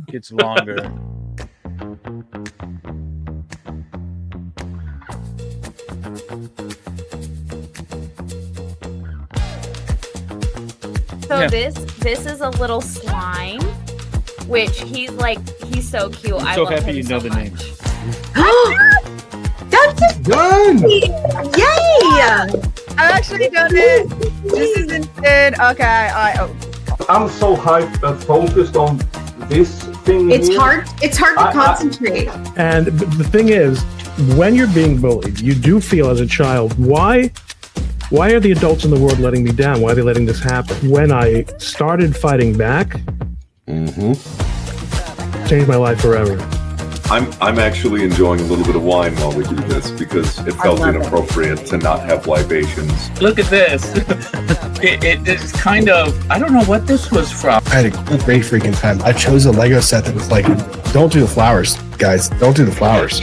gets longer. So this is a little slime, which he's so cute. I'm I so love happy him you know so the name. That's Done! yay! I actually done it. This is insane. Okay, I'm so focused on this thing. It's here. hard. It's hard to concentrate. And the thing is, when you're being bullied, you do feel as a child, why are the adults in the world letting me down? Why are they letting this happen? When I started fighting back, changed my life forever. I'm actually enjoying a little bit of wine while we do this because it felt inappropriate to not have libations. Look at this. It is kind of, I don't know what this was from. I had a great freaking time. I chose a Lego set that was like, don't do the flowers, guys. Don't do the flowers.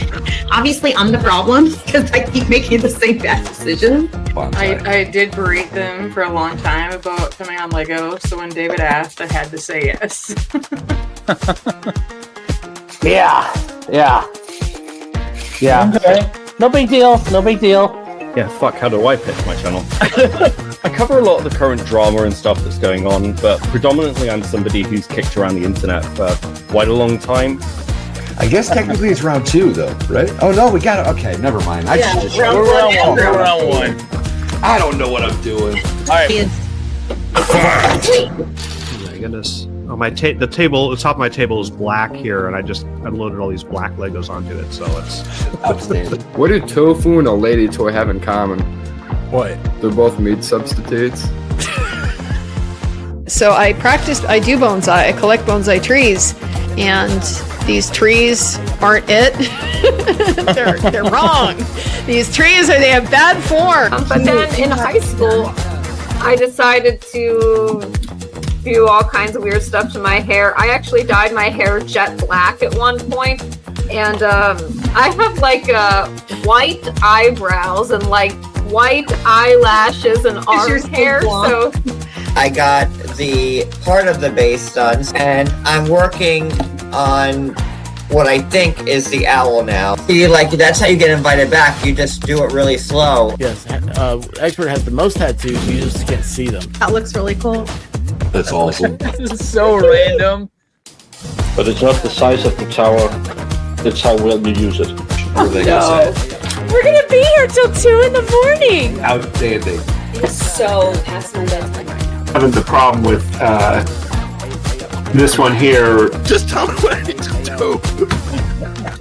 Obviously, I'm the problem because I keep making the same bad decision. I did berate them for a long time about coming on Lego, so when David asked, I had to say yes. Yeah. Okay. No big deal. Yeah, fuck, how do I pitch my channel? I cover a lot of the current drama and stuff that's going on, but predominantly I'm somebody who's kicked around the internet for quite a long time. I guess technically it's round 2, though, right? Oh, no, we got it. Okay, never mind. We're round one. I don't know what I'm doing. All right. Oh my goodness. Oh, the top of my table is black here, and I loaded all these black Legos onto it, so it's outstanding. What do tofu and a lady toy have in common? What? They're both meat substitutes. So I do bonsai. I collect bonsai trees, and these trees aren't it. they're wrong. These trees they have bad form. But then in high school, I decided to do all kinds of weird stuff to my hair. I actually dyed my hair jet black at one point, and I have white eyebrows and white eyelashes and arm hair. So I got the part of the base done, and I'm working on what I think is the owl now. See, that's how you get invited back. You just do it really slow. Yes, Expert has the most tattoos. You just can't see them. That looks really cool. That's awesome. This is so random. But it's not the size of the tower, it's how well you use it. we're gonna be here till 2 in the morning. Outstanding. It's so past my bedtime right now. Having the problem with this one here. Just tell me what I need to do.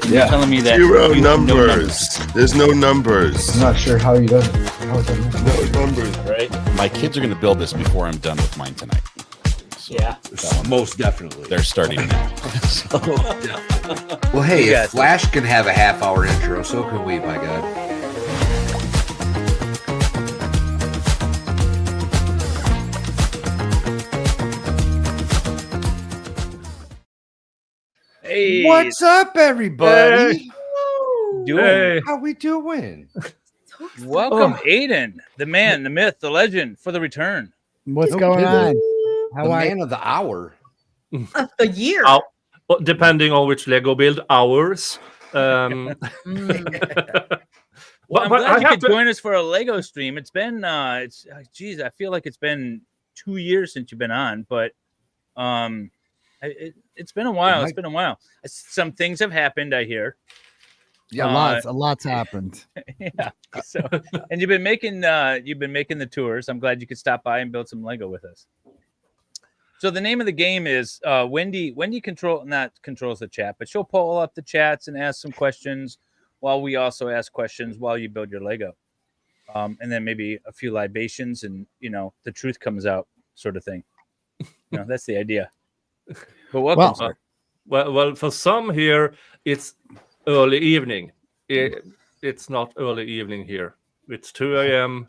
You're telling me that Zero numbers. There's no numbers. I'm not sure how you do it. No numbers. right? My kids are going to build this before I'm done with mine tonight. So most definitely. They're starting now. Well, hey, if Flash can have a half-hour intro, so can we, my God. Hey, What's up, everybody? Hey. How we doing? Welcome, Aiden, the man, the myth, the legend, for the return. What's going on? The man of the hour. Of the year. Well, depending on which Lego build, hours. Well, I'm glad you could join us for a Lego stream. It's been, I feel like it's been 2 years since you've been on, but it's been a while. It's been a while. Some things have happened, I hear. Yeah, a lot's happened. Yeah. So, and you've been making the tours. I'm glad you could stop by and build some Lego with us. So the name of the game is Wendy controls the chat, but she'll pull up the chats and ask some questions while we also ask questions while you build your Lego. And then maybe a few libations and, the truth comes out sort of thing. That's the idea. But welcome. Well, for some here, it's early evening. It's not early evening here. It's 2 a.m.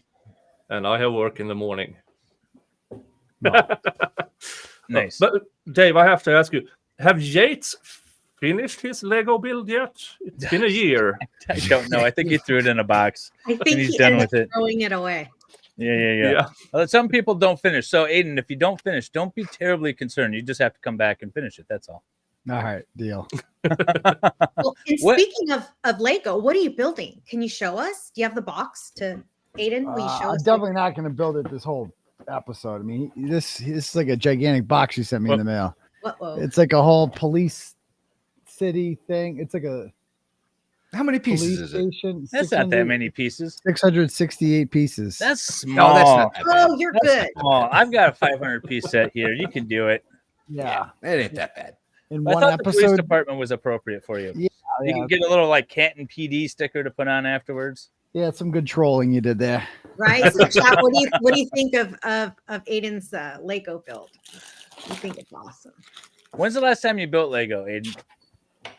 and I have work in the morning. Nice. But Dave, I have to ask you, have Yates finished his Lego build yet? It's been a year. I don't know. I think he threw it in a box. I think he's done with it. Throwing it away. Yeah. Well, some people don't finish. So, Aiden, if you don't finish, don't be terribly concerned. You just have to come back and finish it. That's all. All right, deal. Well, and speaking of Lego, what are you building? Can you show us? Do you have the box to Aiden? Will you show I'm us? definitely not going to build it this whole episode. I mean, this is like a gigantic box you sent me in the mail. Uh-oh. It's like a whole police city thing. It's like a how many pieces police is it? station. That's not that many pieces. 668 pieces. That's small. No, that's not that bad. Oh, you're That's good. small. I've got a 500 piece set here. You can do it. Yeah, it ain't that bad. In I one thought the police episode, department was appropriate for you. Yeah, You can get a little like Canton PD sticker to put on afterwards. yeah, some good trolling you did there. Right. So, chat, what do you think of Aiden's Lego build? You think it's awesome? When's the last time you built Lego, Aiden?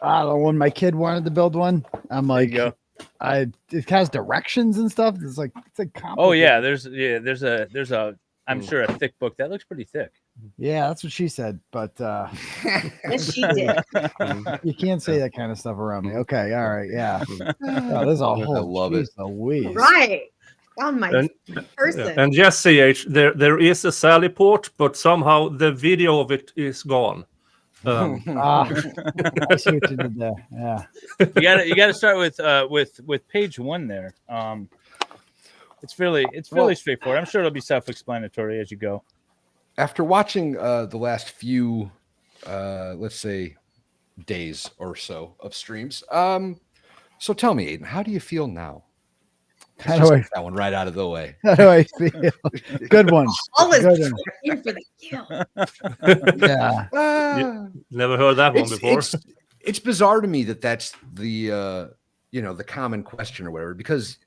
I don't know, when my kid wanted to build one, I'm like, it has directions and stuff. It's like Oh yeah, there's a I'm sure a thick book that looks pretty thick. Yeah, that's what she said, but yes, she did. You can't say that kind of stuff around me. Okay, all right, yeah. Oh, there's a whole. I love it. Louise. Right. On my person. And yes, CH, there is a Sally port, but somehow the video of it is gone. I see what you did there. Yeah. You gotta start with page 1 there. It's fairly straightforward. I'm sure it'll be self-explanatory as you go. After watching the last few, let's say, days or so of streams, so tell me, Aiden, how do you feel now? How do I that one right out of the way? How do I feel? Good one. All is Good one. in for the kill. Yeah. Never heard that one before. It's bizarre to me that's the the common question or whatever, because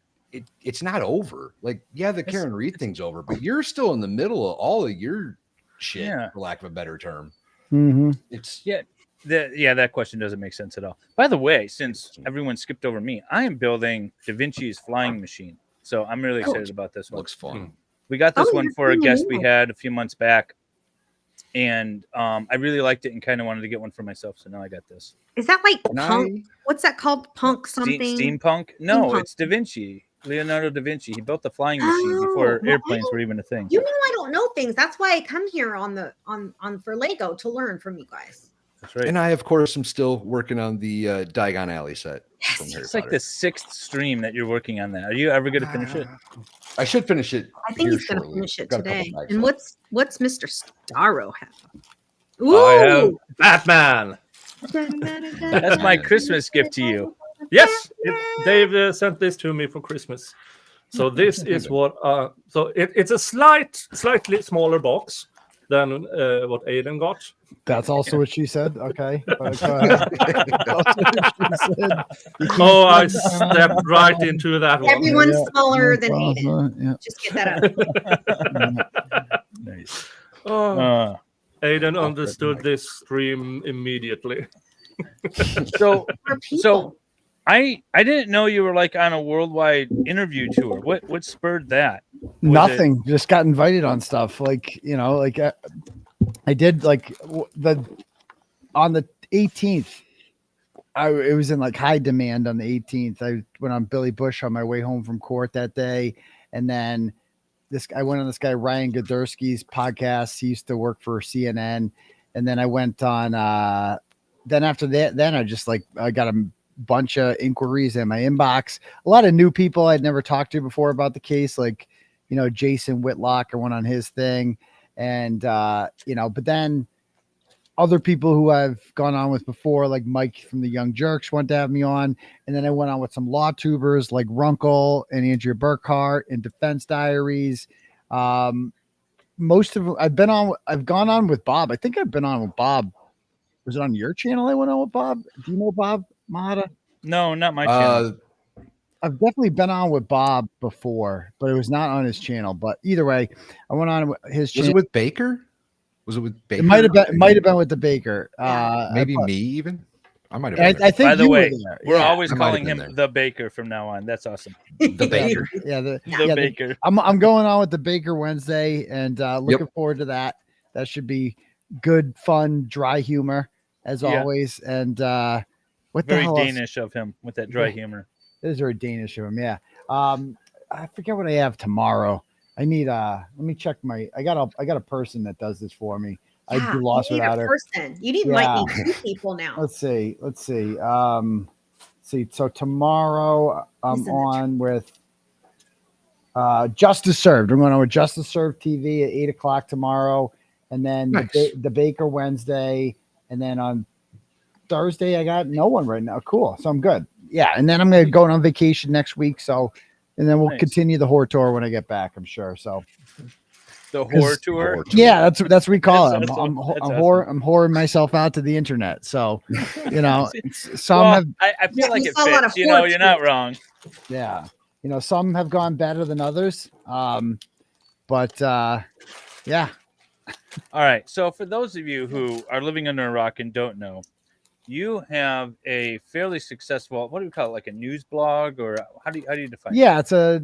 it's not over. Like, yeah, the Karen Reed thing's over, but you're still in the middle of all of your shit, for lack of a better term. Mm-hmm. It's that question doesn't make sense at all. By the way, since everyone skipped over me, I am building Da Vinci's flying machine, so I'm really excited about this one. Looks fun. We got this one for a guest we had a few months back, and I really liked it and kind of wanted to get one for myself, so now I got this. Is that like punk? What's that called? Punk something? Steampunk? No, Steampunk. It's Da Vinci. Leonardo da Vinci. He built the flying machine before airplanes were even a thing. You know, I don't know things. That's why I come here on for Lego to learn from you guys. That's right. And I, of course, am still working on the Diagon Alley set. From Harry It's like Potter. the 6th stream that you're working on that. Are you ever going to finish it? I should finish it. I think here he's going to shortly. finish it Got a couple today. bags And left. what's Mr. Starro have? I have Batman. That's my Christmas gift to you. Yes, Dave sent this to me for Christmas. So this is what. So it's a slightly smaller box than what Aiden got. That's also what she said. Okay. Go ahead. Oh, I stepped right into that one. Everyone's smaller than Aiden. Just get that out. Nice. Aiden understood this stream immediately. So I didn't know you were like on a worldwide interview tour. What spurred that? Nothing. Just got invited on stuff. Like, I did like on the 18th. It was in like high demand on the 18th. I went on Billy Bush on my way home from court that day, and then I went on this guy Ryan Godursky's podcast. He used to work for CNN, and then I went on. Then after that, I got a bunch of inquiries in my inbox. A lot of new people I'd never talked to before about the case, like Jason Whitlock. I went on his thing, and but then other people who I've gone on with before, like Mike from the Young Jerks, wanted to have me on, and then I went on with some law tubers like Runkle and Andrea Burkhart and Defense Diaries. Most of them I've gone on with Bob. I think I've been on with Bob. Was it on your channel I went on with Bob? Do you know Bob Mahata? No, not my channel. I've definitely been on with Bob before, but it was not on his channel. But either way, I went on with his channel. Was it with Baker? Was it with Baker? It might have been with the Baker. Maybe me even. I might have. I think By the you way, were there. we're Yeah. always I might have calling been him there. the Baker from now on. That's awesome. The Baker. The Baker. I'm going on with the Baker Wednesday, and looking forward to that. That should be good, fun, dry humor as always. And what the Very hell else? Danish of him with that dry humor. It is very Danish of him. Yeah. I forget what I have tomorrow. I need let me check I got a person that does this for me. I'd be lost you need without a her. person. You need might need two people now. Let's see. So tomorrow I'm on with Justice Served. I'm going on with Justice Served TV at 8:00 tomorrow, and then the Baker Wednesday, and then on Thursday I got no one right now. Cool. So I'm good. Yeah, and then I'm going to go on vacation next week. So, and then we'll continue the horror tour when I get back. I'm sure. So. The horror tour. Yeah, that's what we call it. I'm awesome. whoring myself out to the internet. So, some well, have. I feel like it fits. You're not wrong. Yeah, some have gone better than others. But yeah. All right. So for those of you who are living under a rock and don't know, you have a fairly successful, what do we call it, like a news blog, or how do you define it? Yeah, it's a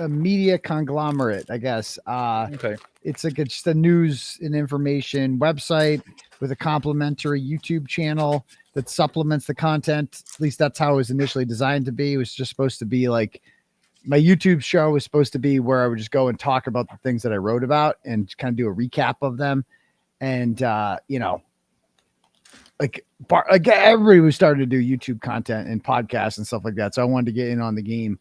media conglomerate, I guess. Okay. It's like just a news and information website with a complimentary YouTube channel that supplements the content. At least that's how it was initially designed to be. It was just supposed to be like my YouTube show was supposed to be where I would just go and talk about the things that I wrote about and kind of do a recap of them. And, like everybody was starting to do YouTube content and podcasts and stuff like that. So I wanted to get in on the game.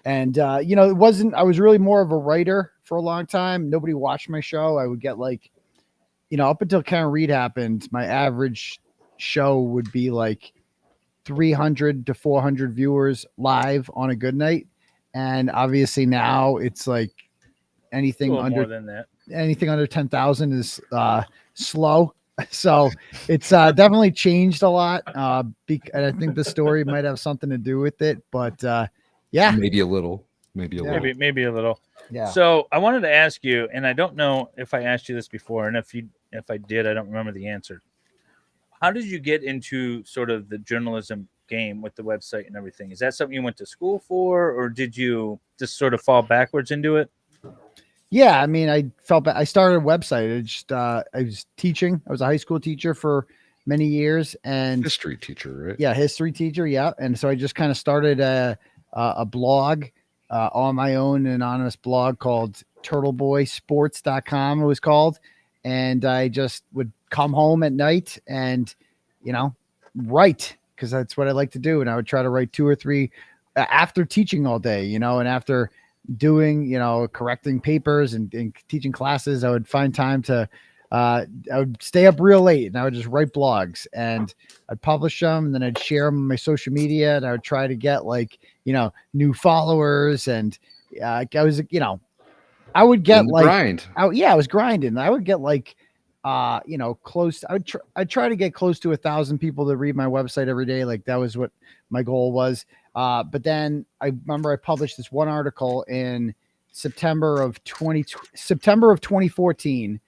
And, I was really more of a writer for a long time. Nobody watched my show. I would get like, up until Karen Reed happened, my average show would be like 300 to 400 viewers live on a good night. And obviously now it's like anything under 10,000 is slow. So it's definitely changed a lot. And I think the story might have something to do with it, but yeah, maybe a little. Maybe a little. Yeah. So I wanted to ask you, and I don't know if I asked you this before, and if I did, I don't remember the answer. How did you get into sort of the journalism game with the website and everything? Is that something you went to school for, or did you just sort of fall backwards into it? Yeah, I mean, I started a website. I was teaching. I was a high school teacher for many years, and history teacher, right? Yeah, history teacher. Yeah, and so I just kind of started a blog on my own, an anonymous blog called turtleboysports.com. It was called, and I just would come home at night and write, because that's what I like to do, and I would try to write 2 or 3 after teaching all day, and after doing correcting papers and teaching classes. I would find time to I would stay up real late and I would just write blogs, and I'd publish them, and then I'd share them on my social media, and I would try to get new followers. And I was I would get grind. I was grinding. I would get close. I'd try to get close to 1,000 people to read my website every day. Like that was what my goal was. But then I remember I published this one article in September of 2014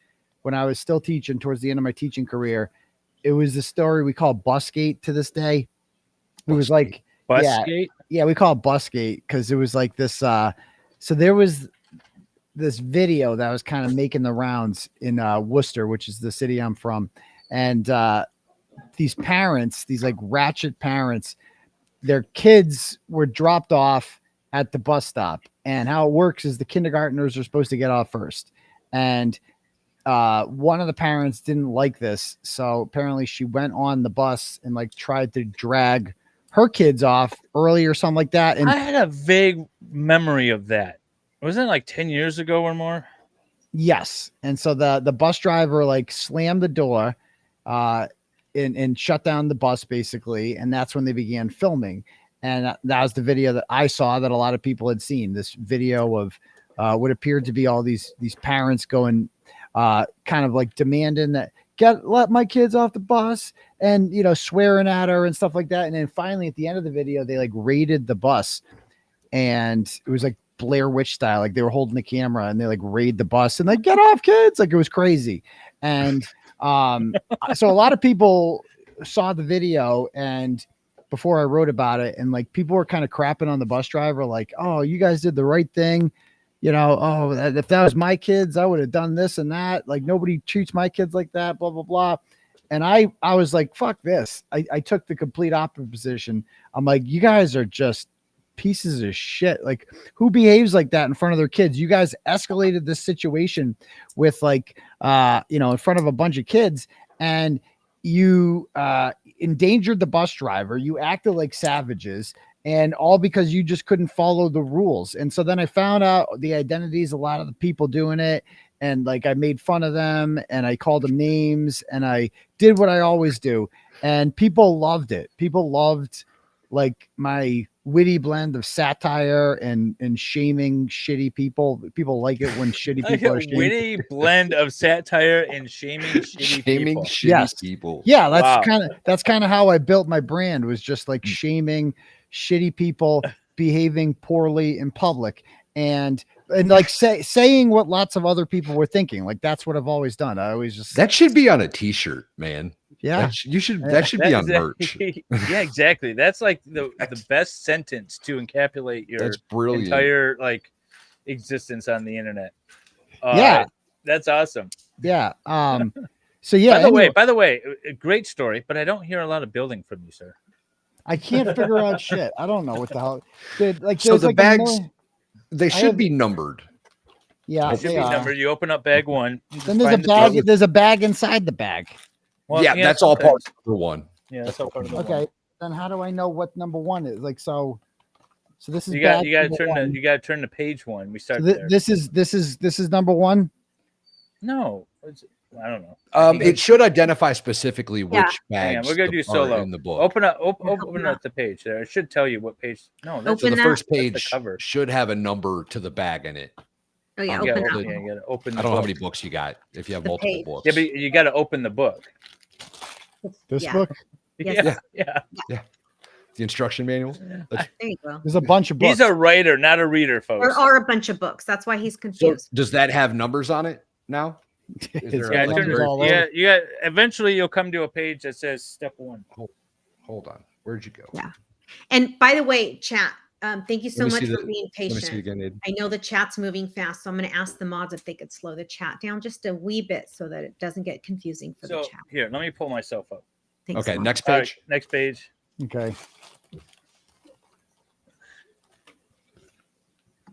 when I was still teaching, towards the end of my teaching career. It was the story we call Busgate to this day. It was like Busgate? Yeah, we call it Busgate because it was like this. So there was this video that was kind of making the rounds in Worcester, which is the city I'm from. And these parents, these like ratchet parents, their kids were dropped off at the bus stop. And how it works is the kindergartners are supposed to get off first. And one of the parents didn't like this. So apparently she went on the bus and tried to drag her kids off early or something like that. And I had a vague memory of that. Wasn't it like 10 years ago or more? Yes. And so the bus driver slammed the door and shut down the bus basically. And that's when they began filming. And that was the video that I saw that a lot of people had seen. This video of what appeared to be all these parents going kind of demanding that let my kids off the bus and, swearing at her and stuff like that. And then finally at the end of the video, they raided the bus, and it was Blair Witch style. They were holding the camera and they raid the bus and get off, kids. It was crazy. And so a lot of people saw the video and before I wrote about it, and people were kind of crapping on the bus driver, oh, you guys did the right thing. Oh, if that was my kids, I would have done this and that. Nobody treats my kids like that, blah, blah, blah. And I was fuck this. I took the complete opposite position. I'm you guys are just pieces of shit. Like, who behaves like that in front of their kids? You guys escalated this situation with like, in front of a bunch of kids, and you endangered the bus driver. You acted like savages, and all because you just couldn't follow the rules. And so then I found out the identities, a lot of the people doing it. And like, I made fun of them and I called them names and I did what I always do. And people loved it. People loved like my witty blend of satire and shaming shitty people. People like it when shitty people are shamed. Witty blend of satire and shaming shitty people. People. Yeah, that's kind of how I built my brand, was just like shaming shitty people behaving poorly in public and like saying what lots of other people were thinking. Like, that's what I've always done. I always just, that should be on a t-shirt, man. Yeah, that should be on merch. Yeah, exactly. That's like the best sentence to encapsulate your entire like existence on the internet. Yeah, that's awesome. Yeah. So yeah. By the way, a great story, but I don't hear a lot of building from you, sir. I can't figure out shit. I don't know what the hell. So the bags, they should be numbered. Yeah, they should be numbered. You open up bag one. Then there's a bag. There's a bag inside the bag. Well, yeah, that's all part of number one. Yeah, that's all part of the okay. Then how do I know what number one is? Like, so this is you got to turn to page one. We start there. This is number one. No, I don't know. It should identify specifically which bags. We're gonna do solo in the book. Open up the page there. It should tell you what page. No, that's the first page should have a number to the bag in it. Oh yeah, you open open. I don't know how many books you got. If you have multiple books, yeah, but you got to open the book. This book. Yeah. The instruction manual. There you go. There's a bunch of books. He's a writer, not a reader, folks. There are a bunch of books. That's why he's confused. So does that have numbers on it now? Eventually, you'll come to a page that says step one. Hold on. Where'd you go? Yeah. And by the way, chat. Thank you so much for being patient. Let me see again, Aiden. I know the chat's moving fast, so I'm going to ask the mods if they could slow the chat down just a wee bit so that it doesn't get confusing for the chat. Here, let me pull myself up. Thanks, okay, Mom. next page. Right, next page. Okay.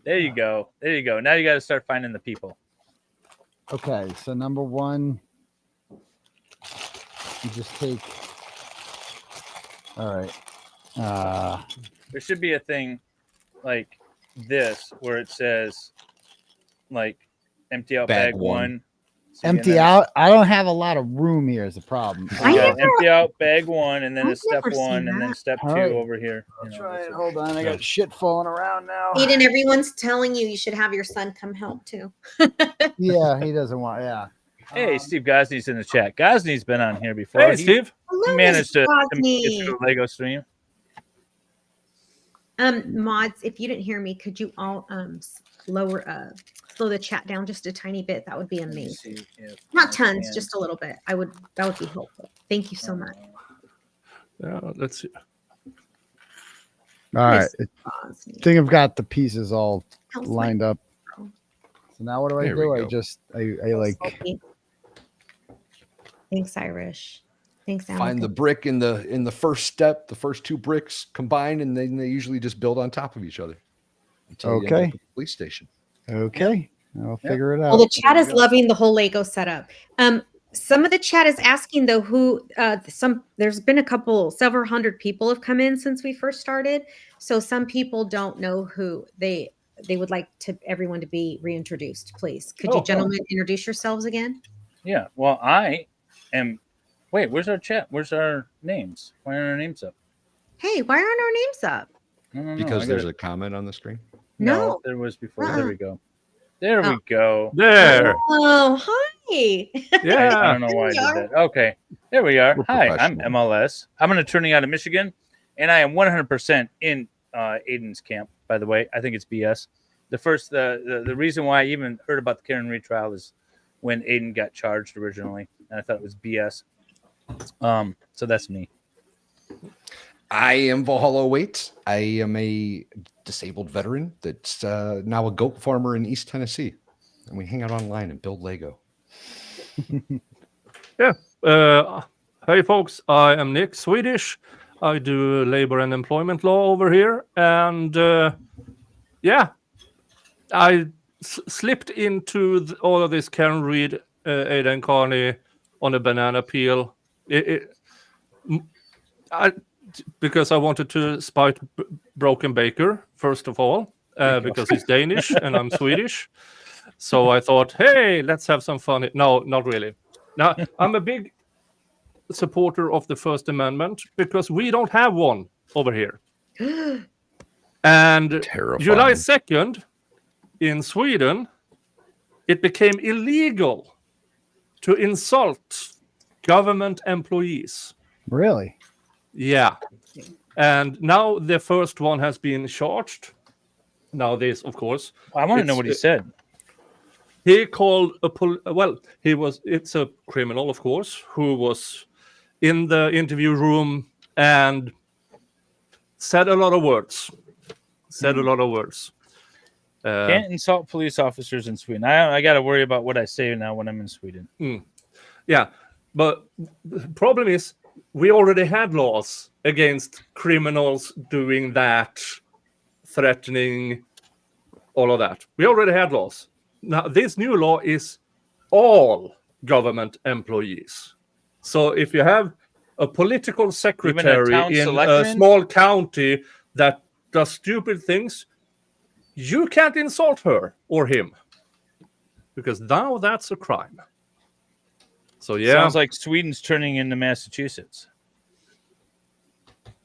There you go. There you go. Now you got to start finding the people. Okay, so number one, you just take. All right. There should be a thing like this where it says like empty out bag one. Empty out. I don't have a lot of room here is the problem. Empty out bag one, and then a step one, and then step two over here. Try it. Hold on. I got shit falling around now. Aiden, everyone's telling you should have your son come help too. Yeah, he doesn't want. Yeah. Hey, Steve Gosney's in the chat. Gosney's been on here before. Hey, Steve. He managed to make it through a Lego stream. Mods, if you didn't hear me, could you all slow the chat down just a tiny bit? That would be amazing. Not tons, just a little bit. That would be helpful. Thank you so much. Yeah, let's see. All right. I think I've got the pieces all lined up. So now what do I do? I like. Thanks, Irish. Thanks, Alan. Find the brick in the first step, the first two bricks combine, and then they usually just build on top of each other. Okay. Police station. Okay. I'll figure it out. Well, the chat is loving the whole Lego setup. Some of the chat is asking though there's been several hundred people have come in since we first started. So some people don't know who they would like everyone to be reintroduced, please. Could you gentlemen introduce yourselves again? Yeah. Well, I am. Wait, where's our chat? Where's our names? Why aren't our names up? Hey, why aren't our names up? No, because there's a comment on the screen. No, there was before. There we go. There we go. There. Oh, hi. Yeah. I don't know why I did that. Okay. There we are. Hi, I'm MLS. I'm an attorney out of Michigan, and I am 100% in Aiden's camp, by the way. I think it's BS. The reason why I even heard about the Karen retrial is when Aiden got charged originally, and I thought it was BS. So that's me. I am Valhalla Waite. I am a disabled veteran that's now a goat farmer in East Tennessee, and we hang out online and build Lego. Yeah. Hey, folks. I am Nick, Swedish. I do labor and employment law over here, and yeah, I slipped into all of this Karen Reed, Aiden Carney on a banana peel. Because I wanted to spite Broken Baker, first of all, because he's Danish and I'm Swedish. So I thought, hey, let's have some fun. No, not really. Now, I'm a big supporter of the First Amendment because we don't have one over here. And Terrifying. July 2nd, in Sweden, it became illegal to insult government employees. Really? Yeah. And now the first one has been charged. Now this, of course. I want to know what he said. He called it's a criminal, of course, who was in the interview room and said a lot of words. Can't insult police officers in Sweden. I got to worry about what I say now when I'm in Sweden. Yeah, but the problem is we already had laws against criminals doing that, threatening, all of that. We already had laws. Now, this new law is all government employees. So if you have a political secretary in a small county that does stupid things, you can't insult her or him, because now that's a crime. So yeah, sounds like Sweden's turning into Massachusetts.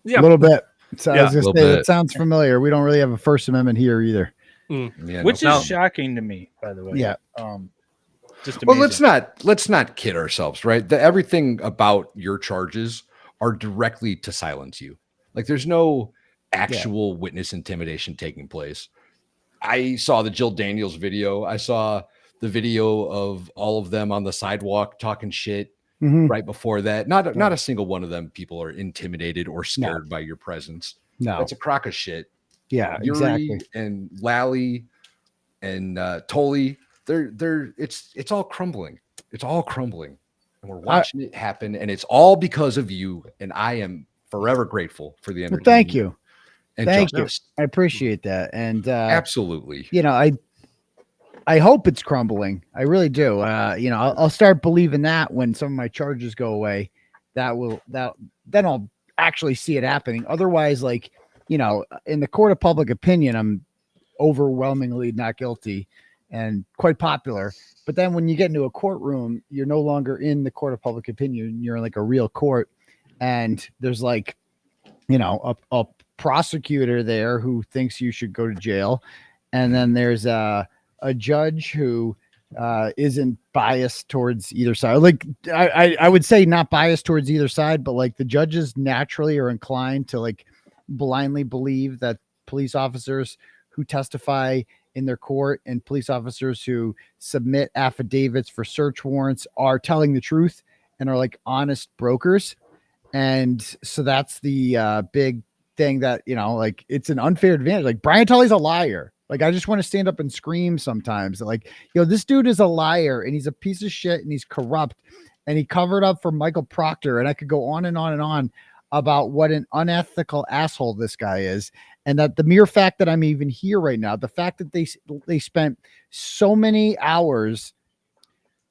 Yeah, a little bit. So I was Yeah. gonna say, it sounds familiar. We don't really have a First Amendment here either. Yeah, Which no. is shocking to me, by the way. Yeah. Just Well, amazing. let's not kid ourselves, right? Everything about your charges are directly to silence you. Like there's no actual witness intimidation taking place. I saw the Jill Daniels video. I saw the video of all of them on the sidewalk talking shit right before that. Not a single one of them people are intimidated or scared by your presence. No. That's a crock of shit. Yeah, Yuri exactly. and Lally and Tully, it's all crumbling. It's all crumbling. And we're watching it happen, and it's all because of you. And I am forever grateful for the Well, entertainment. thank you. And Thank you. justice. I appreciate that. And Absolutely. You know, I hope it's crumbling. I really do. You know, I'll start believing that when some of my charges go away, then I'll actually see it happening. Otherwise, like, you know, in the court of public opinion, I'm overwhelmingly not guilty and quite popular. But then when you get into a courtroom, you're no longer in the court of public opinion. You're in like a real court. And there's like, you know, a prosecutor there who thinks you should go to jail. And then there's a judge who isn't biased towards either side. Like I would say not biased towards either side, but like the judges naturally are inclined to like blindly believe that police officers who testify in their court and police officers who submit affidavits for search warrants are telling the truth and are like honest brokers. And so that's the big thing that, you know, like it's an unfair advantage. Like Brian Tully's a liar. Like, I just want to stand up and scream sometimes. Like, you know, this dude is a liar and he's a piece of shit and he's corrupt and he covered up for Michael Proctor. And I could go on and on and on about what an unethical asshole this guy is. And that the mere fact that I'm even here right now, the fact that they spent so many hours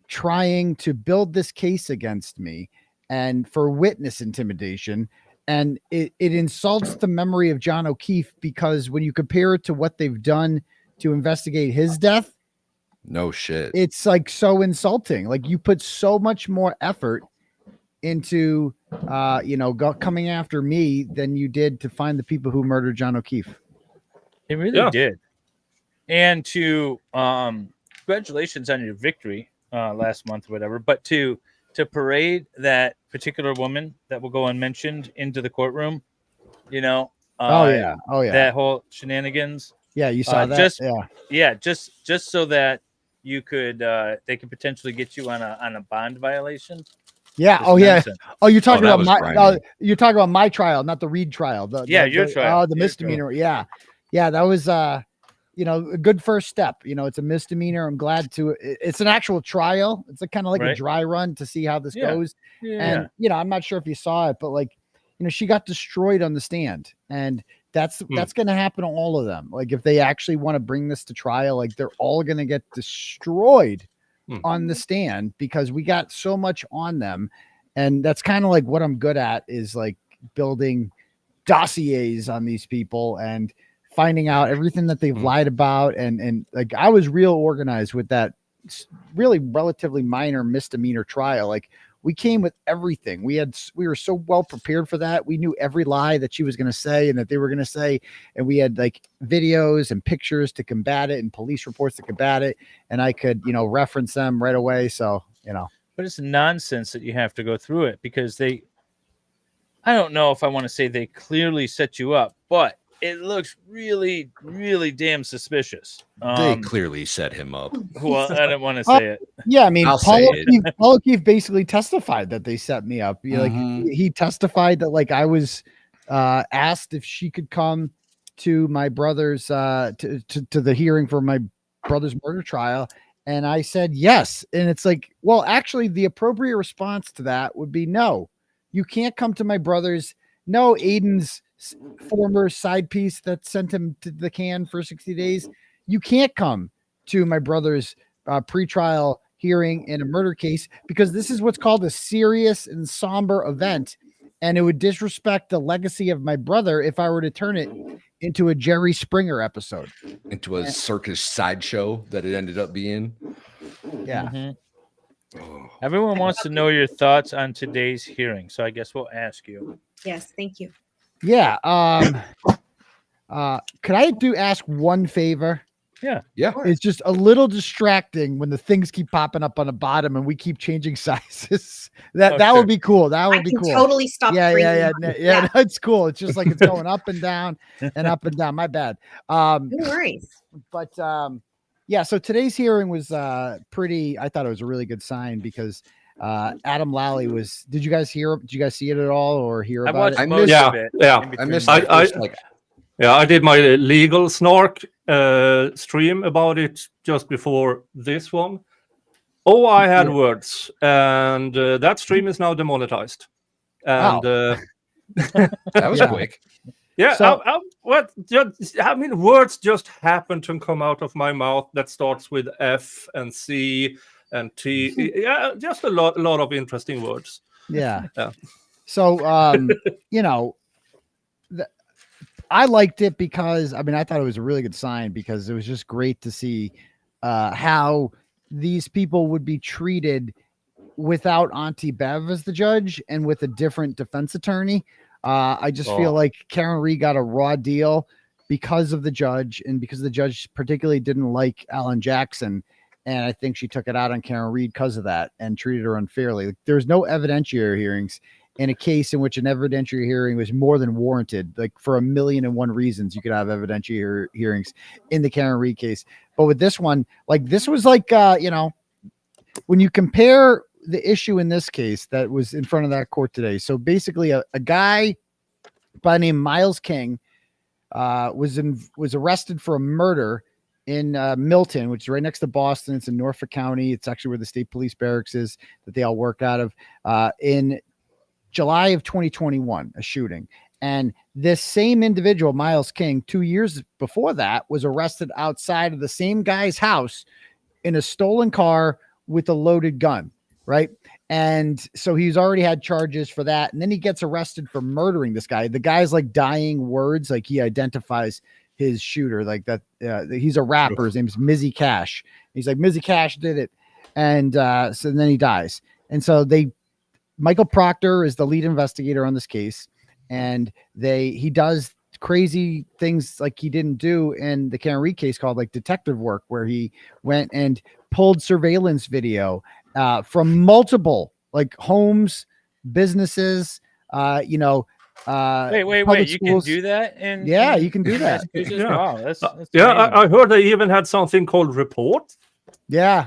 trying to build this case against me and for witness intimidation. And it insults the memory of John O'Keefe, because when you compare it to what they've done to investigate his death, no shit. It's like so insulting. Like you put so much more effort into, you know, coming after me than you did to find the people who murdered John O'Keefe. It really did. And to congratulations on your victory last month, or whatever. But to parade that particular woman that will go unmentioned into the courtroom, you know. That whole shenanigans. Yeah, you saw that. Just so that you could they could potentially get you on a bond violation. Yeah. Just Oh yeah. nonsense. Oh, you're talking you're talking about my trial, not the Reed trial. Your trial. Oh, the misdemeanor. Trial. Yeah. That was you know, a good first step. You know, it's a misdemeanor. I'm glad to. It's an actual trial. It's kind of like a dry run to see how this goes. Yeah. And you know, I'm not sure if you saw it, but like, she got destroyed on the stand, and that's going to happen to all of them. Like if they actually want to bring this to trial, like they're all going to get destroyed on the stand because we got so much on them. And that's kind of like what I'm good at, is like building dossiers on these people and finding out everything that they've lied about. And like, I was real organized with that really relatively minor misdemeanor trial. Like we came with everything. We were so well prepared for that. We knew every lie that she was going to say and that they were going to say. And we had like videos and pictures to combat it and police reports to combat it. And I could, reference them right away. So, But it's nonsense that you have to go through it because I don't know if I want to say they clearly set you up, but it looks really, really damn suspicious. They clearly set him up. Well, I don't want to say it. Yeah, I mean, I'll Paul say it. O'Keefe basically testified that they set me up. Like he testified that like I was asked if she could come to my brother's to the hearing for my brother's murder trial, and I said yes. And it's like, well, actually, the appropriate response to that would be no. You can't come to my brother's. No, Aiden's former side piece that sent him to the can for 60 days. You can't come to my brother's pretrial hearing in a murder case because this is what's called a serious and somber event. And it would disrespect the legacy of my brother if I were to turn it into a Jerry Springer episode. Into a circus sideshow that it ended up being. Yeah. Everyone wants to know your thoughts on today's hearing. So I guess we'll ask you. Yes, thank you. Yeah. Could I ask one favor? Yeah. It's just a little distracting when the things keep popping up on the bottom and we keep changing sizes. That would be cool. That would be cool. Totally stop. Yeah. No, it's cool. It's just like it's going up and down and up and down. My bad. No worries. But yeah. So today's hearing was pretty. I thought it was a really good sign because Adam Lally was. Did you guys see it at all or hear about it? I missed it. Yeah. I missed I did my legal snark stream about it just before this one. Oh, I had words, and that stream is now demonetized. And that was quick. Yeah, So- words just happen to come out of my mouth that starts with F and C and T. Yeah, just a lot of interesting words. Yeah. So, I liked it because, I thought it was a really good sign because it was just great to see how these people would be treated without Auntie Bev as the judge and with a different defense attorney. I just feel like Karen Reed got a raw deal because of the judge and because the judge particularly didn't like Alan Jackson. And I think she took it out on Karen Reed because of that and treated her unfairly. There's no evidentiary hearings in a case in which an evidentiary hearing was more than warranted. Like for 1,000,001 reasons, you could have evidentiary hearings in the Karen Reed case. But with this one, like this was like, when you compare the issue in this case that was in front of that court today. So basically a guy by the name Miles King was arrested for a murder in Milton, which is right next to Boston. It's in Norfolk County. It's actually where the state police barracks is that they all work out of, in July of 2021, a shooting. And this same individual, Miles King, 2 years before that, was arrested outside of the same guy's house in a stolen car with a loaded gun, right? And so he's already had charges for that. And then he gets arrested for murdering this guy. The guy's like dying words, like he identifies his shooter, like that. He's a rapper. His name's Mizzy Cash. He's like, Mizzy Cash did it. And so then he dies. And so Michael Proctor is the lead investigator on this case. And he does crazy things like he didn't do in the Karen Reed case called like detective work, where he went and pulled surveillance video from multiple like homes, businesses, wait, you can do that? You can do that. Wow, that's I heard they even had something called report. Yeah.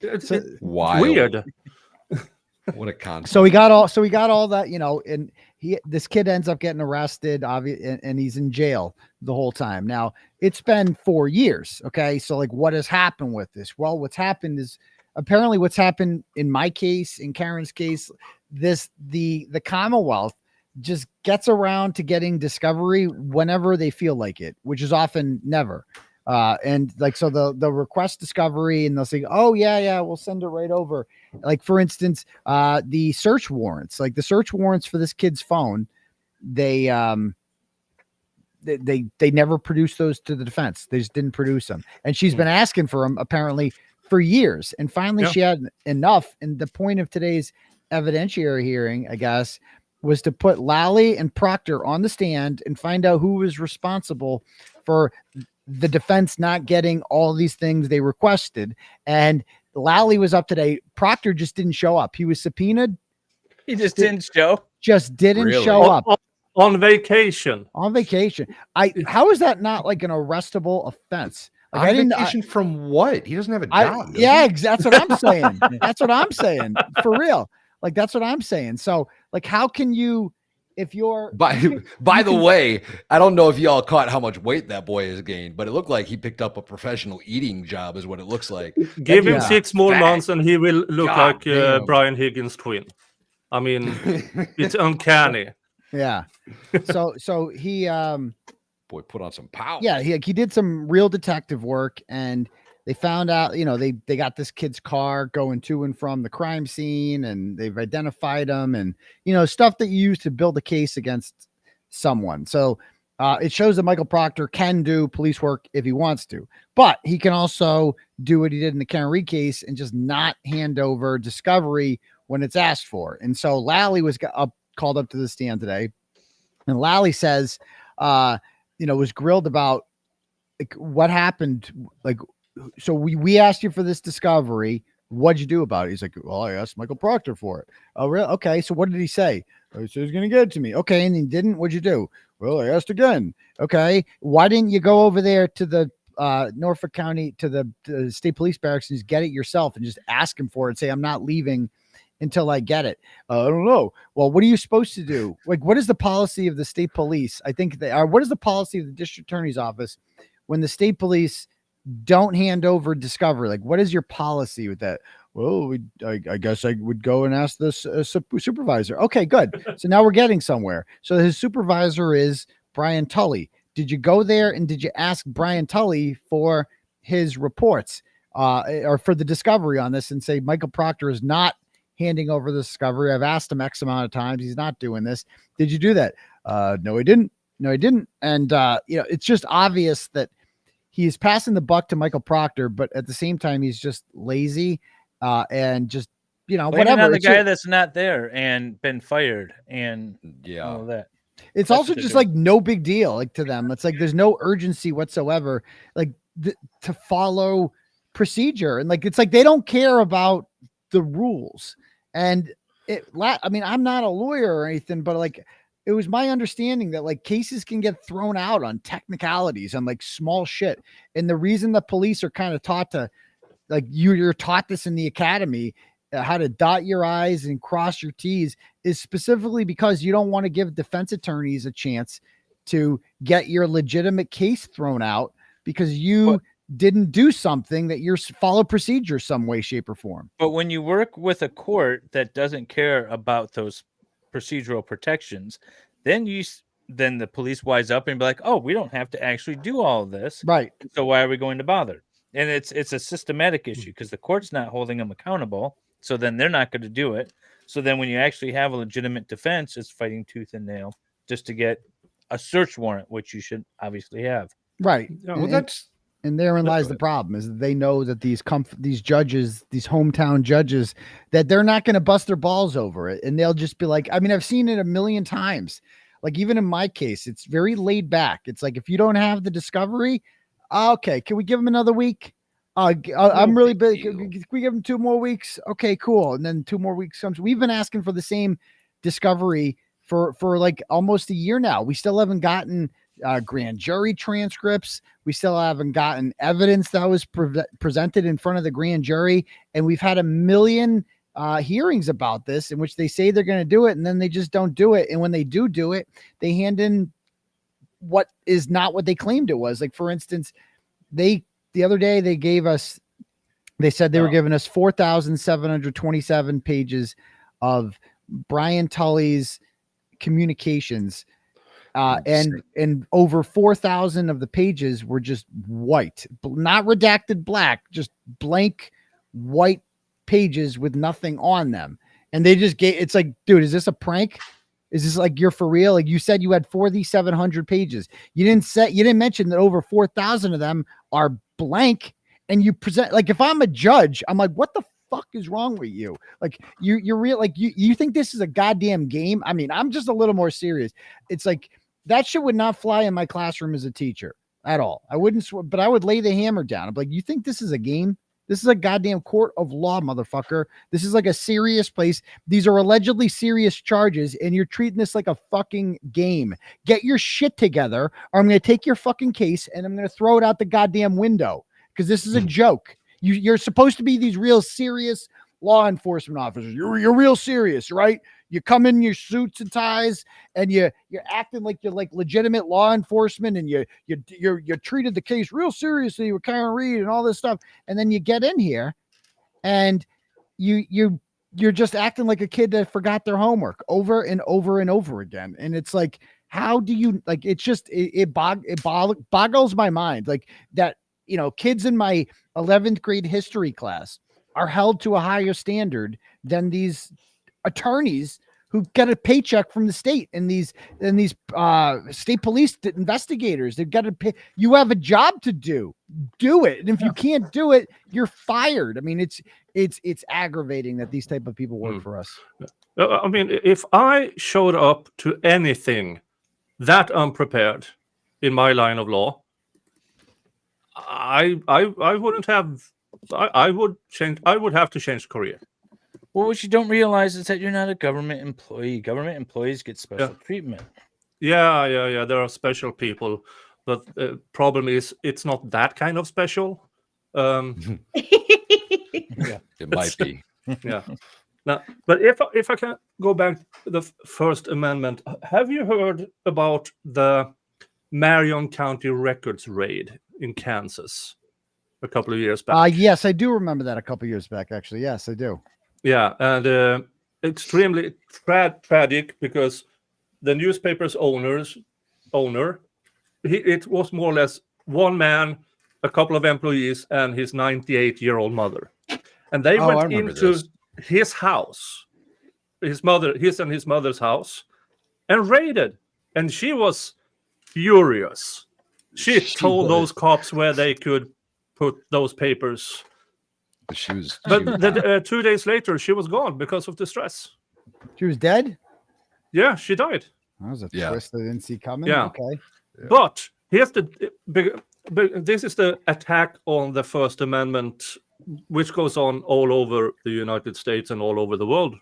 It's wild. Weird. What a concept. So we got all that, and this kid ends up getting arrested, and he's in jail the whole time. Now it's been 4 years. Okay. So like, what has happened with this? Well, what's happened is apparently what's happened in my case, in Karen's case, the Commonwealth just gets around to getting discovery whenever they feel like it, which is often never. And like, so they'll request discovery and they'll say, oh yeah, we'll send it right over. Like, for instance, the search warrants for this kid's phone, they never produced those to the defense. They just didn't produce them. And she's been asking for them apparently for years. And finally she had enough. And the point of today's evidentiary hearing, I guess, was to put Lally and Proctor on the stand and find out who was responsible for the defense not getting all these things they requested. And Lally was up today. Proctor just didn't show up. He was subpoenaed. He just didn't show. Just didn't show up. On vacation. On vacation. How is that not like an arrestable offense? Like, on vacation from what? He doesn't have a job. That's what I'm saying. That's what I'm saying. For real. Like, that's what I'm saying. So, like, how can you, if you're by the way, I don't know if y'all caught how much weight that boy has gained, but it looked like he picked up a professional eating job, is what it looks like. Give him 6 more months and he will look like Brian Higgins' twin. I mean, it's uncanny. Yeah. So he boy put on some power. Yeah, he did some real detective work, and they found out, they got this kid's car going to and from the crime scene, and they've identified him, and stuff that you use to build a case against someone. So it shows that Michael Proctor can do police work if he wants to, but he can also do what he did in the Karen Reed case and just not hand over discovery when it's asked for. And so Lally was called up to the stand today, and Lally says, was grilled about like what happened. Like, so we asked you for this discovery. What'd you do about it? He's like, well, I asked Michael Proctor for it. Oh, really? Okay. So what did he say? Oh, he said he's going to get it to me. Okay. And he didn't. What'd you do? Well, I asked again. Okay. Why didn't you go over there to the Norfolk County, to the state police barracks and just get it yourself and just ask him for it and say, I'm not leaving until I get it? I don't know. Well, what are you supposed to do? Like, what is the policy of the state police? I think they are. What is the policy of the district attorney's office when the state police don't hand over discovery? Like, what is your policy with that? Well, I guess I would go and ask this supervisor. Okay, good. So now we're getting somewhere. So his supervisor is Brian Tully. Did you go there and did you ask Brian Tully for his reports or for the discovery on this and say, Michael Proctor is not handing over the discovery? I've asked him X amount of times. He's not doing this. Did you do that? No, he didn't. No, he didn't. And, it's just obvious that he's passing the buck to Michael Proctor, but at the same time, he's just lazy and just, whatever. On the guy that's not there and been fired and all of that. It's also just like no big deal, like to them. It's like there's no urgency whatsoever, like to follow procedure. And like it's like they don't care about the rules. And I'm not a lawyer or anything, but like it was my understanding that like cases can get thrown out on technicalities and like small shit. And the reason the police are kind of taught to, like you're taught this in the academy, how to dot your I's and cross your T's, is specifically because you don't want to give defense attorneys a chance to get your legitimate case thrown out because you didn't do something that you're follow procedure some way, shape, or form. But when you work with a court that doesn't care about those procedural protections, then the police wise up and be like, oh, we don't have to actually do all of this. Right. So why are we going to bother? And it's a systematic issue because the court's not holding them accountable. So then they're not going to do it. So then when you actually have a legitimate defense, it's fighting tooth and nail just to get a search warrant, which you should obviously have. Right. And therein lies the problem, is that they know that these judges, these hometown judges, that they're not going to bust their balls over it. And they'll just be like, I mean, I've seen it a million times. Like even in my case, it's very laid back. It's like, if you don't have the discovery, okay, can we give them another week? I'm really big. Can we give them 2 more weeks? Okay, cool. And then 2 more weeks comes. We've been asking for the same discovery for like almost a year now. We still haven't gotten grand jury transcripts. We still haven't gotten evidence that was presented in front of the grand jury. And we've had a million hearings about this in which they say they're going to do it, and then they just don't do it. And when they do it, they hand in what is not what they claimed it was. Like, for instance, the other day they said they were giving us 4,727 pages of Brian Tully's communications. And over 4,000 of the pages were just white, not redacted black, just blank white pages with nothing on them. And they just it's like, dude, is this a prank? Is this like, you're for real? Like, you said you had 4,700 pages. You didn't mention that over 4,000 of them are blank. And you present, like, if I'm a judge, I'm like, what the fuck is wrong with you? Like, you're real, like, you think this is a goddamn game? I mean, I'm just a little more serious. It's like, that shit would not fly in my classroom as a teacher at all. I wouldn't, but I would lay the hammer down. I'm like, you think this is a game? This is a goddamn court of law, motherfucker. This is like a serious place. These are allegedly serious charges, and you're treating this like a fucking game. Get your shit together, or I'm going to take your fucking case and I'm going to throw it out the goddamn window, because this is a joke. You're supposed to be these real serious law enforcement officers. You're real serious, right? You come in your suits and ties, and you're acting like you're like legitimate law enforcement, and you treated the case real seriously with Karen Reed and all this stuff. And then you get in here, and you're just acting like a kid that forgot their homework over and over and over again. And it's like, how do you, like, it's just it boggles my mind, like, that, you know, kids in my 11th grade history class are held to a higher standard than these attorneys who get a paycheck from the state, and these state police investigators. They've got to pay. You have a job to do it. And if you can't do it, you're fired. I mean, it's aggravating that these type of people work for us. I mean, if I showed up to anything that unprepared in my line of law, I wouldn't have. I would change. I would have to change career. Well, what you don't realize is that you're not a government employee. Government employees get special treatment. Yeah. There are special people, but the problem is it's not that kind of special. It might be. Yeah. Now, but if I can go back to the First Amendment, have you heard about the Marion County Records raid in Kansas a couple of years back? Yes, I do remember that a couple of years back, actually. Yes, I do. Yeah, and extremely tragic, because the newspaper's owner, it was more or less one man, a couple of employees, and his 98-year-old mother. And they went into his house, his and his mother's house, and raided. And she was furious. She told those cops where they could put those papers. But 2 days later, she was gone because of the stress. She was dead? Yeah, she died. That was a twist I didn't see coming. Yeah. Okay. But here's this is the attack on the First Amendment, which goes on all over the United States and all over the world.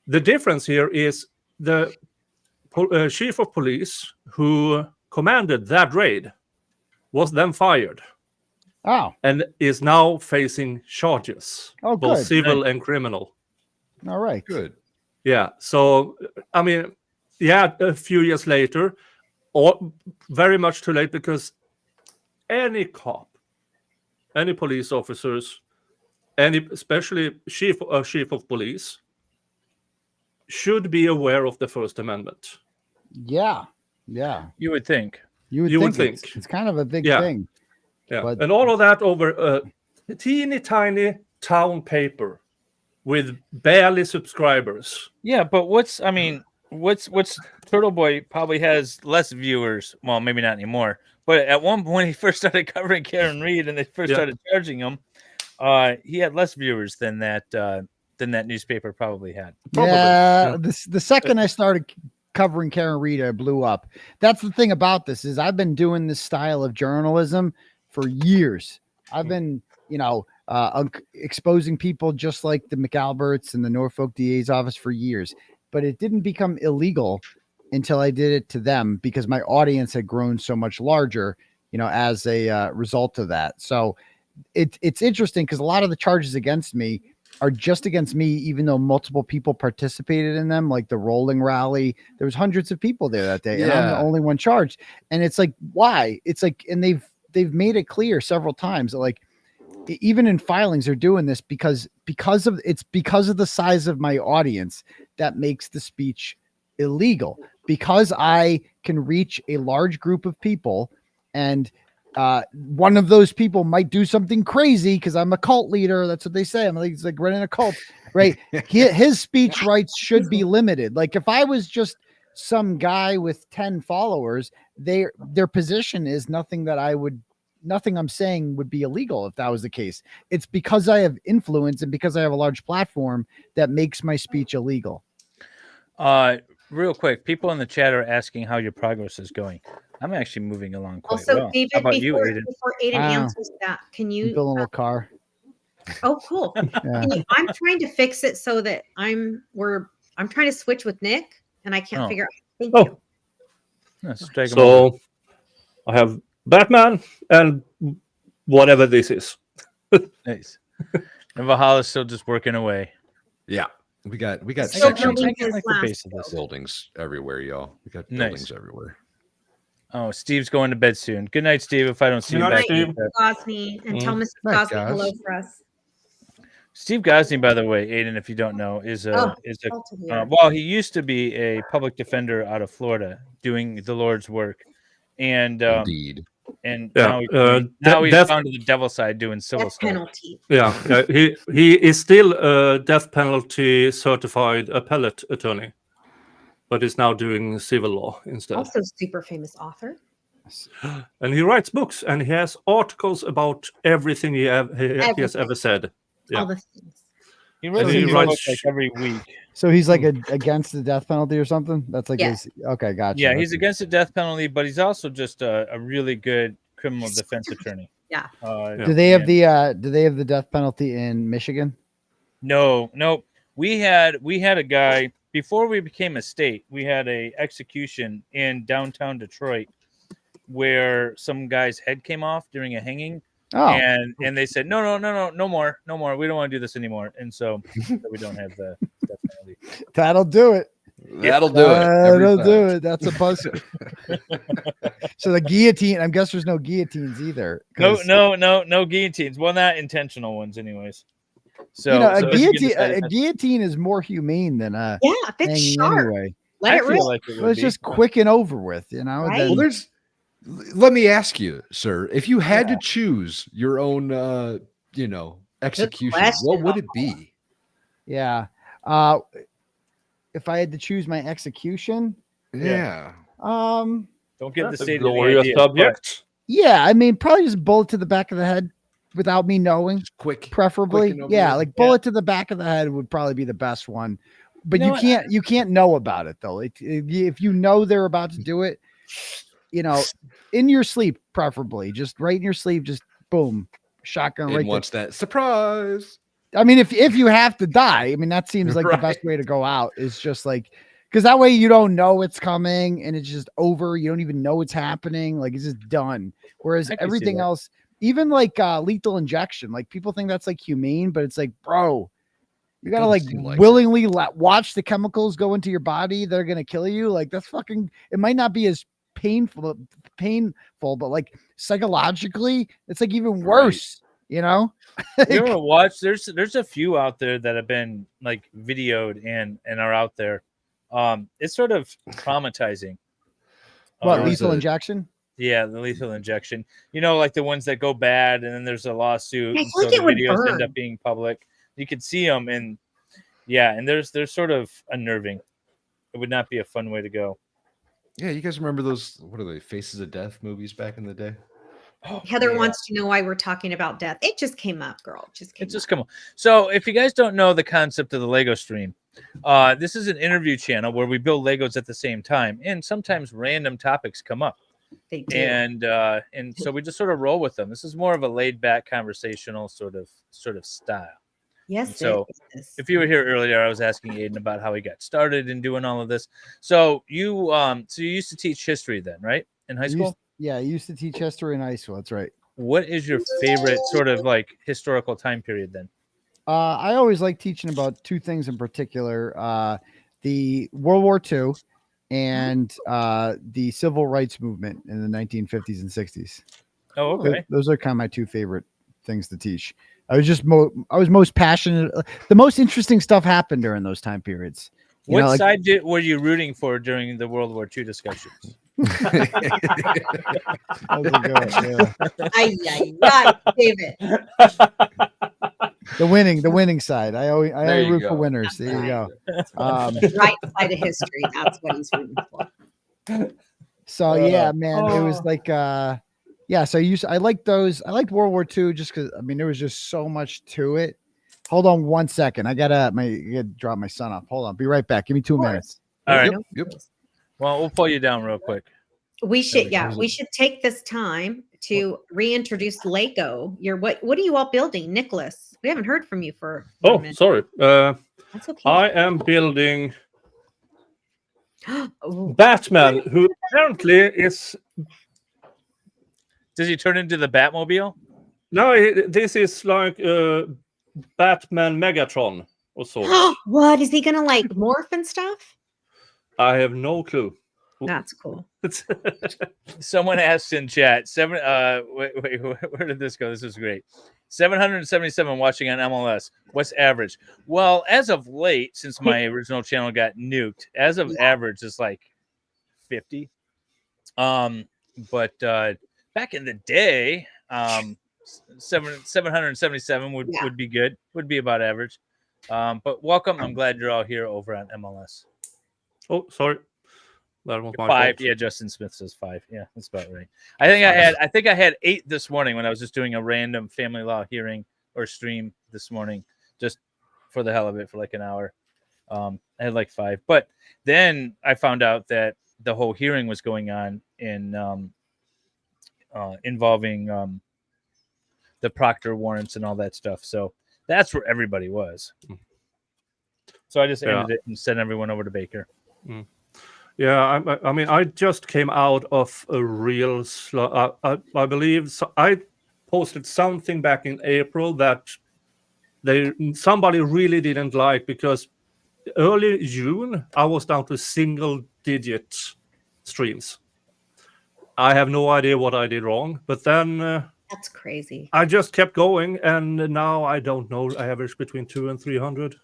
The difference here is the chief of police who commanded that raid was then fired. Oh. And is now facing charges, both good. civil and criminal. All right. Good. Yeah. So, I mean, a few years later, or very much too late, because any cop, any police officers, especially chief of police, should be aware of the First Amendment. Yeah. You would think. You would think. It's kind of a big thing. Yeah, but... and all of that over a teeny tiny town paper with barely subscribers. Yeah, but what's Turtleboy probably has less viewers. Well, maybe not anymore. But at one point, he first started covering Karen Reed, and they first started charging him. He had less viewers than that newspaper probably had. Yeah. The second I started covering Karen Reed, I blew up. That's the thing about this, is I've been doing this style of journalism for years. I've been, exposing people just like the McAlberts and the Norfolk DA's office for years, but it didn't become illegal until I did it to them, because my audience had grown so much larger, as a result of that. So it's interesting, because a lot of the charges against me are just against me, even though multiple people participated in them, like the rolling rally. There was hundreds of people there that day, and I'm the only one charged. And it's like, why? It's like, and they've made it clear several times that, like, even in filings, they're doing this because of the size of my audience that makes the speech illegal because I can reach a large group of people, and one of those people might do something crazy because I'm a cult leader. That's what they say. I'm like, it's like running a cult, right? His speech rights should be limited. Like if I was just some guy with 10 followers, their position is nothing I'm saying would be illegal if that was the case. It's because I have influence and because I have a large platform that makes my speech illegal. Real quick, people in the chat are asking how your progress is going. I'm actually moving along quite Also, well. David, How about you, before, Aiden? before Aiden answers that, can you Build a little car. Oh, cool. Can you, I'm trying to fix it so that I'm trying to switch with Nick and I can't figure out. Thank you. Let's drag him So over. I have Batman and whatever this is. Nice. And Valhalla's still just working away. Yeah. We got Still sections building of his like the last base of this. buildings everywhere, y'all. We got Nice. buildings everywhere. Oh, Steve's going to bed soon. Good night, Steve. If I don't see Good you night, back. Steve. Gosney, and tell Mrs. Night, Gosney guys. hello for us. Steve Gosney, by the way, Aiden, if you don't know, is a well, he used to be a public defender out of Florida doing the Lord's work, and Indeed. and Yeah, now he's death- gone to the devil side doing civil Death stuff. penalty. Yeah, he is still a death penalty certified appellate attorney, but is now doing civil law instead. Also, super famous author. And he writes books, and he has articles about everything he has ever said. Yeah. All the things. He And writes he a new writes book like every week. So he's like against the death penalty or something. That's like Yeah. his. Okay, gotcha. Yeah, he's against the death penalty, but he's also just a really good criminal defense attorney. Yeah. Do they have the death penalty in Michigan? No. We had a guy before we became a state. We had a execution in downtown Detroit where some guy's head came off during a hanging. Oh. And they said no more. We don't want to do this anymore. And so we don't have the death penalty. That'll do it. That'll do it. every That'll time. do it. That's a buzz. So the guillotine. I guess there's no guillotines either. 'cause, No guillotines. Well, not intentional ones, anyways. So you know, so if you can decide- a guillotine is more humane than a Yeah, if it's hanging sharp, anyway. let I it feel rip. like it Well, would it's be. just quick and over with, you know. Right? Then- Well, let me ask you, sir, if you had to choose your own execution, what would it be? yeah. If I had to choose my execution, Yeah. Don't get the That's a state of glorious the idea. subject. yeah, I mean, probably just bullet to the back of the head without me knowing, Quick. preferably. quick and over Yeah, with. like bullet to the back of the head would probably be the best one. But You know you can't know about it though. If you know they're about to do it, you know, in your sleep, preferably, just right in your sleep, just boom, shotgun It right there. wants that surprise. I mean, if you have to die, I mean, that seems like the best way to go out is just like, because that way you don't know it's coming and it's just over. You don't even know it's happening. Like it's just done. Whereas I can see everything that. else, even like lethal injection, like people think that's like humane, but it's like, bro, you gotta Doesn't like seem like willingly watch the chemicals go into your body. They're gonna kill you. Like that's fucking. It might not be as painful, but like psychologically, it's like even worse. You know. You ever watch? There's a few out there that have been like videoed and are out there. It's sort of traumatizing. What was lethal a- injection? Yeah, the lethal injection. You know, like the ones that go bad, and then there's a lawsuit, I and feel so like the it would videos end burn. up being public. You could see them, and yeah, and there's sort of unnerving. It would not be a fun way to go. Yeah, you guys remember those? What are they? Faces of Death movies back in the day. Heather Yeah. wants to know why we're talking about death. It just came up, girl. It just came It's just come on. So, if you guys don't know the concept of the Lego stream, this is an interview channel where we build Legos at the same time, and sometimes random topics come up, They do. and so we just sort of roll with them. This is more of a laid back, conversational sort of style. Yes. And so, it is. if you were here earlier, I was asking Aiden about how he got started in doing all of this. So you used to teach history then, right, in high school? I used to teach history in high school. That's right. What is your favorite sort of like historical time period then? I always like teaching about two things in particular: the World War II and the Civil Rights Movement in the 1950s and 60s. Oh, okay. Those are kind of my two favorite things to teach. I was just I was most passionate. The most interesting stuff happened during those time periods. What side were you rooting for during the World War II discussions? David. The winning side. I always root for winners. There you go. Right side of history. That's what he's rooting for. So yeah, man, it was like yeah. So I liked those. I liked World War II just because there was just so much to it. Hold on 1 second. I gotta drop my son off. Hold on. Be right back. Give me 2 minutes. All right. Yep. Well, we'll pull you down real quick. We should take this time to reintroduce Lego. What are you all building, Nicholas? We haven't heard from you for a minute. Sorry. That's okay. I am building Batman, who apparently is. Does he turn into the Batmobile? No, this is like Batman Megatron or so. What is he gonna like morph and stuff? I have no clue. That's cool. Someone asked in chat. Wait, where did this go? This is great. 777 watching on MLS. What's average? Well, as of late, since my original channel got nuked, as of average is like 50. But back in the day, 777 would be good. Would be about average. But welcome. I'm glad you're all here over on MLS. Oh, sorry. That was my 5. fault. Yeah, Justin Smith says 5. Yeah, that's about right. I think I had 8 this morning when I was just doing a random family law hearing or stream this morning, just for the hell of it, for like an hour. I had like 5, but then I found out that the whole hearing was going on in involving the Proctor warrants and all that stuff. So that's where everybody was. So I just ended it and sent everyone over to Baker. Mm. Yeah, I just came out of a real I believe I posted something back in April that somebody really didn't like, because early June I was down to single-digit streams. I have no idea what I did wrong, but then that's crazy. I just kept going, and now I don't know. I average between 200 and 300,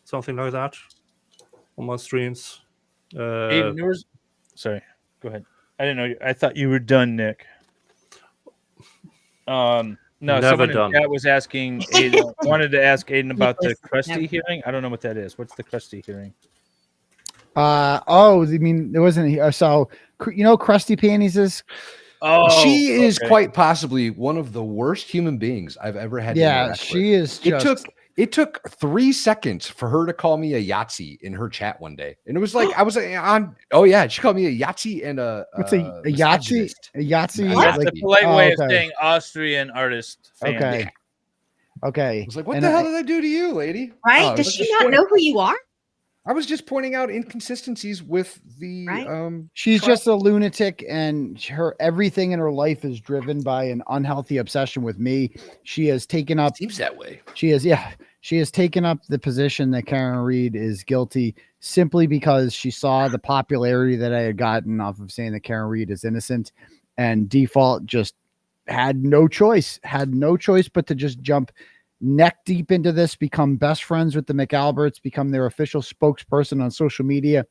something like that, on my streams. Aiden, sorry, go ahead. I didn't know. I thought you were done, Nick. No, someone in chat was asking Aiden, wanted to ask Aiden about the Krusty hearing. I don't know what that is. What's the Krusty hearing? You mean there wasn't so Krusty Panties is? Oh, she is quite possibly one of the worst human beings I've ever had. Yeah, she is. It took 3 seconds for her to call me a Yahtzee in her chat one day, and it was like I was on. Oh yeah, she called me a Yahtzee and what's a Yahtzee? A Yahtzee? That's the polite way of saying Austrian artist fan. Okay. Okay. I was like, what the hell did I do to you, lady? Right? Does she not know who you are? I was just pointing out inconsistencies with the. She's just a lunatic, and everything in her life is driven by an unhealthy obsession with me. She has taken up. Seems that way. She has taken up the position that Karen Reed is guilty simply because she saw the popularity that I had gotten off of saying that Karen Reed is innocent, and default just had no choice but to just jump neck deep into this, become best friends with the McAlberts, become their official spokesperson on social media,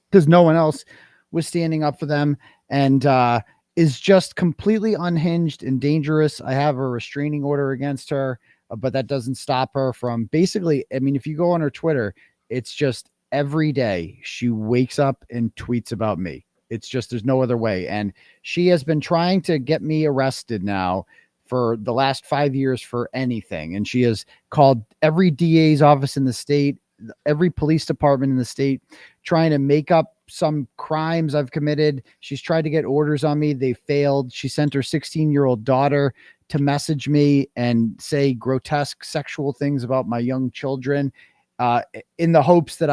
because no one else was standing up for them, and is just completely unhinged and dangerous. I have a restraining order against her, but that doesn't stop her from basically, if you go on her Twitter, it's just every day she wakes up and tweets about me. It's just, there's no other way. And she has been trying to get me arrested now for the last 5 years for anything. And she has called every DA's office in the state, every police department in the state, trying to make up some crimes I've committed. She's tried to get orders on me. They failed. She sent her 16-year-old daughter to message me and say grotesque sexual things about my young children, in the hopes that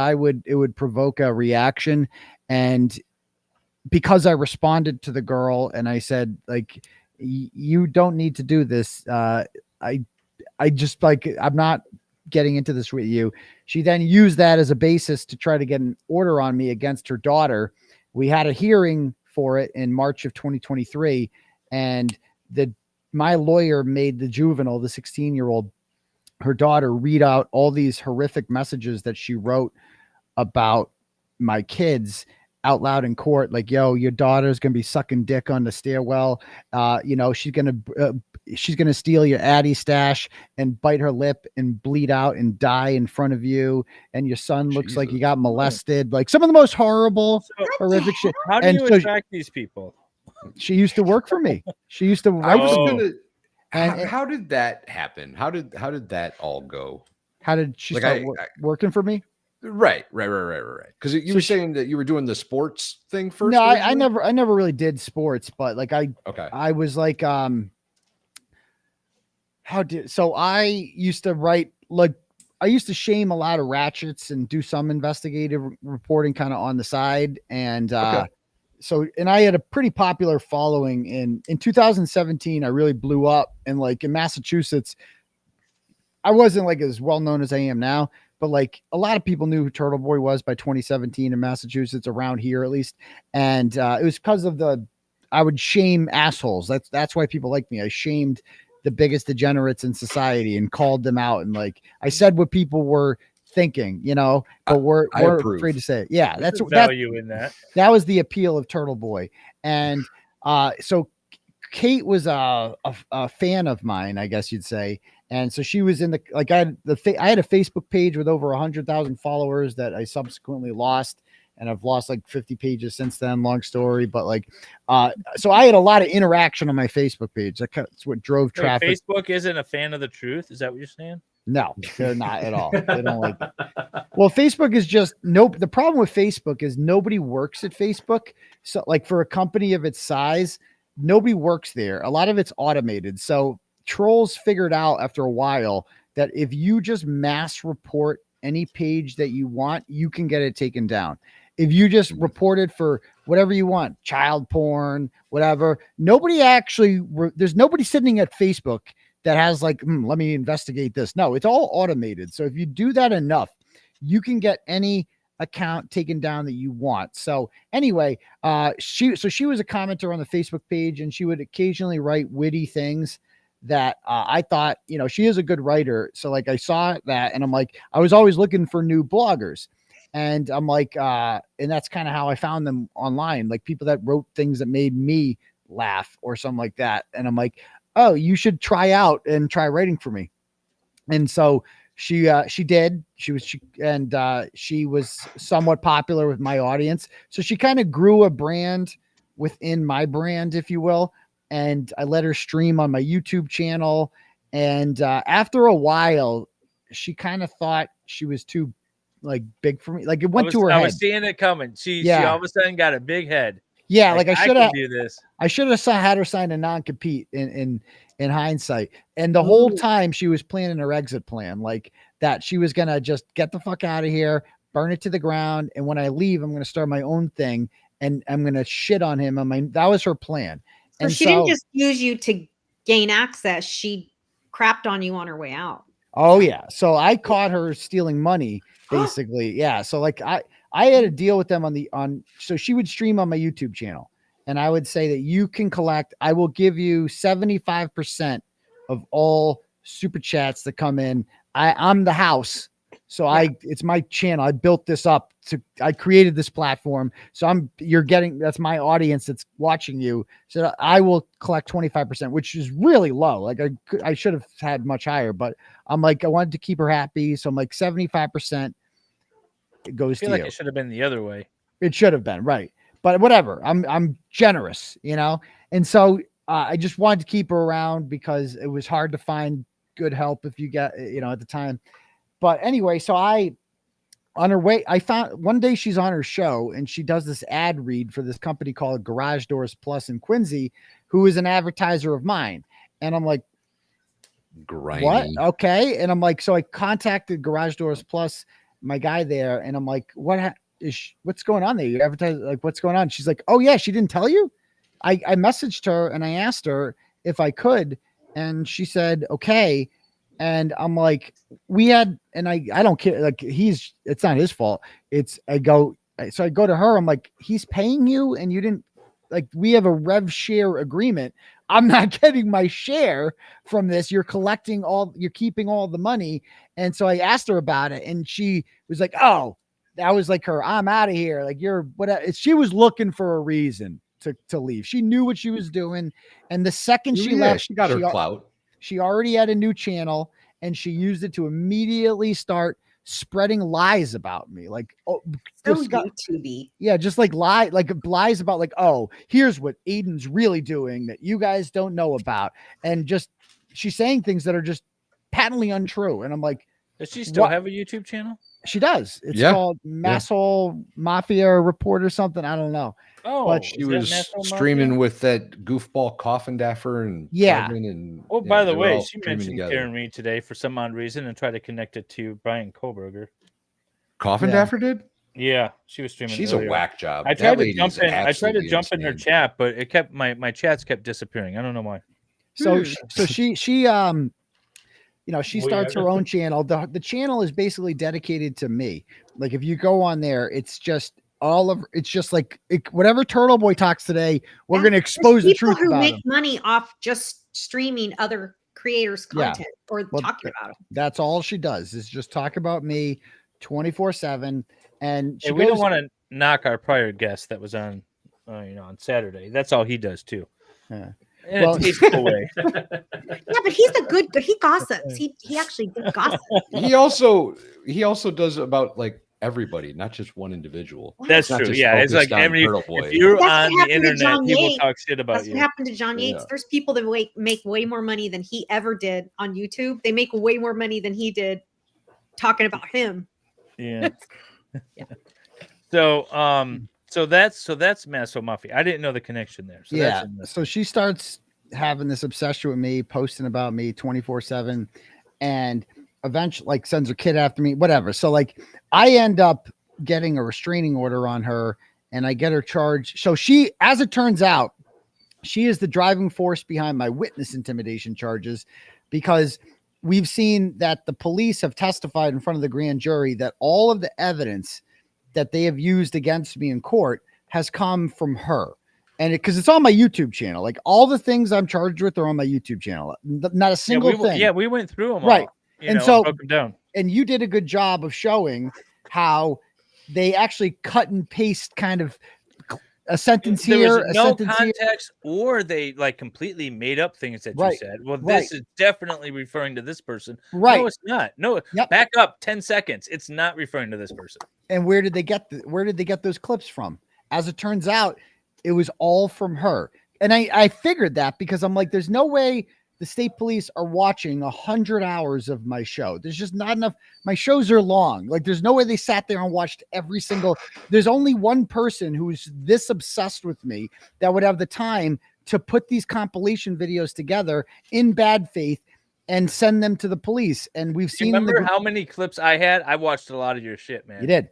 it would provoke a reaction. And because I responded to the girl and I said, like, you don't need to do this. I just I'm not getting into this with you. She then used that as a basis to try to get an order on me against her daughter. We had a hearing for it in March of 2023. And my lawyer made the juvenile, the 16-year-old, her daughter, read out all these horrific messages that she wrote about my kids out loud in court, like, yo, your daughter's gonna be sucking dick on the stairwell. You know, she's gonna steal your Addy stash and bite her lip and bleed out and die in front of you. And your son looks like he got molested. Like some of the most horrible, horrific shit. How do you attract these people? She used to work for me. She used to. I was gonna. And how did that happen? How did that all go? How did she Like, start working for me? Right. Because you were saying that you were doing the sports thing first. No, I never really did sports, but like I was like, so I used to write, like, I used to shame a lot of ratchets and do some investigative reporting kind of on the side. And, so, and I had a pretty popular following in 2017. I really blew up, and like in Massachusetts, I wasn't like as well known as I am now, but like a lot of people knew who Turtleboy was by 2017 in Massachusetts, around here at least. And it was because of I would shame assholes. That's why people like me. I shamed the biggest degenerates in society and called them out. And like, I said what people were thinking, you know, but we're afraid to say it. Yeah. That's value in that. That was the appeal of Turtleboy. And so Kate was a fan of mine, I guess you'd say. And so she was in the, like, I had a Facebook page with over 100,000 followers that I subsequently lost. And I've lost like 50 pages since then. Long story, but like, so I had a lot of interaction on my Facebook page. That's what drove traffic. Facebook isn't a fan of the truth. Is that what you're saying? No, they're not at all. They don't like it. Well, Facebook is just the problem with Facebook is nobody works at Facebook. So like for a company of its size, nobody works there. A lot of it's automated. So trolls figured out after a while that if you just mass report any page that you want, you can get it taken down. If you just report it for whatever you want, child porn, whatever, there's nobody sitting at Facebook that has like, let me investigate this. No, it's all automated. So if you do that enough, you can get any account taken down that you want. So anyway, she was a commenter on the Facebook page, and she would occasionally write witty things that I thought, you know, she is a good writer. So like I saw that, and I'm like, I was always looking for new bloggers. And I'm like, and that's kind of how I found them online, like people that wrote things that made me laugh or something like that. And I'm like, oh, you should try writing for me. And so she did. She was somewhat popular with my audience. So she kind of grew a brand within my brand, if you will. And I let her stream on my YouTube channel. And after a while, she kind of thought she was too like big for me. Like it went to her head. I was seeing it coming. She all of a sudden got a big head. Yeah, like I should have do this. I should have had her sign a non-compete in hindsight. And the whole time she was planning her exit plan, like that she was gonna just get the fuck out of here, burn it to the ground, and when I leave, I'm gonna start my own thing and I'm gonna shit on him. That was her plan. So and she didn't just use you to gain access; she crapped on you on her way out. Oh yeah. So I caught her stealing money, basically. Yeah. So like I had a deal with them so she would stream on my YouTube channel, and I would say that you can collect, I will give you 75% of all super chats that come in. I'm the house. So it's my channel. I built this up I created this platform. So that's my audience that's watching you. So I will collect 25%, which is really low. Like I should have had much higher, but I'm like, I wanted to keep her happy. So I'm like 75%. It goes to you. I feel like it should have been the other way. It should have been, right. But whatever. I'm generous, you know? And so I just wanted to keep her around because it was hard to find good help if you get, you know, at the time. But anyway, so on her way, I found one day she's on her show and she does this ad read for this company called Garage Doors Plus in Quincy, who is an advertiser of mine. And I'm like, grimy. What? Okay. And I'm like, so I contacted Garage Doors Plus, my guy there, and I'm like, what's going on there? You advertise, like, what's going on? She's like, oh yeah, she didn't tell you? I messaged her and I asked her if I could, and she said okay. And I'm like, I don't care, like it's not his fault. So I go to her, I'm like, he's paying you and you didn't, like, we have a rev share agreement. I'm not getting my share from this. You're keeping all the money. And so I asked her about it, and she was like, oh, that was like her, I'm out of here. Like you're whatever. She was looking for a reason to leave. She knew what she was doing. And the second she left, she got her clout. She already had a new channel and she used it to immediately start spreading lies about me. Like, oh, so YouTube-y. Yeah, just like lies about like, oh, here's what Aiden's really doing that you guys don't know about. And just she's saying things that are just patently untrue. And I'm like, does she still have a YouTube channel? She does. It's called Masshole Mafia Report or something. I don't know. Oh, but she was streaming with that goofball Coffin Daffer and Kevin and by the way, she mentioned Karen Reed today for some odd reason and tried to connect it to Brian Kohlberger. Coffin Daffer did? Yeah, she was streaming. She's earlier. a whack job. I tried to jump in. I tried to jump in her chat, but it kept my chats kept disappearing. I don't know why. So she she starts her own channel. The channel is basically dedicated to me. Like if you go on there, it's just like whatever Turtleboy talks today, we're going to expose the truth people who about make him. money off just streaming other creators' content or talking about them. That's all she does is just talk about me 24/7. And we don't want to knock our prior guest that was on, on Saturday. That's all he does too. Yeah. In a tasteful way. Yeah, but he's he gossips. He actually gossips. He also does about like everybody, not just one individual. That's true. Yeah, it's like if you're on the internet, people talk shit about you. That's what happened to John Yates. There's people that make way more money than he ever did on YouTube. They make way more money than he did talking about him. Yeah. So that's Masshole Mafia. I didn't know the connection there. So so she starts having this obsession with me, posting about me 24/7, and eventually like sends her kid after me, whatever. So like I end up getting a restraining order on her and I get her charged. So she, as it turns out, she is the driving force behind my witness intimidation charges, because we've seen that the police have testified in front of the grand jury that all of the evidence that they have used against me in court has come from her. And because it's on my YouTube channel, like all the things I'm charged with are on my YouTube channel. Not a single thing. Yeah, we went through them right. all. And so broke them down. And you did a good job of showing how they actually cut and paste kind of a sentence there here, was a no sentence context, or they like completely made up things that you said. Well, this is definitely referring to this person. Right. No, it's not. No, back up 10 seconds. It's not referring to this person. And where did they get those clips from? As it turns out, it was all from her. And I figured that because I'm like, there's no way the state police are watching 100 hours of my show. There's just not enough. My shows are long. Like there's no way they sat there and watched every single. There's only one person who's this obsessed with me that would have the time to put these compilation videos together in bad faith and send them to the police. And we've seen. Remember how many clips I had? I watched a lot of your shit, man. You did.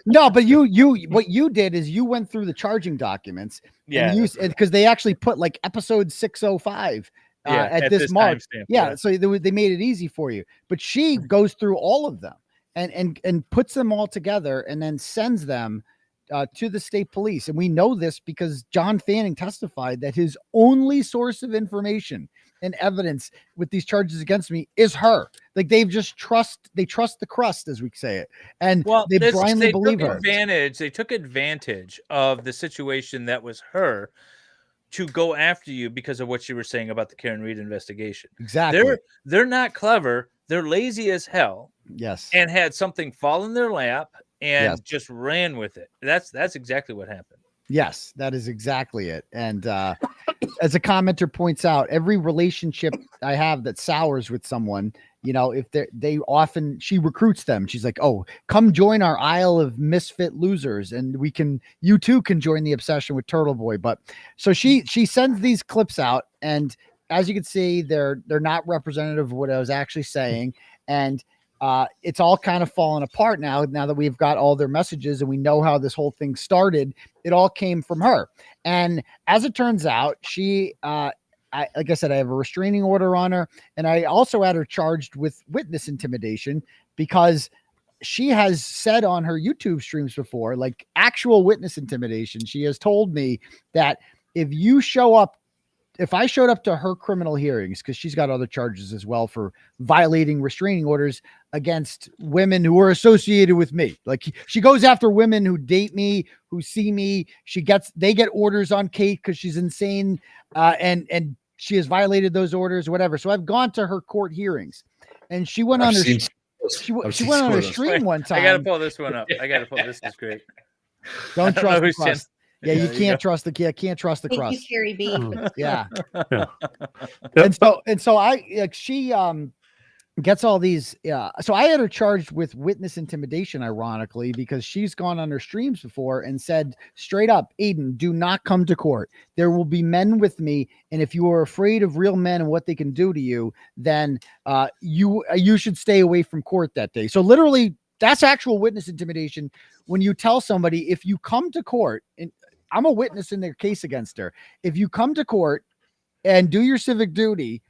No, but what you did is you went through the charging documents. Yeah. Because they actually put like episode 605 at this mark. Yeah. So they made it easy for you. But she goes through all of them and puts them all together and then sends them to the state police. And we know this because John Fanning testified that his only source of information and evidence with these charges against me is her. Like they trust the crust, as we say it. And they blindly believe her. They took advantage of the situation that was her to go after you because of what you were saying about the Karen Reed investigation. Exactly. They're not clever. They're lazy as hell. Yes. And had something fall in their lap and just ran with it. That's exactly what happened. Yes, that is exactly it. And as a commenter points out, every relationship I have that sours with someone, if she recruits them. She's like, oh, come join our Isle of Misfit Losers. And you too can join the obsession with Turtleboy. But so she sends these clips out. And as you can see, they're not representative of what I was actually saying. And it's all kind of falling apart now that we've got all their messages and we know how this whole thing started. It all came from her. And as it turns out, she, like I said, I have a restraining order on her. And I also had her charged with witness intimidation because she has said on her YouTube streams before, like actual witness intimidation. She has told me that if you show up if I showed up to her criminal hearings, because she's got other charges as well for violating restraining orders against women who are associated with me. Like she goes after women who date me, who see me. They get orders on Kate because she's insane, and she has violated those orders, whatever. So I've gone to her court hearings, and she went on her she went on her stream one time. I gotta pull this one up. This is great. Don't I trust know the crust. Yeah, you can't trust the can't trust the Thank crust. you, Carrie B. Yeah. Yeah. And so I like she gets all these. Yeah. So I had her charged with witness intimidation, ironically, because she's gone on her streams before and said straight up, Aiden, do not come to court. There will be men with me, and if you are afraid of real men and what they can do to you, then you should stay away from court that day. So literally, that's actual witness intimidation. When you tell somebody, if you come to court, and I'm a witness in their case against her, if you come to court and do your civic duty,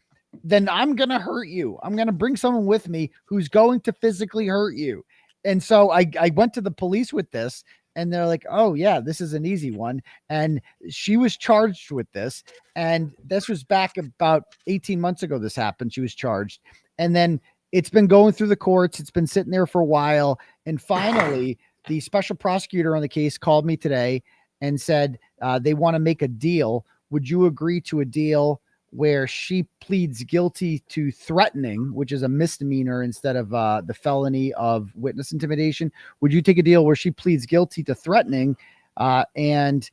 then I'm going to hurt you. I'm going to bring someone with me who's going to physically hurt you. And so I went to the police with this, and they're like, oh yeah, this is an easy one. And she was charged with this. And this was back about 18 months ago. This happened. She was charged. And then it's been going through the courts. It's been sitting there for a while. And finally, the special prosecutor on the case called me today and said they want to make a deal. Would you agree to a deal where she pleads guilty to threatening, which is a misdemeanor instead of the felony of witness intimidation? Would you take a deal where she pleads guilty to threatening? And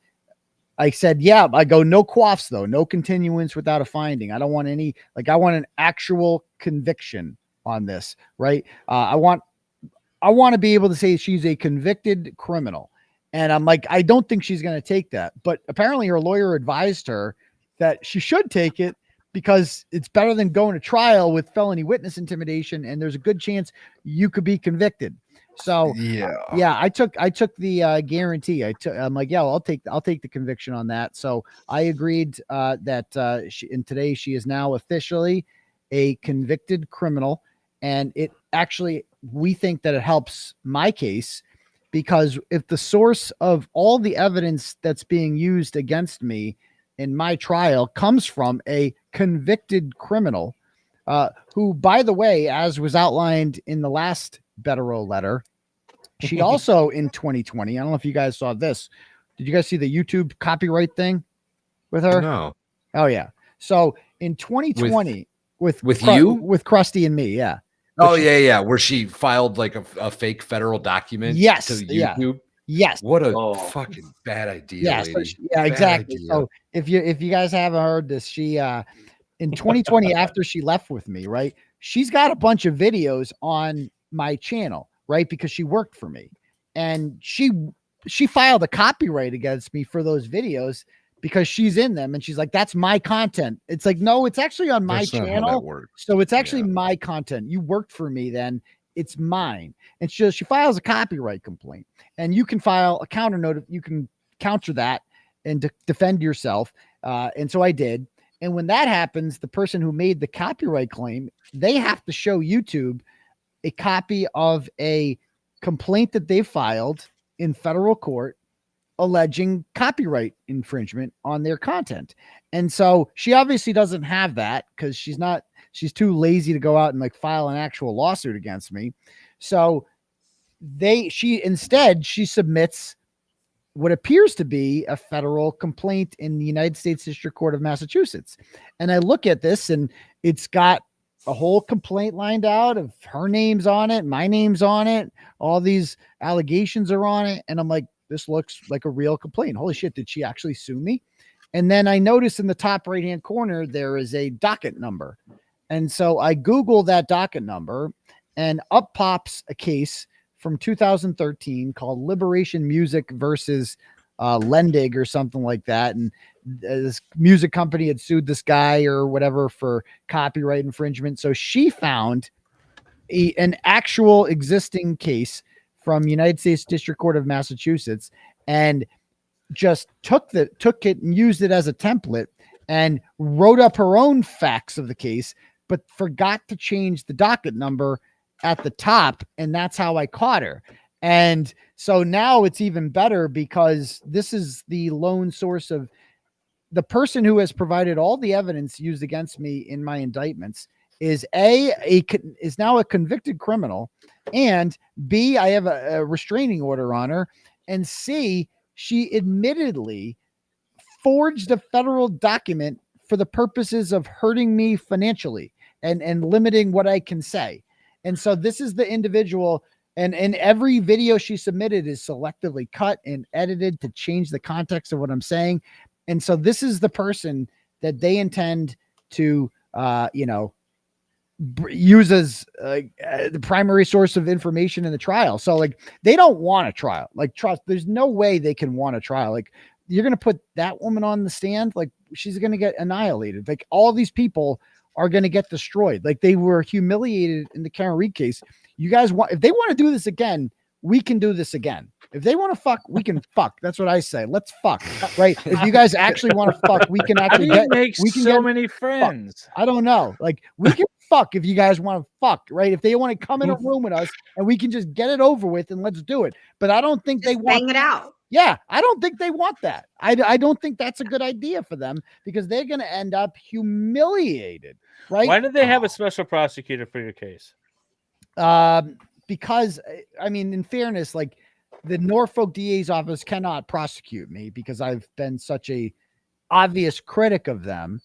I said, yeah. I go, no quaffs though, no continuance without a finding. I don't want any, like, I want an actual conviction on this, right? I want to be able to say she's a convicted criminal. And I'm like, I don't think she's going to take that. But apparently her lawyer advised her that she should take it because it's better than going to trial with felony witness intimidation. And there's a good chance you could be convicted. So yeah, I took the guarantee. I'm like, yeah, I'll take the conviction on that. So I agreed that today she is now officially a convicted criminal. And it actually, we think that it helps my case, because if the source of all the evidence that's being used against me in my trial comes from a convicted criminal, who, by the way, as was outlined in the last Betero letter, she also in 2020, I don't know if you guys saw this. Did you guys see the YouTube copyright thing with her? No. Oh yeah. So in 2020 with you, with Krusty and me. Yeah. Oh yeah. Where she filed like a fake federal document. Yes. To YouTube. Yes. What a fucking bad idea. Yeah, exactly. Idea. So if you guys haven't heard this, she in 2020, after she left with me, right? She's got a bunch of videos on my channel, right? Because she worked for me. And she filed a copyright against me for those videos because she's in them, and she's like, that's my content. It's like, no, it's actually on my channel. So it's actually my content. You worked for me then. It's mine. And she files a copyright complaint, and you can file a counter note. You can counter that and defend yourself. And so I did. And when that happens, the person who made the copyright claim, they have to show YouTube a copy of a complaint that they filed in federal court alleging copyright infringement on their content. And so she obviously doesn't have that because she's too lazy to go out and like file an actual lawsuit against me. So she submits what appears to be a federal complaint in the United States District Court of Massachusetts. And I look at this, and it's got a whole complaint lined out of her name's on it, my name's on it, all these allegations are on it. And I'm like, this looks like a real complaint. Holy shit, did she actually sue me? And then I noticed in the top right-hand corner, there is a docket number. And so I Google that docket number, and up pops a case from 2013 called Liberation Music versus Lendig or something like that. And this music company had sued this guy or whatever for copyright infringement. So she found an actual existing case from United States District Court of Massachusetts and just took it and used it as a template and wrote up her own facts of the case, but forgot to change the docket number at the top. And that's how I caught her. And so now it's even better because this is the lone source of the person who has provided all the evidence used against me in my indictments is is now a convicted criminal, and B, I have a restraining order on her, and C, she admittedly forged a federal document for the purposes of hurting me financially and limiting what I can say. And so this is the individual, and every video she submitted is selectively cut and edited to change the context of what I'm saying. And so this is the person that they intend to, use as the primary source of information in the trial. So like, they don't want a trial. Like, trust, there's no way they can want a trial. Like, you're going to put that woman on the stand, like, she's going to get annihilated. Like, all these people are going to get destroyed. Like, they were humiliated in the Karen Reed case. You guys want, if they want to do this again, we can do this again. If they want to fuck, we can fuck. That's what I say. Let's fuck, right? If you guys actually want to fuck, we can actually we can get many friends. Fucked. I don't know. Like, we can fuck if you guys want to fuck, right? If they want to come in a room with us and we can just get it over with and let's do it. But I don't think they want hang it out. Yeah, I don't think they want that. I don't think that's a good idea for them, because they're going to end up humiliated, right? Why did they have a special prosecutor for your case? Because, I mean, in fairness, like, the Norfolk DA's office cannot prosecute me because I've been such a obvious critic of them,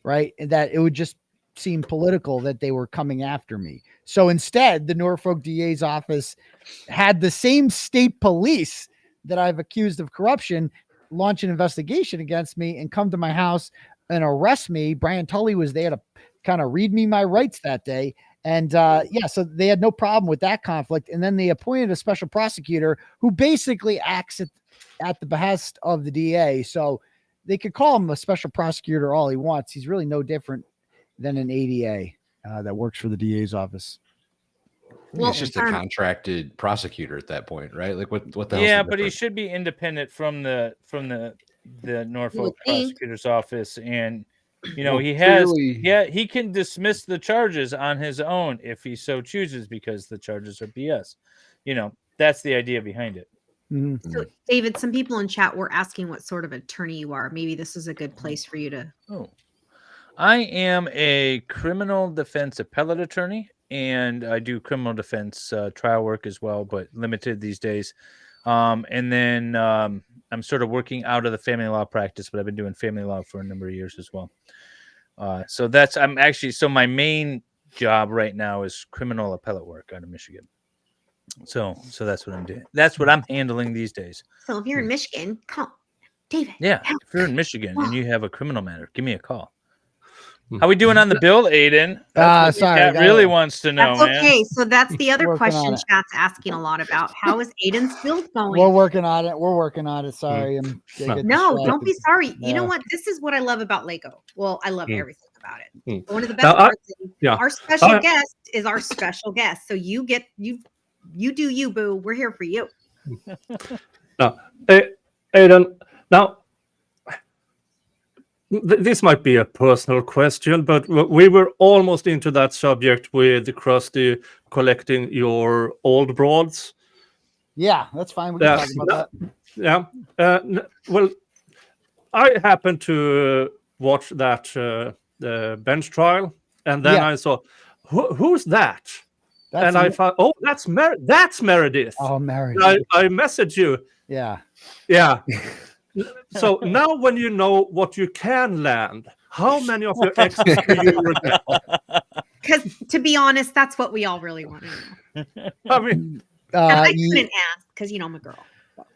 right? And that it would just seem political that they were coming after me. So instead, the Norfolk DA's office had the same state police that I've accused of corruption launch an investigation against me and come to my house and arrest me. Brian Tully was there to kind of read me my rights that day. And so they had no problem with that conflict. And then they appointed a special prosecutor who basically acts at the behest of the DA. So they could call him a special prosecutor all he wants. He's really no different than an ADA that works for the DA's office. Well, it's just a contracted prosecutor at that point, right? Like, what the hell? Yeah, but he should be independent from the Norfolk prosecutor's office, and he can dismiss the charges on his own if he so chooses, because the charges are BS. That's the idea behind it. Mm-hmm. So, David, some people in chat were asking what sort of attorney you are. Maybe this is a good place for you to. I am a criminal defense appellate attorney, and I do criminal defense trial work as well, but limited these days. And then I'm sort of working out of the family law practice, but I've been doing family law for a number of years as well. So my main job right now is criminal appellate work out of Michigan. So that's what I'm doing. That's what I'm handling these days. So if you're in Michigan, call David. Yeah, if you're in Michigan and you have a criminal matter, give me a call. How we doing on the bill, Aiden? That's what sorry, Cat really wants to know, that's okay. man. So that's the other Working question on it. chat's asking a lot about. How is Aiden's build going? We're working on it. Sorry. No, don't be sorry. Yeah. You know what? This is what I love about Lego. Well, I love everything about it. One of the best Now, parts is our special guest is our special guest. So you do you, boo. We're here for you. Now, Aiden, now, this might be a personal question, but we were almost into that subject with Krusty collecting your old broads. Yeah, that's fine. We can talk about that. Yeah. Well, I happened to watch that the bench trial, and then I saw, who's that? And I thought, oh, that's Meredith. Oh, Meredith. I messaged you. Yeah. Yeah. So now when you know what you can land, how many of your exes do you regret? Because to be honest, that's what we all really want to know. I mean, and I couldn't ask because I'm a girl.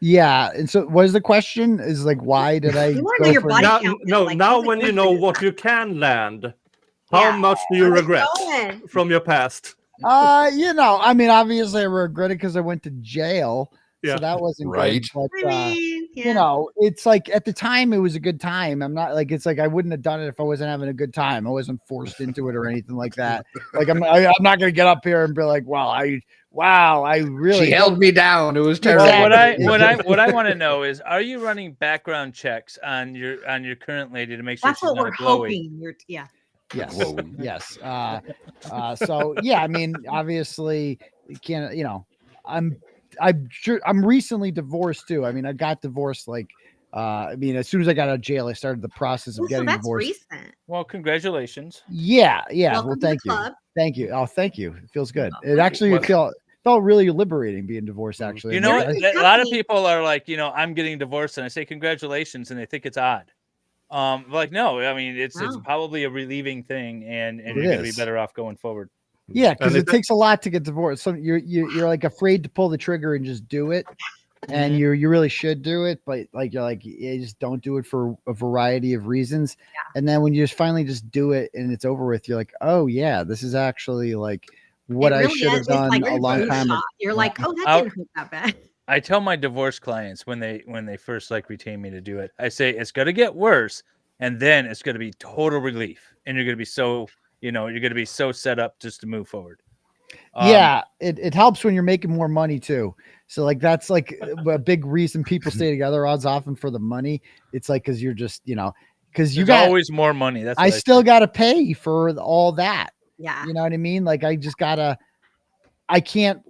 Yeah. And so what is the question? Is like, why did I go your body count? Now when you know what you can land, how much do you regret from your past? I mean, obviously I regret it because I went to jail. So that wasn't right. Good, but, it's like at the time it was a good time. I'm not like, it's like I wouldn't have done it if I wasn't having a good time. I wasn't forced into it or anything like that. Like I'm not gonna get up here and be like, I really she held me down. It was terrible. What I want to know is, are you running background checks on your current lady to make sure that's she's what not we're a glowy? hoping. Yes. Yes. So yeah, I mean, obviously you can't, I'm recently divorced too. I mean, I got divorced like I mean, as soon as I got out of jail, I started the process of So getting that's divorced. recent. Well, congratulations. Yeah. Welcome Well, to the thank you. club. Thank you. Oh, thank you. It feels good. Oh, It actually Well- felt really liberating being divorced. Actually, You I'm know like, what? A lot of people are like, I'm getting divorced, and I say congratulations, and they think it's odd. Like, no, I mean, it's Wow. probably a relieving thing, and It you're going to be is. better off going forward. Yeah, because And it takes a lot to get divorced. So you're like afraid to pull the trigger and just do it, and Mhm. you really should do it, but like you're like you just don't do it for a variety of reasons. And then when you just finally just do it and it's over with, you're like, oh yeah, this is actually like what It I really should have is. It's done like a a long flu time ago. shot. You're like, oh, that I'll- didn't hurt that bad. I tell my divorce clients when they first like retain me to do it, I say it's going to get worse, and then it's going to be total relief, and you're going to be so you're going to be so set up just to move forward. Yeah, it helps when you're making more money too. So like that's like a big reason people stay together odds often for the money. It's like because you're just because you There's got always more money. That's I what still got to pay for all that. Yeah. You know what I mean? Like I can't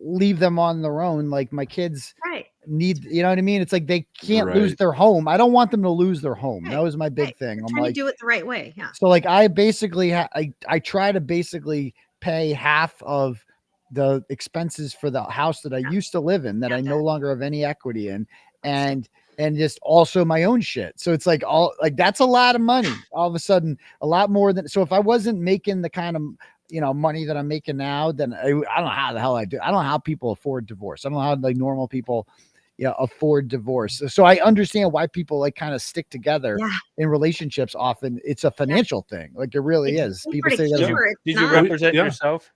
leave them on their own. Like my kids Right. need, you know what I mean? It's like they can't lose Right. their home. I don't want them to lose their home. Right. That was my big Right. thing. You're I'm trying like, to do it the right way. Yeah. so like I basically I try to basically pay half of the expenses for the house that I used to live in that I no longer have any equity in, and just also my own shit. So it's like all like that's a lot of money. All of a sudden, a lot more than so if I wasn't making the kind of money that I'm making now, then I don't know how the hell I do. I don't know how people afford divorce. I don't know how like normal people afford divorce. So I understand why people like kind of stick together in relationships. Often it's a financial thing. Like it really is. People say that. Did you represent yourself?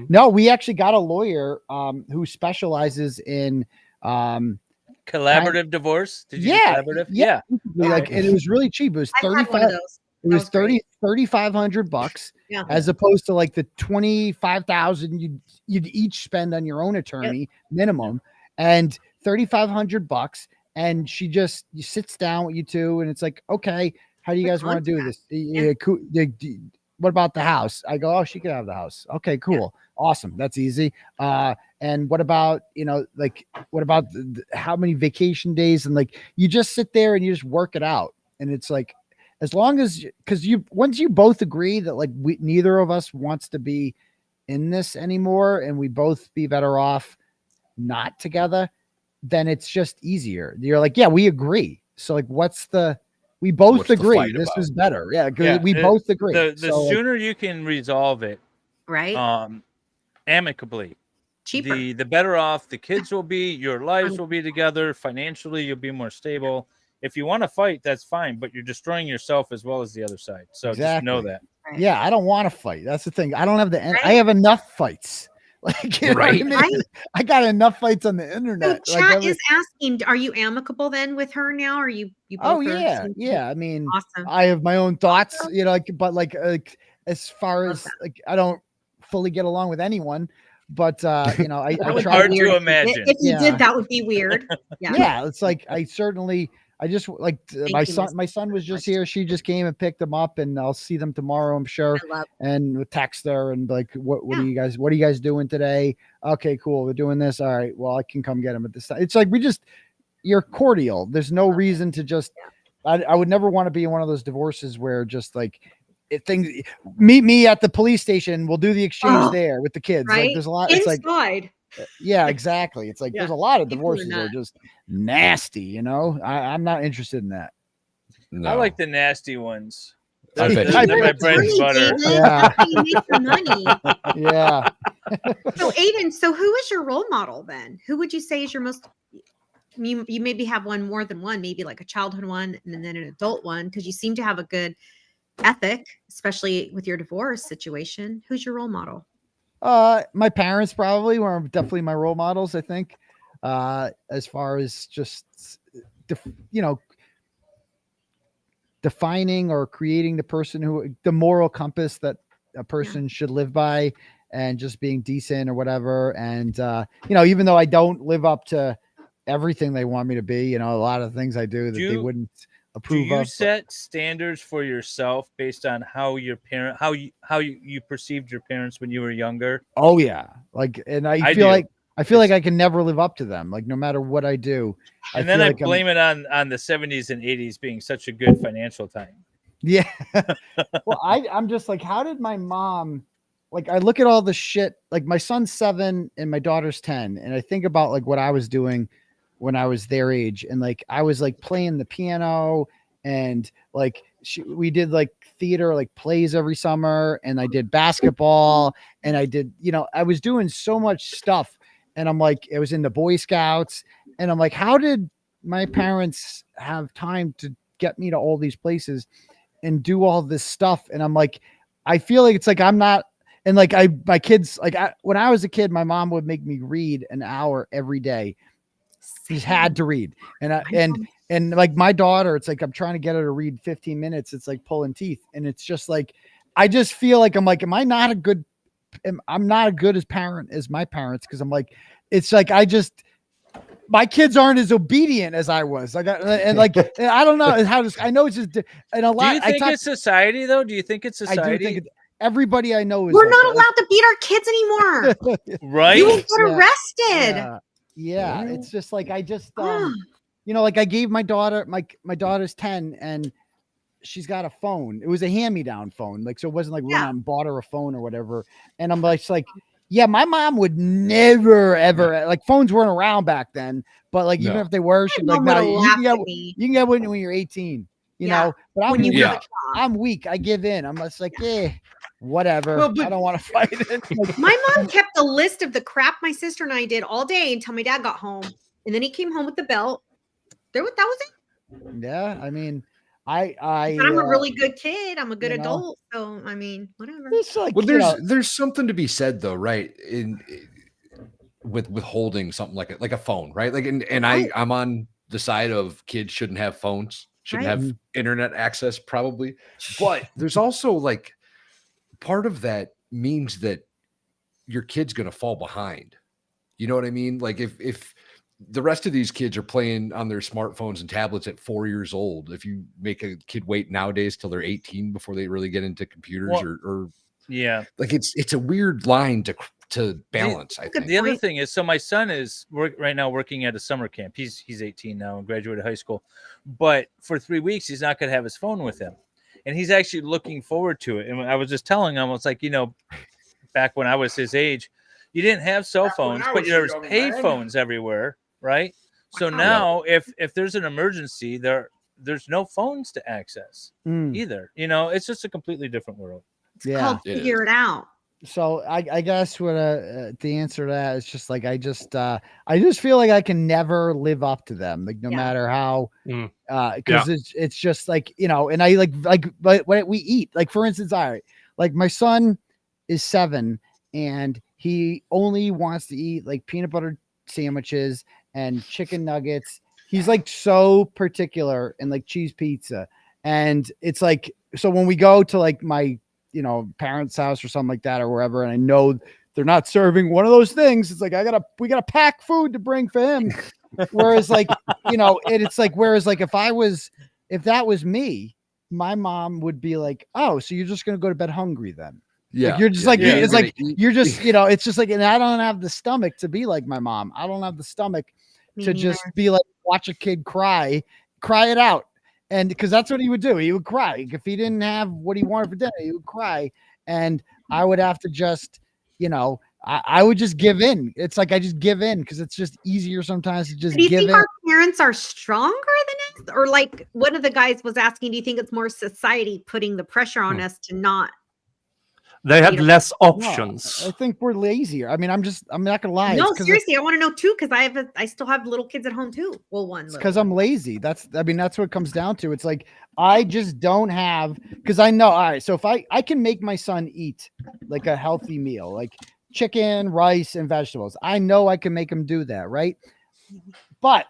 No, we actually got a lawyer who specializes in collaborative divorce. Did you do collaborative? Yeah. Like and it was really cheap. It was I've had one of 35. those. It was $3,500 Yeah. as opposed to like the 25,000 you'd each spend on your own attorney minimum, and $3,500. And she just sits down with you two, and it's like, okay, how do you guys want to do this? What about the house? I go, oh, she could have the house. Okay, cool, awesome, that's easy. And what about what about how many vacation days? And like you just sit there and you just work it out, and it's like. As long as, because once you both agree that like neither of us wants to be in this anymore, and we both be better off not together, then it's just easier. You're like, yeah, we agree. So like, we both agree this is better. Yeah, we both agree. The So, sooner you can resolve it, right, amicably, cheaper. The better off the kids will be. Your lives will be together. Financially, you'll be more stable. If you want to fight, that's fine, but you're destroying yourself as well as the other side. So just know that. Yeah, I don't want to fight. That's the thing. I don't have I have enough fights. Like, you know what I mean? Right. I got enough fights on the So internet. chat is asking, are you amicable then with her now? Are you both Oh are yeah, seem- yeah. I mean, Awesome. I have my own thoughts, but like as far as like I don't fully get along with anyone, but I That would try be weird. If you did, that would be weird. Yeah. Yeah, it's like I just like my son was just here. She just came and picked them up, and I'll see them tomorrow, I'm sure. And we'll text her and like, what are you guys doing today? Okay, cool. We're doing this. All right. Well, I can come get them at this time. It's like you're cordial. There's no reason to just. I would never want to be in one of those divorces where just like things meet me at the police station. We'll do the exchange there with the kids. Right? Like there's a lot. Inside. It's like. Yeah, exactly. It's like there's a lot of divorces that are just nasty, I'm not interested in that. I like the nasty ones. I They're bet. my bread and butter. Yeah. That's how you make your money. Yeah. So Aiden, who is your role model then? Who would you say is your most you maybe have more than one, maybe like a childhood one and then an adult one, because you seem to have a good ethic, especially with your divorce situation. Who's your role model? My parents probably were definitely my role models, I think. As far as just defining or creating the moral compass that a person should live by, and just being decent or whatever. And even though I don't live up to everything they want me to be, a lot of things I do that they wouldn't approve do you of. set standards for yourself based on how you perceived your parents when you were younger? Oh yeah, like, and I feel do. like I feel like I can never live up to them. Like no matter what I do. And then I blame it on the 70s and 80s being such a good financial time. Yeah. Well, I'm just like, how did my mom, like, I look at all the shit, like my son's 7 and my daughter's 10. And I think about like what I was doing when I was their age. And like, I was like playing the piano and like, we did like theater, like plays every summer. And I did basketball and I did, I was doing so much stuff. And I'm like, it was in the Boy Scouts. And I'm like, how did my parents have time to get me to all these places and do all this stuff? And I'm like, I feel like it's like I'm not, and like my kids, like when I was a kid, my mom would make me read an hour every day. Just had to read. And like my daughter, it's like I'm trying to get her to read 15 minutes. It's like pulling teeth. And it's just like, I just feel like I'm like, I'm not a good as parent as my parents. Cause I'm like, it's like, my kids aren't as obedient as I was. I don't know how to, I know it's just, and a lot. Do you think it's society though? Do you think it's society? I do think everybody I know is. We're not allowed to beat our kids anymore. Right? You will get arrested. Yeah. It's just like, I just, like I gave my daughter, my daughter's 10 and she's got a phone. It was a hand-me-down phone. Like, so it wasn't like when I bought her a phone or whatever. And I'm like, yeah, my mom would never, ever, like phones weren't around back then, but like, even if they were, she'd be like, no, you can get one when you're 18, you know, but I'm weak. I give in. I'm just like, whatever. Well, I don't want to fight it. My mom kept a list of the crap my sister and I did all day until my dad got home. And then he came home with the belt. That was it. Yeah. I mean, I'm a really good kid. I'm a good adult. So I mean, whatever. It's like, well, there's something to be said though, right? With withholding something like a phone, right? Like, and I'm on the side of kids shouldn't have phones, shouldn't have internet access, probably. But there's also like part of that means that your kid's gonna fall behind. You know what I mean? Like if the rest of these kids are playing on their smartphones and tablets at 4 years old. If you make a kid wait nowadays till they're 18 before they really get into computers, or like it's a weird line to balance. I think the other thing is, so my son is right now working at a summer camp. He's 18 now and graduated high school, but for 3 weeks he's not going to have his phone with him, and he's actually looking forward to it. And I was just telling him, it's like, back when I was his age, you didn't have cell phones, but there was pay phones everywhere. Right. So now if there's an emergency, there's no phones to access either. It's just a completely different world. It's called figure it out. So I guess what the answer to that is just like, I just feel like I can never live up to them. Like no matter how, because it's just like, and I like what we eat, like for instance, like my son is 7 and he only wants to eat like peanut butter sandwiches and chicken nuggets. He's like so particular, and like cheese pizza. And it's like, so when we go to like my, parents' house or something like that or wherever, and I know they're not serving one of those things, it's like, we gotta pack food to bring for him. Whereas like, it's like, if that was me, my mom would be like, oh, so you're just going to go to bed hungry then. Yeah. Like you're just it's like, you're just, it's just like, and I don't have the stomach to be like my mom. I don't have the stomach to just be like, watch a kid cry it out. And because that's what he would do. He would cry. If he didn't have what he wanted for dinner, he would cry. And I would have to just, I would just give in. It's like, I just give in because it's just easier sometimes to just give in. Do you think in. our parents are stronger than us? Or like one of the guys was asking, do you think it's more society putting the pressure on us to not? They had less options. No, I think we're lazier. I mean, I'm not gonna lie. No, seriously, I want to know too, because I still have little kids at home too. Well, because I'm lazy. That's what it comes down to. It's like I just don't have, because I know. All right, so if I can make my son eat like a healthy meal, like chicken, rice, and vegetables, I know I can make him do that, right? But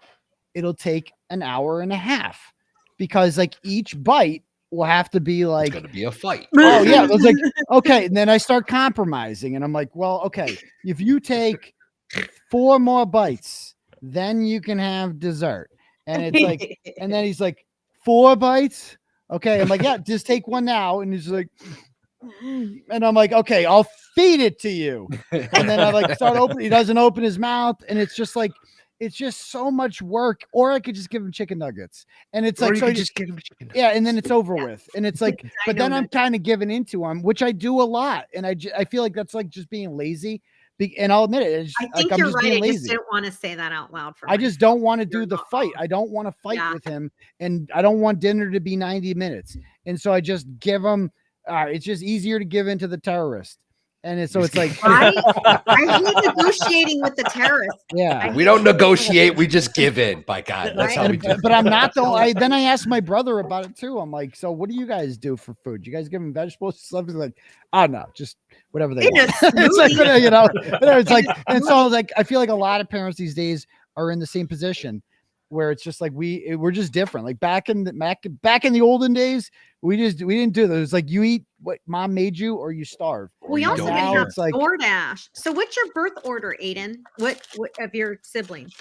it'll take an hour and a half because like each bite will have to be like, it's going to be a fight. Oh yeah. It's like, okay. And then I start compromising and I'm like, well, okay, if you take 4 more bites, then you can have dessert. And it's like, and then he's like, 4 bites. Okay. I'm like, yeah, just take one now. And he's like, and I'm like, okay, I'll feed it to you. And then I like start opening. He doesn't open his mouth, and it's just like, it's just so much work. Or I could just give him chicken nuggets, and it's Or like, you so could just give him chicken nuggets. yeah, and then it's over with, and it's like, but then I'm Dino kind of giving into him, which I do a lot, and I feel like that's like just being lazy. And I'll admit it. It's I like, think I'm you're just right. being I just lazy. didn't want to say that out loud for I just don't want to do the fight. I don't want to fight with him, and I don't want dinner to be 90 minutes. And so I just give him. It's just easier to give in to the terrorist, and it's like I hate negotiating with the terrorists. yeah, We don't negotiate. We just give in. By God, that's how we do. But I'm not the. Then I asked my brother about it too. I'm like, so what do you guys do for food? You guys give them vegetables? Something like, oh no, just whatever they want. It's like, you know, it's like, and so I was like, I feel like a lot of parents these days are in the same position where it's just like we're just different. Like back in the olden days, we didn't do that. It was like you eat what mom made you or you starve. We also didn't now have it's like, DoorDash. So what's your birth order, Aiden? What of your siblings?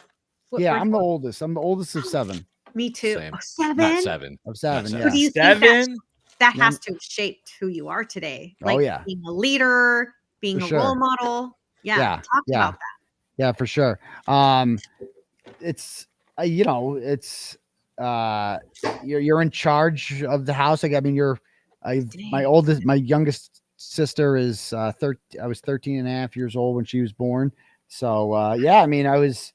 What yeah, birth I'm the order? oldest. I'm the oldest of 7. Me too. Same. Oh, 7? Not 7. Of 7. Who Yeah. do you think 7? that has to have shaped who you are today? Oh, Like yeah. being a leader, being For a sure. role model. Yeah. Talk about that. Yeah, for sure. It's you know, it's you're in charge of the house. Like, I mean, my youngest sister is I was 13 and a half years old when she was born. So yeah, I mean, I was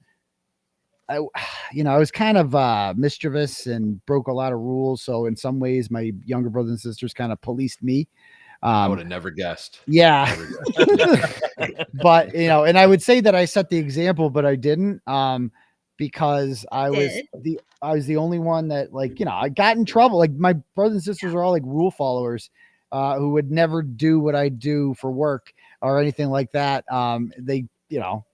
kind of mischievous and broke a lot of rules. So in some ways, my younger brothers and sisters kind of policed me. I would have never guessed. Yeah. But, you know, and I would say that I set the example, but I didn't, because I was the only one that, like, you know, I got in trouble. Like, my brothers and sisters are all like rule followers, who would never do what I do for work or anything like that. They, you know,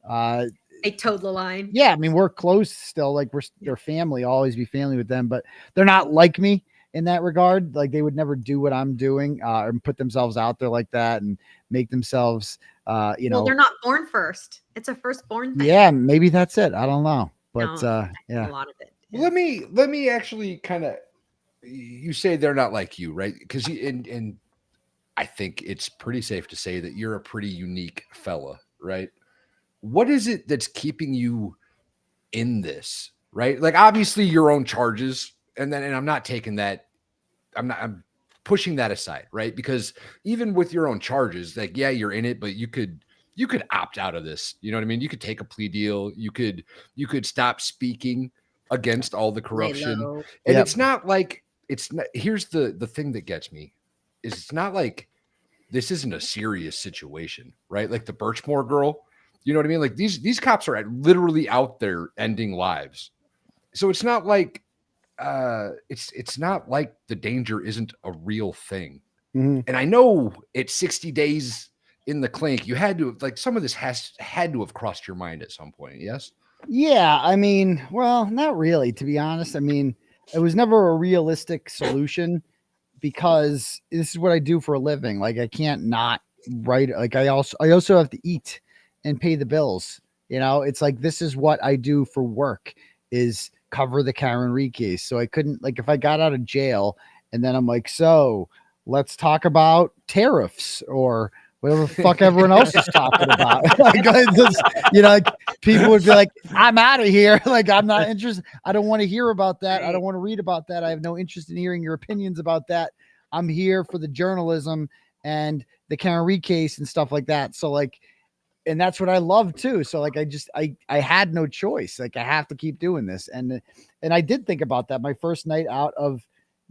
They towed the line. yeah, I mean, we're close still. Like, their family, I'll always be family with them, but they're not like me in that regard. Like, they would never do what I'm doing, and put themselves out there like that and make themselves, you know. Well, they're not born first. It's a firstborn thing. Yeah, maybe that's it. I don't know, but yeah, A lot of it. Let me actually kind of. You say they're not like you, right? Because and I think it's pretty safe to say that you're a pretty unique fella, right? What is it that's keeping you in this, right? Like, obviously your own charges, and I'm not taking that. I'm pushing that aside, right? Because even with your own charges, like, yeah, you're in it, but you could opt out of this. You know what I mean? You could take a plea deal. You could stop speaking against all the corruption. And it's not like, here's the thing that gets me is it's not like this isn't a serious situation, right? Like the Birchmore girl, you know what I mean? Like these cops are literally out there ending lives. So it's not like it's not like the danger isn't a real thing. Mhm. And I know it's 60 days in the clink. You had to, like, some of this had to have crossed your mind at some point. Yes. yeah. I mean, well, not really, to be honest. I mean, it was never a realistic solution because this is what I do for a living. Like, I can't not write. Like, I also have to eat and pay the bills. You know, it's like, this is what I do for work, is cover the Karen Reed case. So I couldn't, like, if I got out of jail and then I'm like, so let's talk about tariffs or whatever the fuck everyone else is talking about. Like, you know, like, people would be like, I'm out of here. Like, I'm not interested. I don't want to hear about that. I don't want to read about that. I have no interest in hearing your opinions about that. I'm here for the journalism and the Karen Reed case and stuff like that. So, like, and that's what I love too. So, like, I had no choice. Like, I have to keep doing this. And I did think about that. My first night out of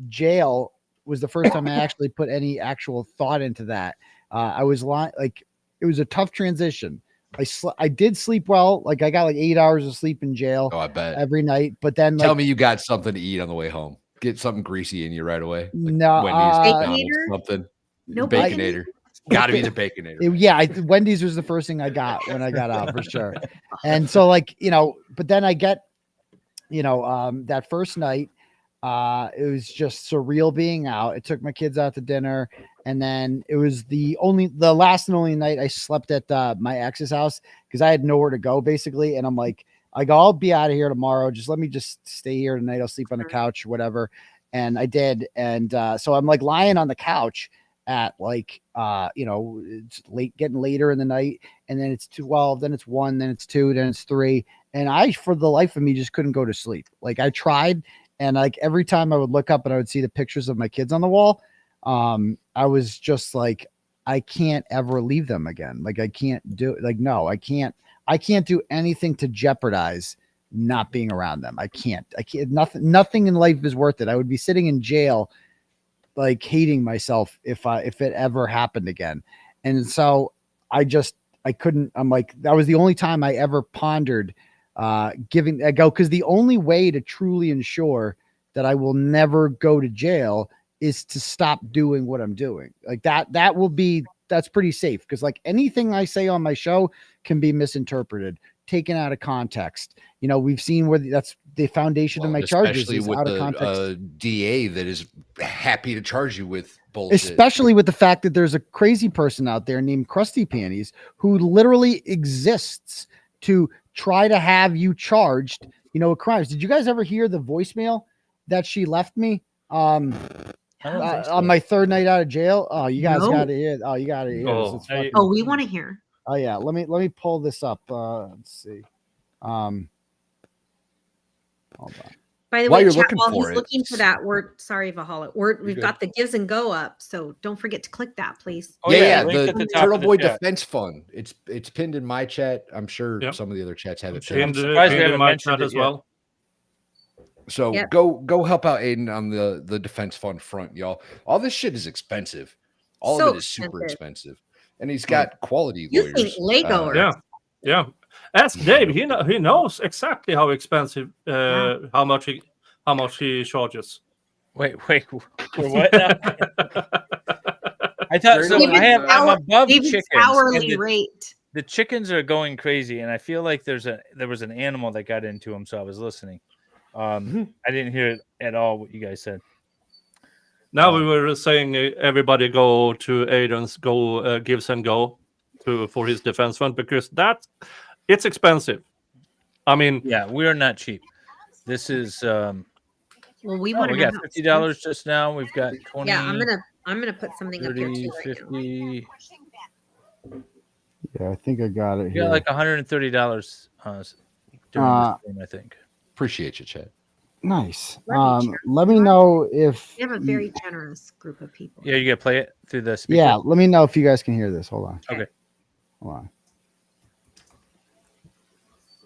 jail was the first time I actually put any actual thought into that. I was like, it was a tough transition. I did sleep well. Like, I got like 8 hours of sleep in jail. Oh, I bet. Every night. But then, Tell like, me you got something to eat on the way home. Get something greasy in you right away. Like no, Wendy's, McDonald's, something. No Baconator. Got to be the Baconator. Yeah, Wendy's was the first thing I got when I got out, for sure. And so, like, you know, but then I get, you know, that first night, it was just surreal being out. It took my kids out to dinner, and then it was the last and only night I slept at my ex's house because I had nowhere to go, basically. And I'm like, I'll be out of here tomorrow. Let me stay here tonight. I'll sleep on the couch or whatever. And I did. And so I'm like lying on the couch at like it's getting later in the night, and then it's 12, then it's 1, then it's 2, then it's 3, and I for the life of me just couldn't go to sleep. Like I tried, and like every time I would look up and I would see the pictures of my kids on the wall, I was just like, I can't ever leave them again. Like I can't do it. Like no, I can't do anything to jeopardize not being around them. I can't. Nothing in life is worth it. I would be sitting in jail like hating myself if it ever happened again. And so I couldn't. I'm like, that was the only time I ever pondered giving a go, because the only way to truly ensure that I will never go to jail is to stop doing what I'm doing. Like that's pretty safe, because like anything I say on my show can be misinterpreted, taken out of context. We've seen where that's the foundation of my charges is with out of context. DA that is happy to charge you with bullshit. Especially with the fact that there's a crazy person out there named Krusty Panties who literally exists to try to have you charged, with crimes. Did you guys ever hear the voicemail that she left me? On my third night out of jail. Oh, you guys got to hear. Oh, you got to hear. Oh, we want to hear. Oh yeah, let me pull this up. Let's see. Hold on. By the While way, you're chat, looking while for he's it, looking for that, sorry, Valhalla. We've got the gives and go up, so don't forget to click that, please. Oh, yeah. The Turtleboy Defense Fund. It's pinned in my chat. I'm sure some of the other chats have it pinned. I'm surprised we haven't mentioned it as well. So go help out Aiden on the defense fund front, y'all. All this shit is expensive. All of it is super expensive. And he's got quality lawyers. You think Lego? Yeah. Ask Dave. He knows exactly how expensive, how much he charges. Wait, for what now? I thought so. I'm above chickens. Hourly rate. The chickens are going crazy, and I feel like there was an animal that got into them, so I was listening. I didn't hear it at all what you guys said. Now we were saying everybody go to Aiden's gives and go for his defense fund, because it's expensive. I mean, yeah, we are not cheap. This is well, we want to got $50 just now. We've got 20. Yeah, I'm gonna put something 30, up here too. 50. Yeah, I think I got it. You got like $130 during this stream, I think. Appreciate you, Chad. Nice. Let me know if we have a very generous group of people. Yeah, you gotta play it through the speaker. Yeah, let me know if you guys can hear this. Hold on. Okay. Hold on.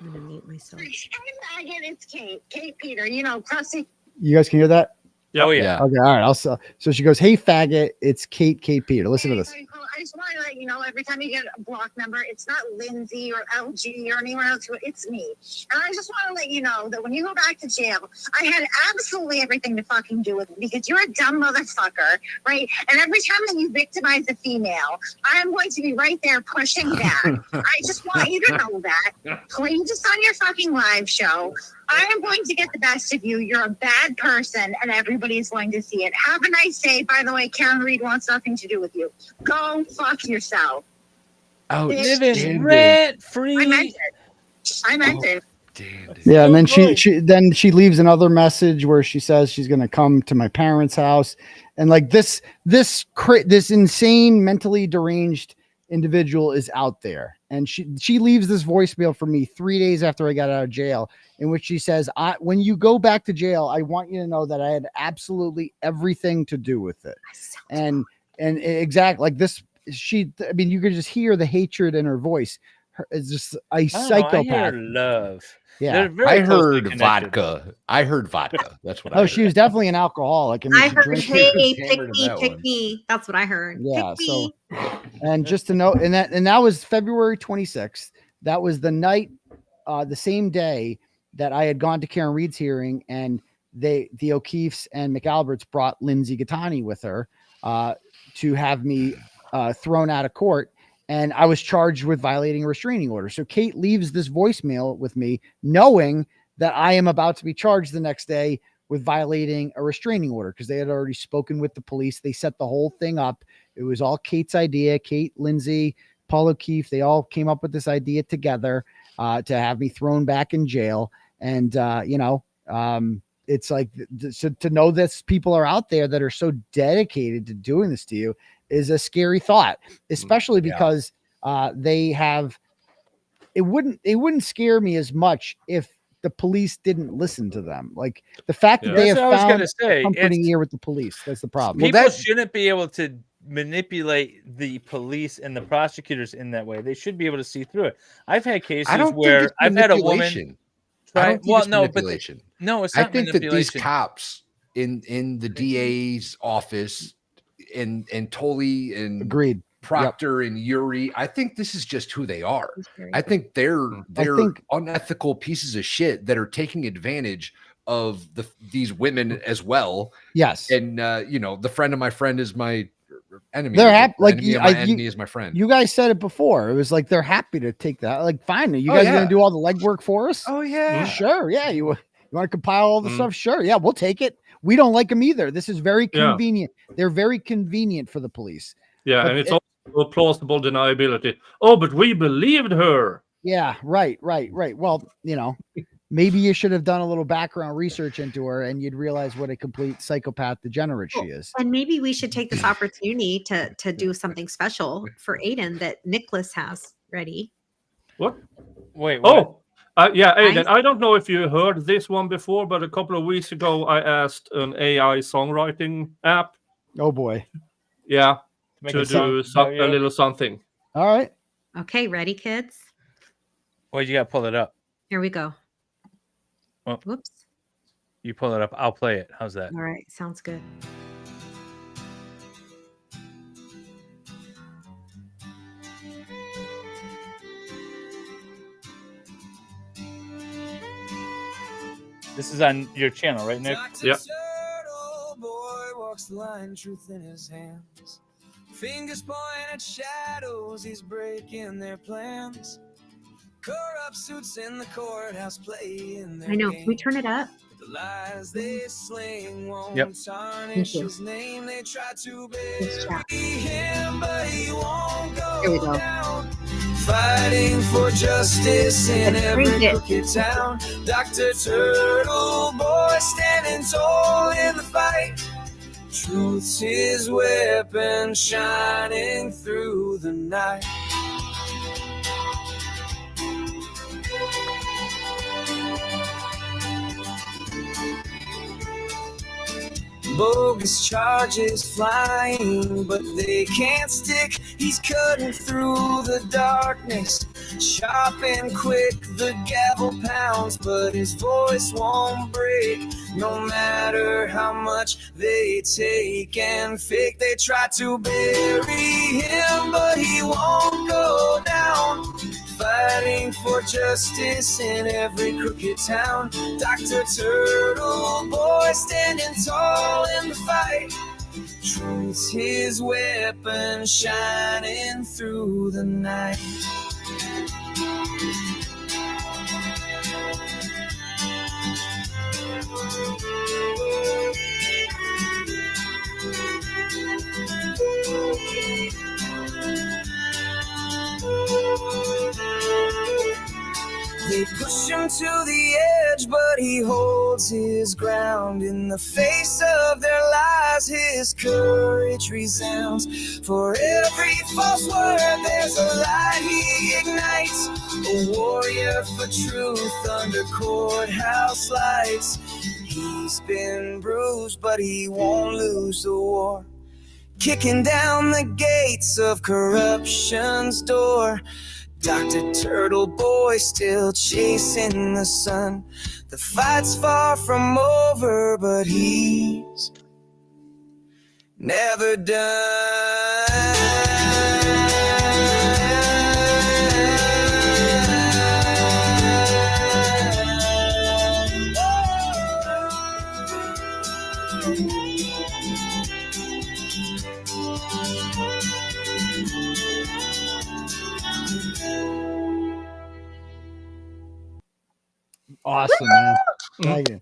I'm gonna mute myself. Again, it's Kate Peter. Krusty. You guys can hear that? Oh yeah. Okay. All right. So she goes, "Hey faggot, it's Kate Peter." Listen to this. I just want to let you know, every time you get a block number, it's not Lindsay or LG or anyone else. It's me. And I just want to let you know that when you go back to jail, I had absolutely everything to fucking do with it, because you're a dumb motherfucker, right? And every time that you victimize a female, I am going to be right there pushing back. I just want you to know that. Please, just on your fucking live show, I am going to get the best of you. You're a bad person, and everybody's going to see it. Have a nice day. By the way, Karen Reed wants nothing to do with you. Go fuck yourself. Oh, living rent free. I meant it. Yeah, and then she leaves another message where she says she's going to come to my parents' house, and like this insane, mentally deranged individual is out there, and she leaves this voicemail for me 3 days after I got out of jail, in which she says, when you go back to jail, I want you to know that I had absolutely everything to do with it. And exactly like this, I mean, you could just hear the hatred in her voice. It's just a psychopath. I hear love. Yeah, I heard vodka. That's what I heard. She was definitely an alcoholic. I heard, hey, pick me. That's what I heard. Yeah. And just to know, and that was February 26th. That was the night, the same day that I had gone to Karen Reed's hearing, and the O'Keefes and McAlberts brought Lindsay Gattani with her to have me thrown out of court. And I was charged with violating a restraining order. So Kate leaves this voicemail with me, knowing that I am about to be charged the next day with violating a restraining order, because they had already spoken with the police. They set the whole thing up. It was all Kate's idea. Kate, Lindsay, Paul O'Keefe, they all came up with this idea together to have me thrown back in jail. And, it's like to know that people are out there that are so dedicated to doing this to you is a scary thought, especially because they have. It wouldn't scare me as much if the police didn't listen to them. Like the fact that they have found a company here with the police. That's the problem. People shouldn't be able to manipulate the police and the prosecutors in that way. They should be able to see through it. I've had cases where I've had a woman try. Well, no, manipulation. No, it's not I think manipulation. that these cops in the DA's office and Tully and agreed. Proctor and Yuri, I think this is just who they are. I think they're unethical pieces of shit that are taking advantage of these women as well. Yes, and the friend of my friend is my enemy. They're happy. Like enemy is my friend. You guys said it before. It was like they're happy to take that. Like, fine, you guys are gonna do all the legwork for us. Oh yeah, sure. Yeah, you want to compile all the stuff? Sure. Yeah, we'll take it. We don't like them either. This is very convenient. They're very convenient for the police. Yeah, but and it's also plausible deniability. Oh, but we believed her. Yeah, right. Well, maybe you should have done a little background research into her and you'd realize what a complete psychopath degenerate she is. And maybe we should take this opportunity to do something special for Aiden that Nicholas has ready. What? Wait, what? Yeah, Aiden, I don't know if you heard this one before, but a couple of weeks ago I asked an AI songwriting app. Oh boy. Yeah. To do a little something. All right. Okay, ready, kids? Wait, you got to pull it up. Here we go. Well, whoops. You pull it up. I'll play it. How's that? All right. Sounds good. This is on your channel, right, Nick? Yep. Turtleboy walks the line, truth in his hands. Fingers pointing at shadows, he's breaking their plans. Corrupt suits in the courthouse playing their I know. Can we turn it up? The lies they sling won't Yep. tarnish his name. They try to bury him, but he won't go down. Fighting for justice in every crooked town. Dr. Turtleboy standing tall in the fight. Truth's his weapon shining through the night. Bogus charges flying, but they can't stick. He's cutting through the darkness, sharp and quick. The gavel pounds, but his voice won't break. No matter how much they take and fake, they try to bury him, but he won't go down. Fighting for justice in every crooked town. Dr. Turtleboy standing tall in the fight. Truth's his weapon shining through the night. They push him to the edge, but he holds his ground. In the face of their lies, his courage resounds. For every false word, there's a light he ignites. A warrior for truth under courthouse lights. He's been bruised, but he won't lose the war. Kicking down the gates of corruption's door. Dr. Turtleboy still chasing the sun. The fight's far from over, but he's never done. Awesome, man. Thank you.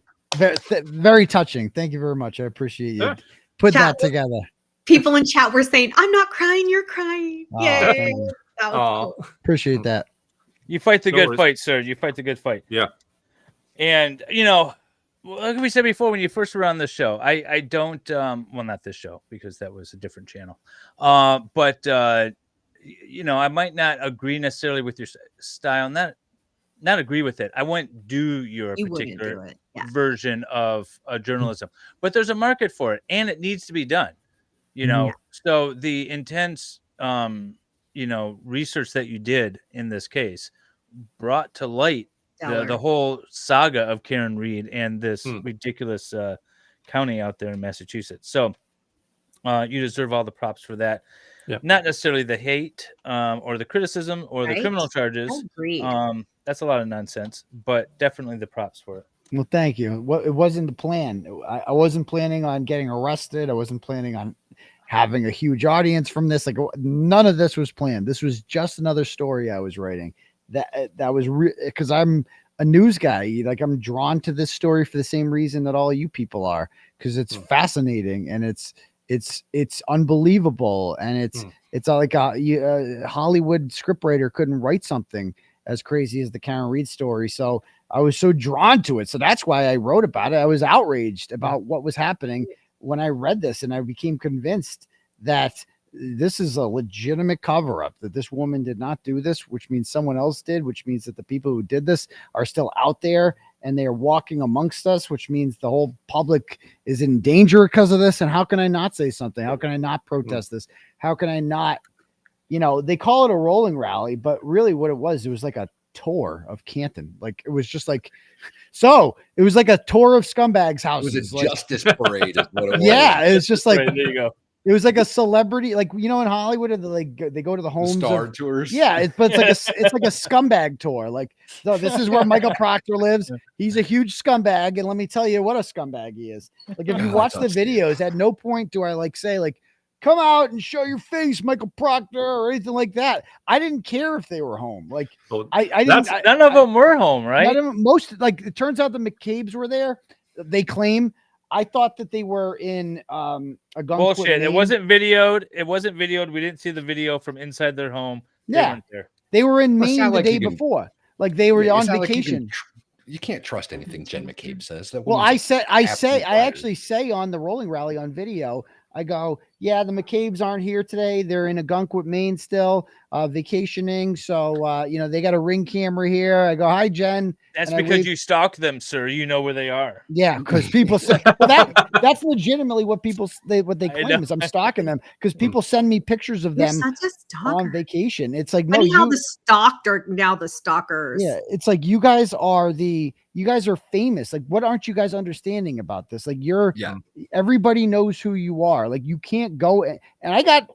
Very touching. Thank you very much. I appreciate you putting that together. People in chat were saying, "I'm not crying, you're crying." Yay! That was cool. Appreciate that. You fight the good fight, sir. You fight the good fight. Yeah. And like we said before, when you first were on the show, I don't, well, not this show because that was a different channel. But I might not agree necessarily with your style, not agree with it. I wouldn't do your You wouldn't particular do it. Yeah. version of journalism, but there's a market for it and it needs to be done, So the intense, research that you did in this case brought to light the whole saga of Karen Reed and this ridiculous county out there in Massachusetts. So you deserve all the props for that. Yeah. Not necessarily the hate or the criticism or the criminal charges. Agreed. That's a lot of nonsense, but definitely the props for it. Well, thank you. It wasn't the plan. I wasn't planning on getting arrested. I wasn't planning on having a huge audience from this. Like, none of this was planned. This was just another story I was writing. That was because I'm a news guy. Like, I'm drawn to this story for the same reason that all you people are, because it's fascinating and it's unbelievable, and it's all like a Hollywood scriptwriter couldn't write something as crazy as the Karen Reed story. So I was so drawn to it. So that's why I wrote about it. I was outraged about what was happening when I read this, and I became convinced that this is a legitimate cover-up, that this woman did not do this, which means someone else did, which means that the people who did this are still out there and they are walking amongst us, which means the whole public is in danger because of this. And how can I not say something? How can I not protest this? How can I not, they call it a rolling rally, but really what it was like a tour of Canton. Like, it was just like, so it was like a tour of scumbags' houses. It was a justice parade is what it was. Yeah, it was just like, there you go. It was like a celebrity, like, in Hollywood, they go to the homes, star tours. Yeah, but it's like a scumbag tour. Like, so this is where Michael Proctor lives. He's a huge scumbag, and let me tell you what a scumbag he is. Like, if you watch the videos, at no point do I say come out and show your face, Michael Proctor, or anything like that. I didn't care if they were home. Like, I didn't. None of them were home, right? It turns out the McCabe's were there. They claim. I thought that they were in a gun. Bullshit. It wasn't videoed. We didn't see the video from inside their home. They were in Maine the day before. Like, they were on vacation. You can't trust anything Jen McCabe says. Well, I actually say on the rolling rally on video, I go, yeah, the McCabe's aren't here today. They're in Agunquit, Maine still, vacationing. So, they got a Ring camera here. I go, hi, Jen. That's because you stalk them, sir. You know where they are. Yeah, because people say that's legitimately what they claim is I'm stalking them, because people send me pictures of them on vacation. It's like, funny how the stalked are now the stalkers. Yeah, it's like you guys are famous. Like, what aren't you guys understanding about this? Like, everybody knows who you are. Like, you can't go and I got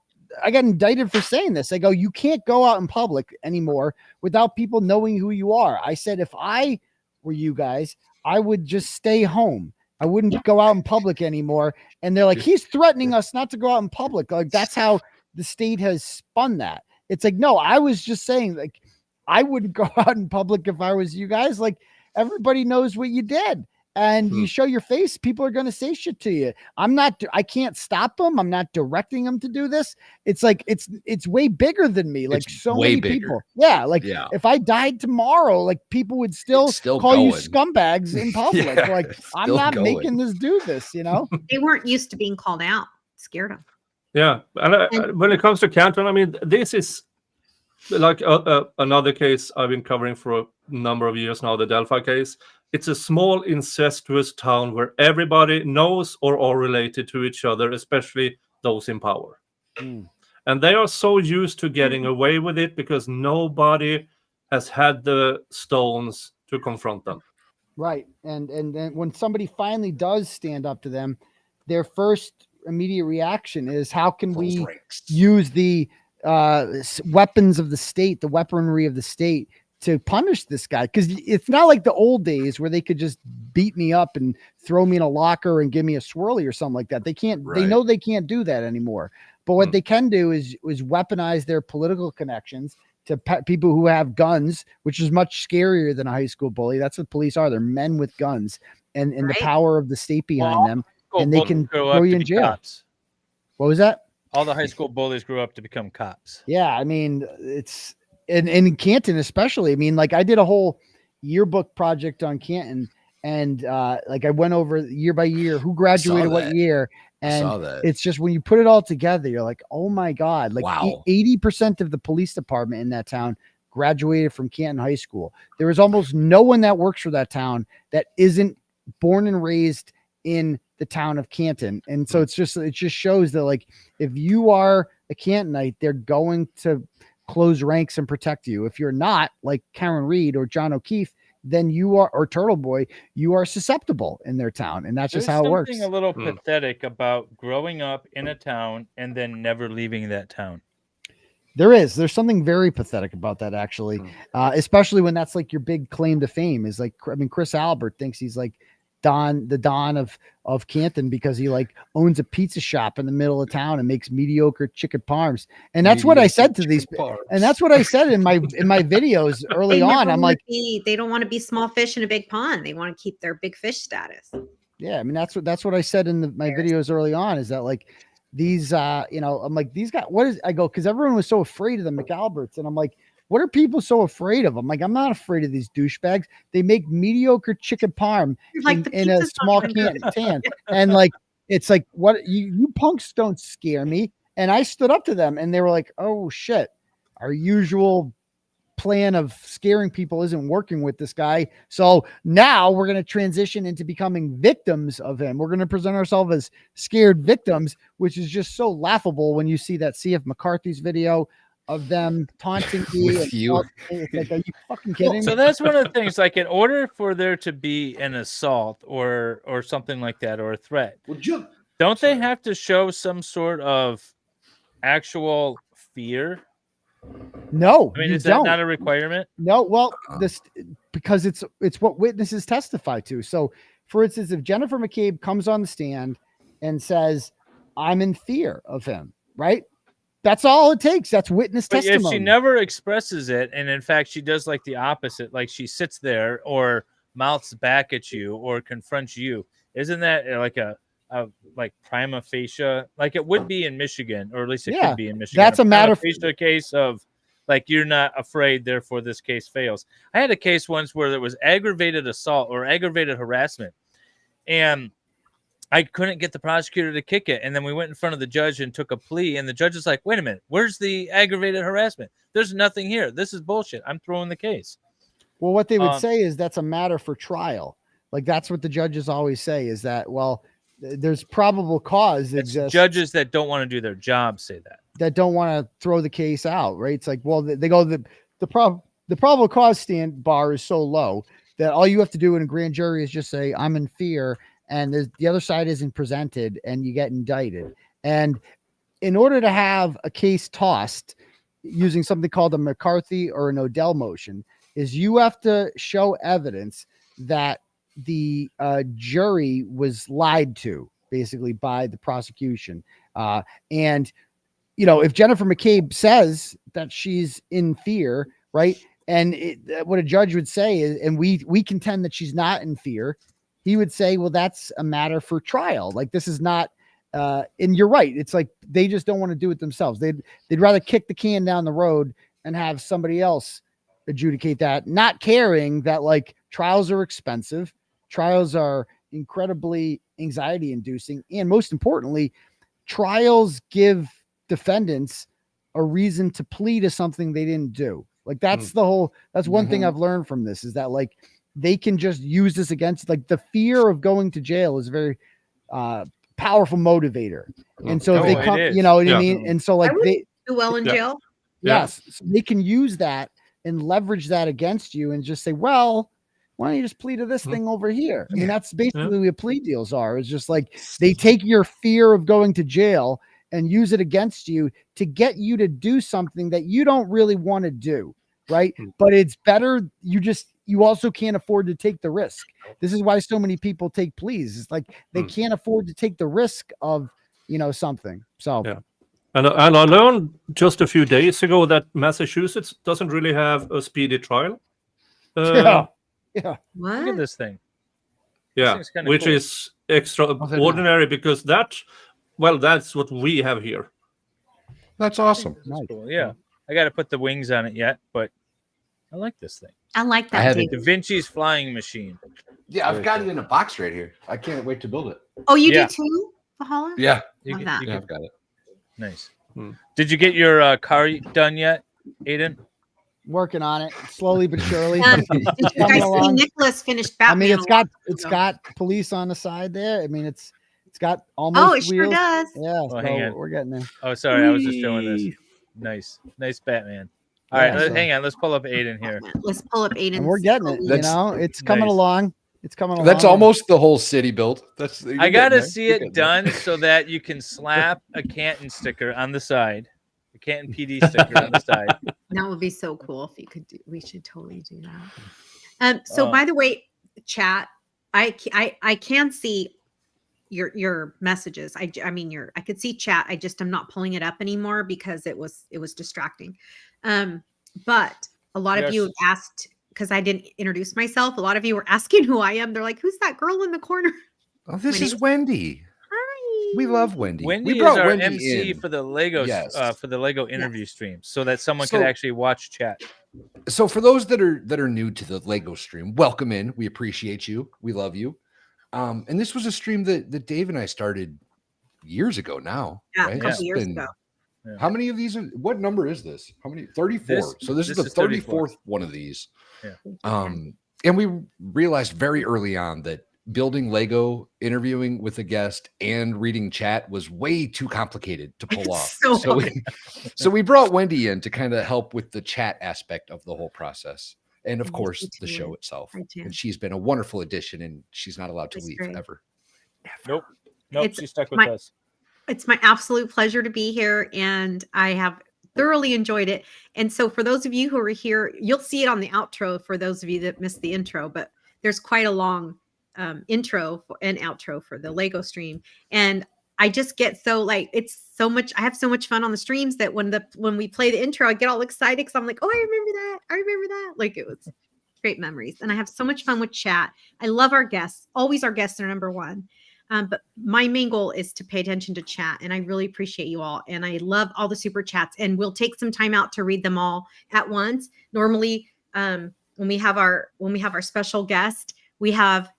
indicted for saying this. I go, you can't go out in public anymore without people knowing who you are. I said, if I were you guys, I would just stay home. I wouldn't go out in public anymore. And they're like, he's threatening us not to go out in public. Like, that's how the state has spun that. It's like, no, I was just saying, like, I wouldn't go out in public if I was you guys. Like, everybody knows what you did. And you show your face, people are going to say shit to you. I can't stop them. I'm not directing them to do this. It's like, it's way bigger than me. Like, so many people. Yeah. Like, if I died tomorrow, like, people would still call you scumbags in public. Like, I'm not making this do this, They weren't used to being called out. It scared them. Yeah. And when it comes to Canton, I mean, this is like another case I've been covering for a number of years now, the Delphi case. It's a small incestuous town where everybody knows or are related to each other, especially those in power. And they are so used to getting away with it because nobody has had the stones to confront them. Right. And then when somebody finally does stand up to them, their first immediate reaction is, how can we use the weapons of the state, the weaponry of the state, to punish this guy? Because it's not like the old days where they could just beat me up and throw me in a locker and give me a swirly or something like that. They can't. They know they can't do that anymore. But what they can do is weaponize their political connections to people who have guns, which is much scarier than a high school bully. That's what police are. They're men with guns and the power of the state behind them, and they can throw you in jail. Cops. What was that? All the high school bullies grew up to become cops. Yeah, I mean, it's and in Canton especially. I mean, like, I did a whole yearbook project on Canton, and like I went over year by year who graduated what that. year, I saw and that. it's just when you put it all together, you're like, oh my god, like Wow. 80% of the police department in that town graduated from Canton High School. There is almost no one that works for that town that isn't born and raised in the town of Canton. And so it just shows that, like, if you are a Cantonite, they're going to close ranks and protect you. If you're not, like Karen Reed or John O'Keefe, then you are, or Turtleboy, you are susceptible in their town. And that's just how it works. There's something a little pathetic about growing up in a town and then never leaving that town. There's something very pathetic about that, actually, especially when that's like your big claim to fame is like, I mean, Chris Albert thinks he's like the Don of Canton because he like owns a pizza shop in the middle of town and makes mediocre chicken parms. And that's what I said to these, and that's what I said in my videos early on. I'm like, they don't want to be small fish in a big pond. They want to keep their big fish status. Yeah, I mean, that's what I said in my videos early on, is that like these, you know, I'm like, these guys, I go, because everyone was so afraid of the McAlberts. And I'm like, what are people so afraid of? I'm like, I'm not afraid of these douchebags. They make mediocre chicken parm in a small can. And like, it's like, what you punks don't scare me. And I stood up to them and they were like, oh shit, our usual plan of scaring people isn't working with this guy. So now we're going to transition into becoming victims of him. We're going to present ourselves as scared victims, which is just so laughable when you see that CF McCarthy's video of them taunting me. With you. It's like, are you fucking kidding? So that's one of the things, like in order for there to be an assault or something like that, or a threat, don't they have to show some sort of actual fear? No, I mean, is that not a requirement? No, well, because it's what witnesses testify to. So, for instance, if Jennifer McCabe comes on the stand and says, "I'm in fear of him," right? That's all it takes. That's witness testimony. If she never expresses it, and in fact she does like the opposite, like she sits there or mouths back at you or confronts you, isn't that like a like prima facie, like it would be in Michigan, or at least it could be in Michigan? That's a matter of a case of like, you're not afraid, therefore this case fails. I had a case once where there was aggravated assault or aggravated harassment, and I couldn't get the prosecutor to kick it. And then we went in front of the judge and took a plea. And the judge is like, wait a minute, where's the aggravated harassment? There's nothing here. This is bullshit. I'm throwing the case. Well, what they would say is that's a matter for trial. Like, that's what the judges always say, is that, well, there's probable cause exists. Judges that don't want to do their job say that don't want to throw the case out, right? It's like, well, they go, the probable cause bar is so low that all you have to do in a grand jury is just say, I'm in fear, and the other side isn't presented, and you get indicted. And in order to have a case tossed using something called a McCarthy or an Odell motion, is you have to show evidence that the jury was lied to, basically, by the prosecution. And, you know, if Jennifer McCabe says that she's in fear, right, and what a judge would say is, and we contend that she's not in fear, he would say, well, that's a matter for trial. Like, this is not, and you're right. It's like, they just don't want to do it themselves. They'd rather kick the can down the road and have somebody else adjudicate that, not caring that, like, trials are expensive. Trials are incredibly anxiety inducing. And most importantly, trials give defendants a reason to plead to something they didn't do. Like, that's that's one thing I've learned from this, is that, like, they can just use this against, like, the fear of going to jail is a very powerful motivator. And so if they come, you know what I mean? And so, like, they do well in jail. Yes. So they can use that and leverage that against you and just say, well, why don't you just plead to this thing over here? I mean, that's basically what plea deals are. It's just like, they take your fear of going to jail and use it against you to get you to do something that you don't really want to do. Right. But it's better. You also can't afford to take the risk. This is why so many people take pleas. It's like, they can't afford to take the risk of, you know, something. So, yeah. And I learned just a few days ago that Massachusetts doesn't really have a speedy trial. Yeah. What? Look at this thing. Yeah, which cool. is extraordinary, because that's what we have here. That's awesome. Cool. Yeah. I got to put the wings on it yet, but I like this thing. I like that. Da Vinci's flying machine. Yeah, I've got it in a box right here. I can't wait to build it. Oh, you do too, Valhalla? Yeah, Love that. Yeah, I've got it. Nice. Did you get your car done yet, Aiden? Working on it slowly but surely. Did you guys see Nicholas finished Batman? I mean, it's got police on the side there. I mean, it's got almost. Oh, it sure wheels. does. Yeah, Oh, hang on. we're getting there. Oh, sorry, I was just showing this. Nice Batman. All right, hang on. Let's pull up Aiden here. Let's pull up Aiden. And we're getting it. It's coming nice. along. It's coming along. That's almost the whole city built. I gotta see it done so that you can slap a Canton sticker on the side, a Canton PD sticker on the side. That would be so cool if you could do. We should totally do that. So by the way, chat, I can see your messages. I mean I could see chat. I'm not pulling it up anymore because it was distracting. But a lot of you have asked, because I didn't introduce myself. A lot of you were asking who I am. They're like, "Who's that girl in the corner?" Oh, this is Wendy. Hi. We love Wendy. Wendy we brought is our Wendy MC in. for the Lego interview stream, so that someone So- could actually watch chat. So for those that are new to the Lego stream, welcome in. We appreciate you. We love you. And this was a stream that Dave and I started years ago now. Yeah, right? a couple It's years been- ago. How many of these? What number is this? How many? 34. So this is the 34th one of these. Yeah. And we realized very early on that building Lego, interviewing with a guest, and reading chat was way too complicated to pull off. So we brought Wendy in to kind of help with the chat aspect of the whole process. And of course, the show itself. And she's been a wonderful addition, and she's not allowed to leave ever. Nope. She's stuck with us. It's my absolute pleasure to be here, and I have thoroughly enjoyed it. And so for those of you who are here, you'll see it on the outro for those of you that missed the intro, but there's quite a long intro and outro for the Lego stream. And I just get so it's so much. I have so much fun on the streams that when we play the intro, I get all excited because I'm like, oh, I remember that. Like, it was great memories. And I have so much fun with chat. I love our guests. Always our guests are number one. But my main goal is to pay attention to chat, and I really appreciate you all. And I love all the super chats, and we'll take some time out to read them all at once. Normally, when we have our special guest, we don't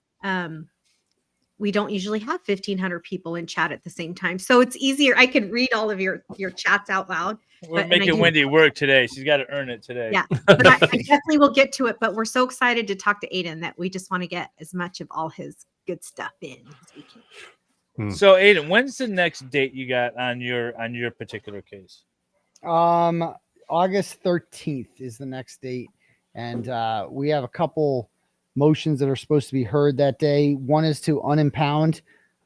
usually have 1,500 people in chat at the same time, so it's easier. I can read all of your chats out loud. We're making Wendy work today. She's got to earn it today. Yeah, but I definitely will get to it. But we're so excited to talk to Aiden that we just want to get as much of all his good stuff in as we can. So Aiden, when's the next date you got on your particular case? August 13th is the next date, and we have a couple motions that are supposed to be heard that day. One is to unimpound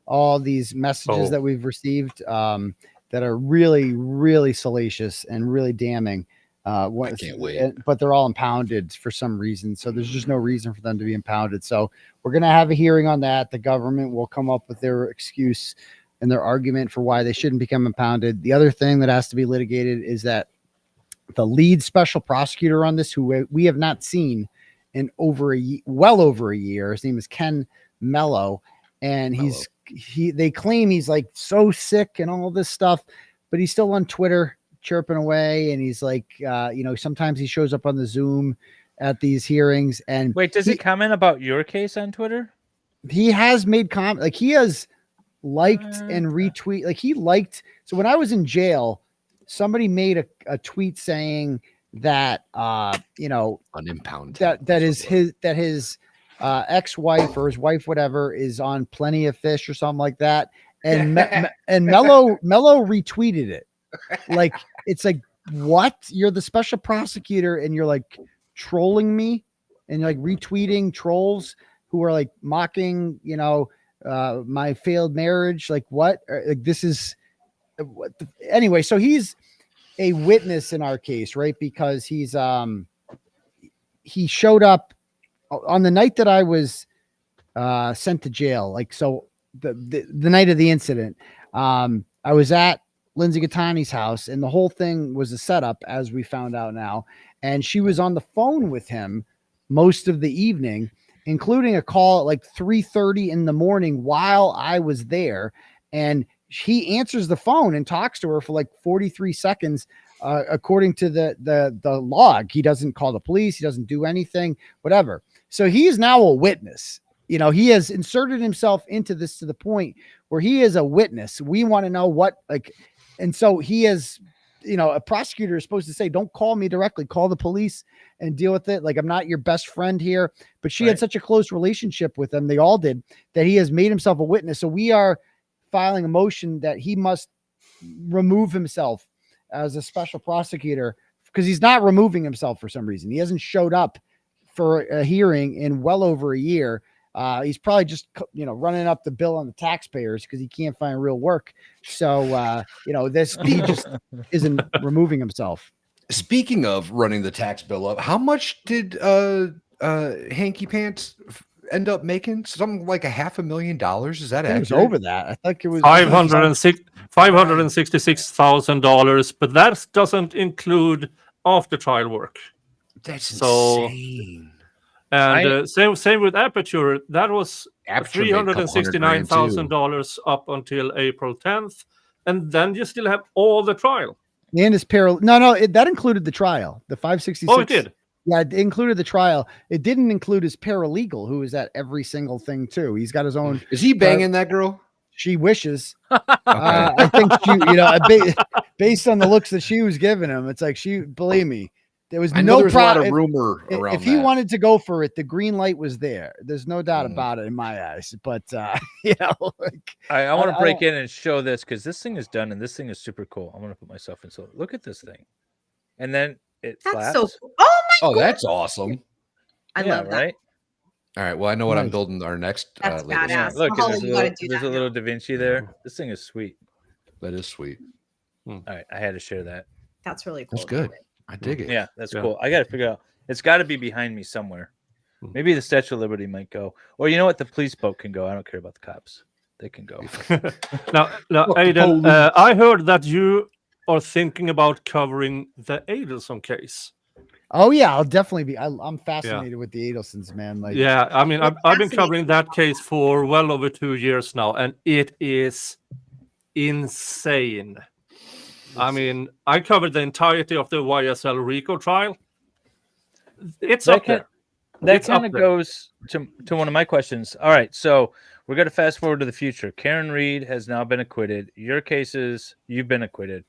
all these messages that we've received that are really, really salacious and really damning. I can't wait. But they're all impounded for some reason, so there's just no reason for them to be impounded. So we're going to have a hearing on that. The government will come up with their excuse and their argument for why they shouldn't become impounded. The other thing that has to be litigated is that the lead special prosecutor on this, who we have not seen in well over a year, his name is Ken Mello, and they claim he's like so sick and all this stuff, but he's still on Twitter chirping away, and he's like, sometimes he shows up on the Zoom at these hearings. And wait, does he comment about your case on Twitter? He has made comment, like he has liked and retweet, like he liked. So when I was in jail, somebody made a tweet saying that unimpound that his ex-wife or his wife, whatever, is on Plenty of Fish or something like that, and and Mello retweeted it. Like, it's like, what? You're the special prosecutor and you're like trolling me, and you're like retweeting trolls who are like mocking, my failed marriage. Like, what? Like, this is anyway. So he's a witness in our case, right? Because he showed up on the night that I was sent to jail. Like, so the night of the incident, I was at Lindsay Gattani's house, and the whole thing was a setup, as we found out now. And she was on the phone with him most of the evening, including a call at like 3:30 in the morning while I was there. And he answers the phone and talks to her for like 43 seconds. According to the log, he doesn't call the police. He doesn't do anything, whatever. So he is now a witness, You know, he has inserted himself into this to the point where he is a witness. We want to know what, like, and so he is, you know, a prosecutor is supposed to say, don't call me directly, call the police and deal with it. Like, I'm not your best friend here, but she had such a close relationship with him. They all did, that he has made himself a witness. So we are filing a motion that he must remove himself as a special prosecutor, because he's not removing himself for some reason. He hasn't showed up for a hearing in well over a year. He's probably just, you know, running up the bill on the taxpayers because he can't find real work. So, you know, he just isn't removing himself. Speaking of running the tax bill up, how much did Hanky Pants end up making? Something like $500,000. Is that It was accurate? over that. I think it was $566,000, but that doesn't include after trial work. That's insane. And same with Aperture. That was $369,000 up until April 10th, and then you still have all the trial. And his that included the trial. The 566. Oh, it did. Yeah, it included the trial. It didn't include his paralegal, who is at every single thing too. He's got his own. Is he banging that girl? She wishes. I think she, you know, based on the looks that she was giving him, it's like believe me, there was no problem. A lot of rumor around if he wanted to go for it, the green light was there. There's no doubt about it in my eyes. But you know, like, I want to break in and show this because this thing is done and this thing is super cool. I'm gonna put myself in. So look at this thing, and then it flaps. So cool. Oh my God. That's awesome. I love that. Right? All right. Well, I know what I'm building our next. That's badass. Yeah, look, Mahalo, there's a little Da Vinci there. This thing is sweet. That is sweet. All right, I had to share that. That's really cool. That's good. I dig it. Yeah, that's cool. I got to figure out. It's got to be behind me somewhere. Maybe the Statue of Liberty might go. Or you know what? The police boat can go. I don't care about the cops. They can go. Now, Aiden, I heard that you are thinking about covering the Adelson case. Oh yeah, I'll definitely be. I'm fascinated with the Adelsons, man. Like, yeah, I mean, I've been covering that case for well over 2 years now, and it is insane. I mean, I covered the entirety of the YSL RICO trial. It's up there. That kind of goes to one of my questions. All right, so we're going to fast forward to the future. Karen Reed has now been acquitted. Your cases, you've been acquitted.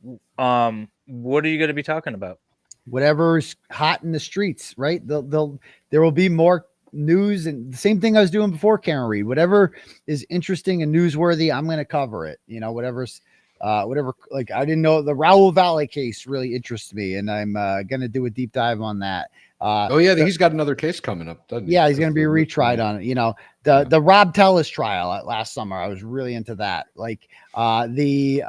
What are you going to be talking about? Whatever's hot in the streets, right? There will be more news, and the same thing I was doing before Karen Reed. Whatever is interesting and newsworthy, I'm going to cover it. You know, whatever. Like, I didn't know the Raul Valley case really interests me, and I'm going to do a deep dive on that. He's got another case coming up, doesn't he? Yeah, he's going to be retried on it. You know, the Rob Tellis trial last summer, I was really into that. Like the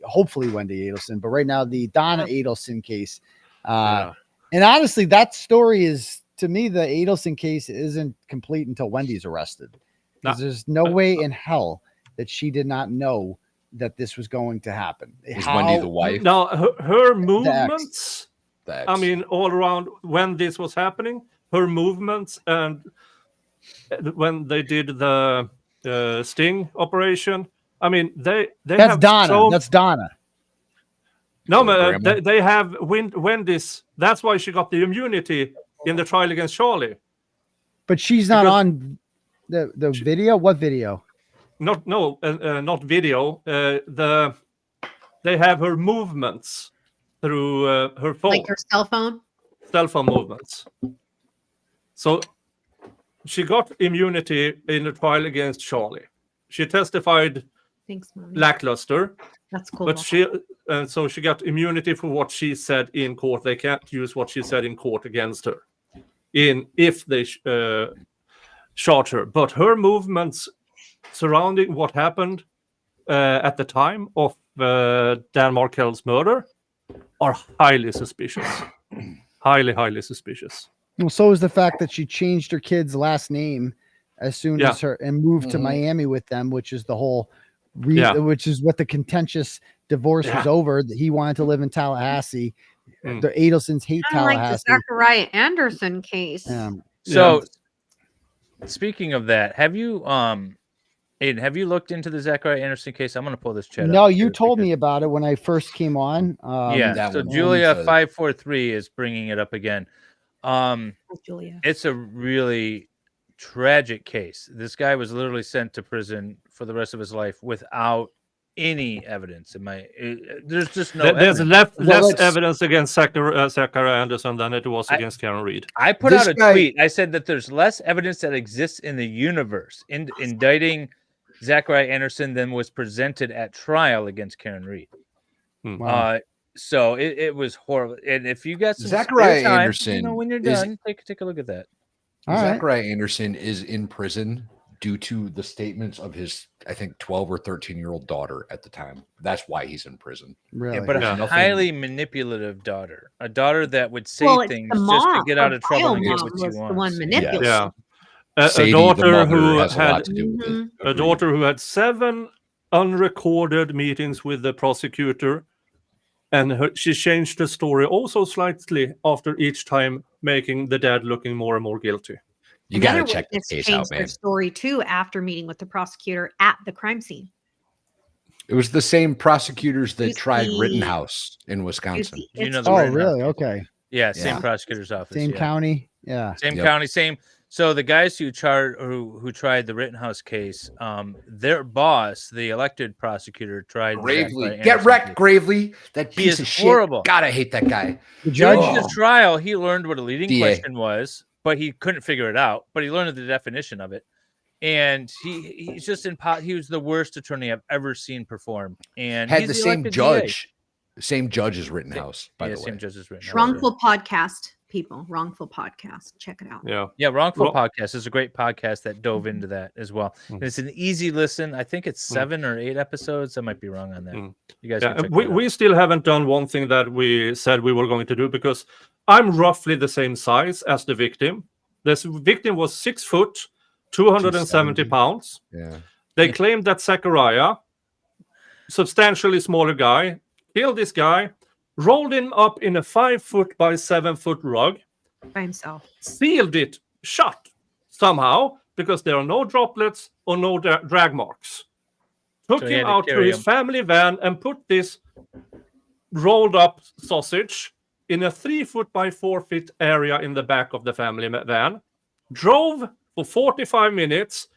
hopefully Wendy Adelson, but right now the Donna Adelson case. And honestly, that story is, to me, the Adelson case isn't complete until Wendy's arrested. Because there's no way in hell that she did not know that this was going to happen. Is Wendy the wife? Now, her movements, I mean, all around when this was happening, her movements, and when they did the sting operation, I mean, they that's have Donna. That's Donna. No, they have Wendy's. That's why she got the immunity in the trial against Charlie. But she's not on the video. What video? Not video. They have her movements through her phone, like her cell phone movements. So she got immunity in the trial against Charlie. She testified lackluster. That's cool. But so she got immunity for what she said in court. They can't use what she said in court against her, if they shot her. But her movements surrounding what happened at the time of Dan Markell's murder are highly suspicious. highly suspicious. Well, so is the fact that she changed her kid's last name as soon as her and moved to Miami with them, which is the whole which is what the contentious divorce was over. That he wanted to live in Tallahassee. The Adelsons hate Tallahassee. Like the Zachariah Anderson case. So speaking of that, have you Aiden, have you looked into the Zachariah Anderson case? I'm going to pull this chat up. No, you told me about it when I first came on. So Julia 543 is bringing it up again. Julia. It's a really tragic case. This guy was literally sent to prison for the rest of his life without any evidence. There's just no There's evidence. less evidence against Zachariah Anderson than it was against Karen Reed. I put out a tweet. I said that there's less evidence that exists in the universe indicting Zachariah Anderson than was presented at trial against Karen Reed. Wow. So it was horrible. And if you got some Zachariah spare time, Anderson when you're done, take a look at that. Zachariah Anderson is in prison due to the statements of his, I think, 12 or 13-year-old daughter at the time. That's why he's in prison. Really? Yeah, but a highly manipulative daughter, a daughter that would say things the just mom, to get out of trouble and bio get mom what she was the wants. one manipulating. Yeah. Sadie, A daughter the who mother, has a lot had to do with it. a daughter who had 7 unrecorded meetings with the prosecutor, and she changed the story also slightly after each time, making the dad looking more and more guilty. You got to Another check this witness case out, changed their man. story too after meeting with the prosecutor at the crime scene. It was the same prosecutors that You tried see- Rittenhouse in Wisconsin. You know the Oh, Rittenhouse really? case. Okay. Yeah, same Yeah. prosecutor's office. Same yeah. county. Yeah. Same Yep. county, same. So the guys who tried the Rittenhouse case, their boss, the elected prosecutor, tried Gravely. Zachariah Get Anderson wrecked, case. Gravely. That He piece is of shit. horrible. God, I hate that guy. The During judge. the trial, he learned what a leading DA. question was, but he couldn't figure it out. But he learned the definition of it, and he's just he was the worst attorney I've ever seen perform. And Had he's the same elected judge. Same judge as Rittenhouse, by DA. the way. Same judge as Rittenhouse. Wrongful podcast, people. Wrongful podcast. Check it out. Yeah. Wrongful Well- Podcast is a great podcast that dove into that as well. And it's an easy listen. I think it's 7 or 8 episodes. I might be wrong on that. You guys can Yeah, check we, that out. we still haven't done one thing that we said we were going to do, because I'm roughly the same size as the victim. This victim was 6 foot, 270 pounds. Yeah. They claimed that Zachariah, substantially smaller guy, killed this guy, rolled him up in a 5 foot by 7 foot rug, By himself. sealed it shut somehow because there are no droplets or no drag marks. Took So he had him to out to carry his him. family van and put this rolled up sausage in a 3 foot by 4 feet area in the back of the family van. Drove for 45 minutes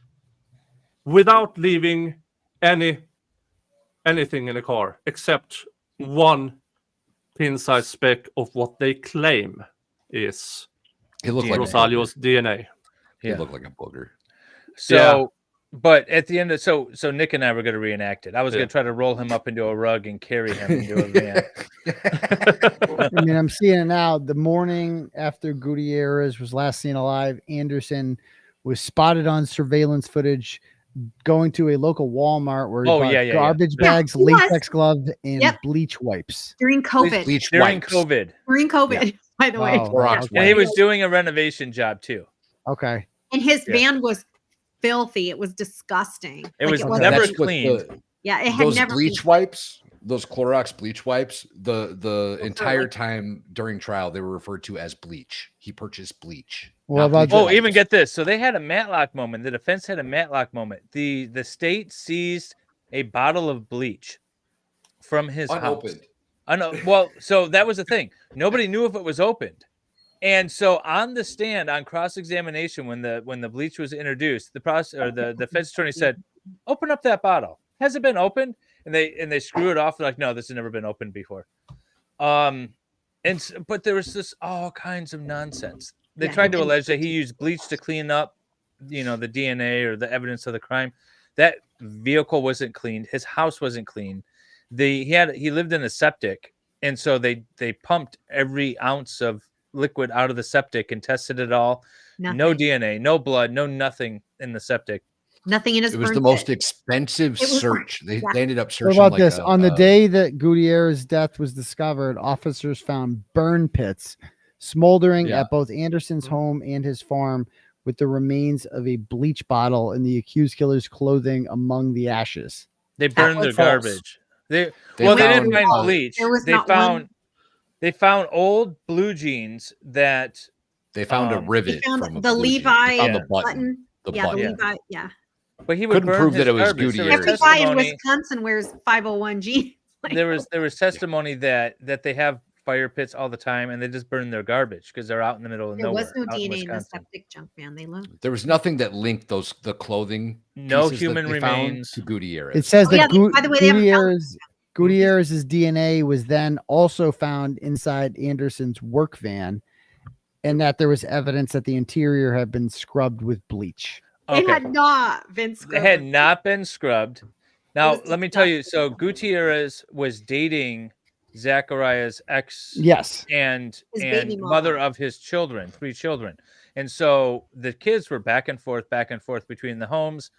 without leaving anything in the car except one pin-sized speck of what they claim is He looked like a Rosalio's DNA. He Yeah. looked like a booger. So, but at the end of so Nick and I were going to reenact it. I was Yeah. going to try to roll him up into a rug and carry him into a van. I mean, I'm seeing it now. The morning after Gutierrez was last seen alive, Anderson was spotted on surveillance footage going to a local Walmart where he Oh, bought yeah, yeah, yeah. garbage Yeah, bags, he was. latex gloves, and Yep. bleach wipes. During COVID. Bleach During wipes. COVID. During COVID, by the way. Oh, Clorox okay. And he was doing a renovation job too. Okay. And his Yeah. van was filthy. It was disgusting. It was wasn't- never That's what cleaned. Yeah, it had those never bleach been- wipes, those Clorox bleach wipes, the entire time during trial, they were referred to as bleach. He purchased bleach. Well, not about bleach Oh, wipes. even get this. So they had a Matlock moment. The defense had a Matlock moment. The state seized a bottle of bleach from his Unopened. house. Well, so that was the thing. Nobody knew if it was opened. And so on the stand, on cross-examination, when the bleach was introduced, the defense attorney said, "Open up that bottle. Has it been opened?" And they screw it off. They're like, "No, this has never been opened before." But there was this all kinds of nonsense. They tried to allege that he used bleach to clean up, the DNA or the evidence of the crime. That vehicle wasn't cleaned. His house wasn't clean. He lived in a septic, and so they pumped every ounce of liquid out of the septic and tested it all. Nothing. No DNA, no blood, no nothing in the septic. Nothing in his It was burn the most pit. expensive It was search. They yeah. ended up What searching. about like this? a- On the a- day that Gutierrez's death was discovered, officers found burn pits smoldering Yeah. at both Anderson's home and his farm, with the remains of a bleach bottle and the accused killer's clothing among the ashes. They burned their was false. garbage. They They didn't found, find bleach. There was They not found one- they found old blue jeans that They found a They rivet They found from a the blue jean. They Levi found Yeah. the button. The Yeah, button. the Levi. Yeah. but he would Couldn't burn prove his that it was garbage. There Gutierrez. Every guy in testimony- Wisconsin wears 501 jeans. Like, there was testimony that they have fire pits all the time, and they just burn their garbage because they're out in the middle of There nowhere. was no out in DNA in the Wisconsin. septic junk, man. They left. There was nothing that linked the clothing. No pieces human that they found remains. to Gutierrez. It says Oh, yeah, that by the way, they haven't found Gutierrez's DNA was then also found inside Anderson's work van, and that there was evidence that the interior had been scrubbed with bleach. They had not been They scrubbed. had not been scrubbed. Now, was let me tell you. So Gutierrez was dating Zachariah's ex, Yes, and His baby mother mama. of his children, 3 children, and so the kids were back and forth between the homes.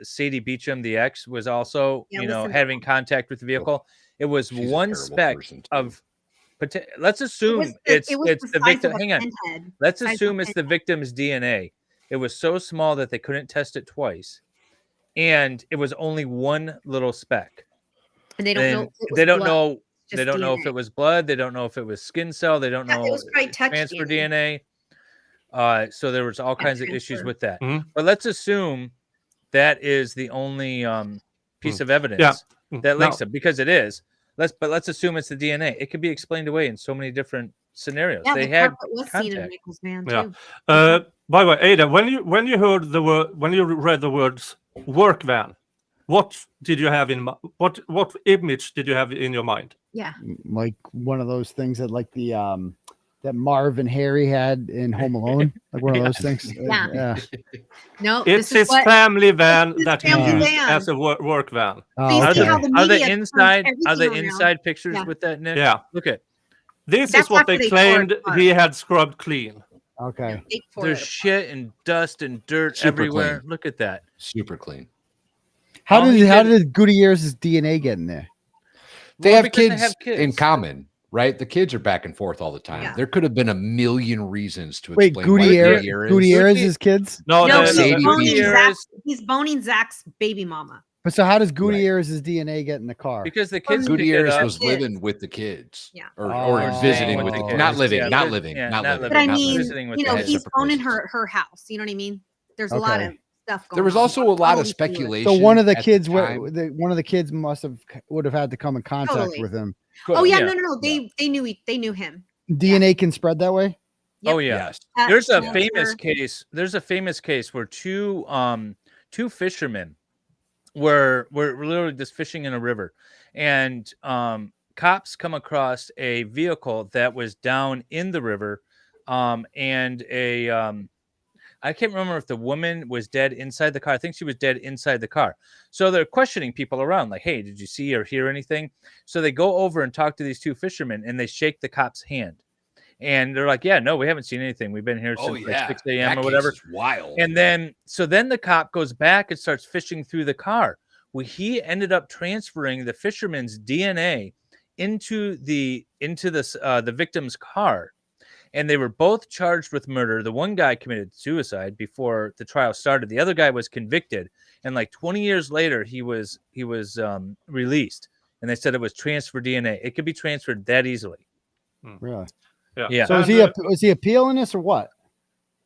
Sadie Beecham, the ex, was also having contact with the vehicle. It was She's a one terrible speck person, too. of. Let's assume it's the size victim. of a Hang on. pinhead. Let's Size of assume a it's the victim's DNA. It was so small that they couldn't test it twice, and it was only one little speck. And they don't know. They don't know. Just They don't know if DNA. it was blood. They don't know if it was skin cell. They don't Yeah, know it was probably touch transfer DNA. DNA. So there was all kinds of issues transfer. with that. Mhm. But let's assume that is the only piece of evidence Yeah. that links Now- them, because it is. Let's assume it's the DNA. It could be explained away in so many different scenarios. Yeah, they the had carpet was seen in contact. Nichols' van Yeah. too. By the way, Aiden, when you heard when you read the words work van, what did you have in what image did you have in your mind? Yeah. like one of those things that like the that Marv and Harry had in Home Alone, like one of those things. Yeah. No, It's this is his what- family van It's his that he family used van. as a work van. Oh, So you see okay. how the Are the media turns inside everything around? pictures Yeah. with that, Nick? Yeah. Look at This That's is what after they they tore it claimed apart. he had scrubbed clean. Okay. They tore there's it apart. shit and dust and dirt Super everywhere. clean. Look at that. Super clean. How All he did Gutierrez's DNA get in there? They Well, have because they kids have kids. in common, right? The kids are back and forth all the time. Yeah. There could have been a million reasons to Wait, explain why Gutierrez. Gutierrez's kids? No, No, the- he's Sadie boning, Gutierrez- he's boning Zach's baby mama. But so how does Gutierrez's DNA get in the car? Because the kids pick it Gutierrez up. was living with the kids, Yeah. or Oh. visiting with the Staying kids. with Not the living, kids. not Yeah, living, yeah, not not living. But I not mean, visiting with you the know, kids. he's Separate owning places. her house. You know what I mean? There's a Okay. lot of stuff going on. There was also a lot of speculation. So one of the at kids, time. one of the kids would have had to come in contact Totally. with him. Oh yeah, no. They knew him. DNA can spread that way. Oh yeah. Yes. There's a Yeah. famous case. There's a famous case where two fishermen were literally just fishing in a river, and cops come across a vehicle that was down in the river, and I can't remember if the woman was dead inside the car. I think she was dead inside the car. So they're questioning people around, like, hey, did you see or hear anything? So they go over and talk to these two fishermen, and they shake the cop's hand. And they're like, yeah, no, we haven't seen anything. We've been here since like 6 a.m. That or whatever. case is wild. And then the cop goes back and starts fishing through the car. Well, he ended up transferring the fisherman's DNA into the victim's car. And they were both charged with murder. The one guy committed suicide before the trial started. The other guy was convicted, and like 20 years later, he was released. And they said it was transfer DNA. It could be transferred that easily. Really? Yeah. So is he appealing this or what?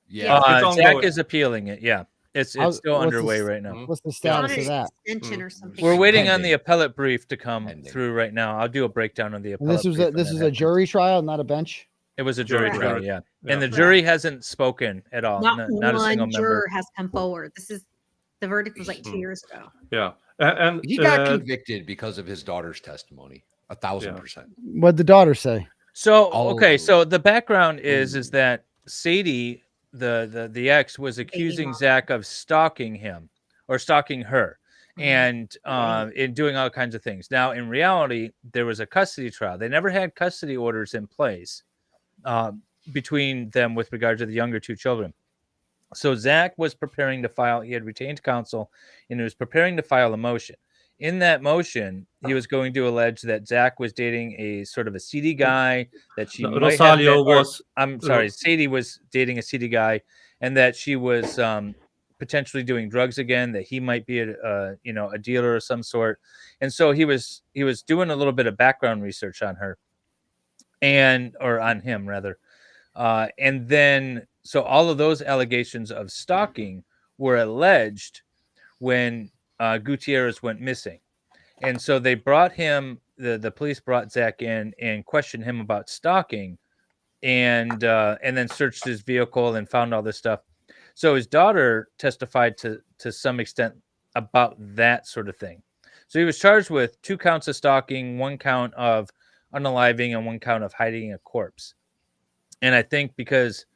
Yeah. It's Zach ongoing. is appealing it. Yeah, it's How's- still what's underway the- right now. What's the On status an of that? extension or something. We're waiting on Pending. the appellate brief to come Pending. through right now. I'll do a breakdown of the And appellate. this was brief a when this that is a happens. jury trial, not a bench. It was a jury Correct. trial, yeah. Yeah. And the jury hasn't spoken at all. Not Not a single one juror member. has come forward. The verdict was like 2 years ago. Yeah, and He got convicted because of his daughter's testimony. 1,000%. What'd the daughter say? So Oh. okay, so the background is that Sadie, the ex, was accusing mom. Zach of stalking him or stalking her, and in doing all kinds of things. Now, in reality, there was a custody trial. They never had custody orders in place between them with regard to the younger two children. So Zach was preparing to file. He had retained counsel, and he was preparing to file a motion. In that motion, he was going to allege that Zach was dating a sort of a seedy guy, that she might have Rosalio been- or- was. I'm sorry, Sadie was dating a seedy guy, and that she was potentially doing drugs again. That he might be a dealer of some sort, and so he was doing a little bit of background research on her, or on him rather, and then so all of those allegations of stalking were alleged when Gutierrez went missing. And so they brought him, the police brought Zach in and questioned him about stalking, and then searched his vehicle and found all this stuff. So his daughter testified to some extent about that sort of thing. So he was charged with 2 counts of stalking, 1 count of unaliving, and 1 count of hiding a corpse. And I think because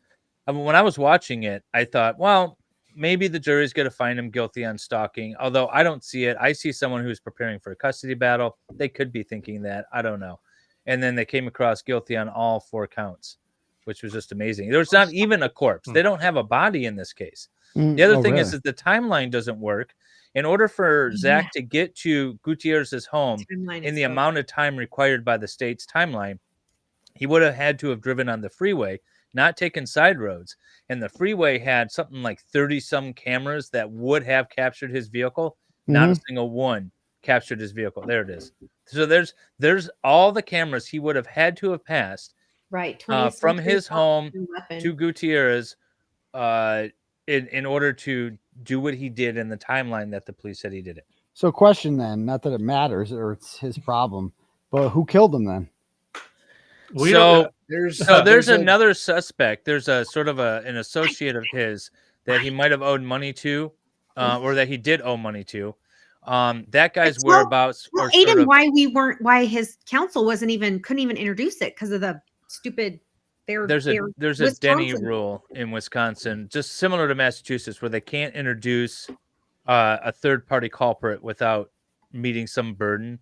when I was watching it, I thought, well, maybe the jury's going to find him guilty on stalking, although I don't see it. I see someone who's preparing for a custody battle. They could be thinking that. I don't know. And then they came across guilty on all 4 counts, which was just amazing. There's not even a corpse. They don't have a body in this case. The other thing is that the timeline doesn't work. In order for Zach to get to Gutierrez's home in the amount of time required by the state's timeline, he would have had to have driven on the freeway, not taken side roads. And the freeway had something like 30-some cameras that would have captured his vehicle. Not a single one captured his vehicle. There it is. So there's all the cameras he would have had to have passed from his home to Gutierrez in order to do what he did in the timeline that the police said he did it. So question then, not that it matters or it's his problem, but who killed him then? There's another suspect. There's a sort of an associate of his that he might have owed money to, or that he did owe money to. That guy's whereabouts. Well, Aiden, why his counsel couldn't even introduce it because of the stupid. There's a Denny rule in Wisconsin, just similar to Massachusetts, where they can't introduce a third-party culprit without meeting some burden.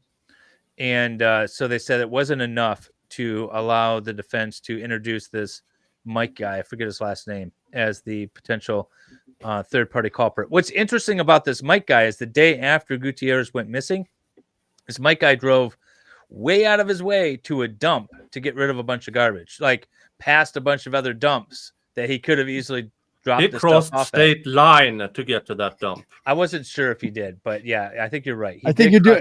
And so they said it wasn't enough to allow the defense to introduce this Mike guy, I forget his last name, as the potential third-party culprit. What's interesting about this Mike guy is the day after Gutierrez went missing, this Mike guy drove way out of his way to a dump to get rid of a bunch of garbage, like past a bunch of other dumps that he could have easily dropped. He crossed state line to get to that dump. I wasn't sure if he did, but yeah, I think you're right. I think you do.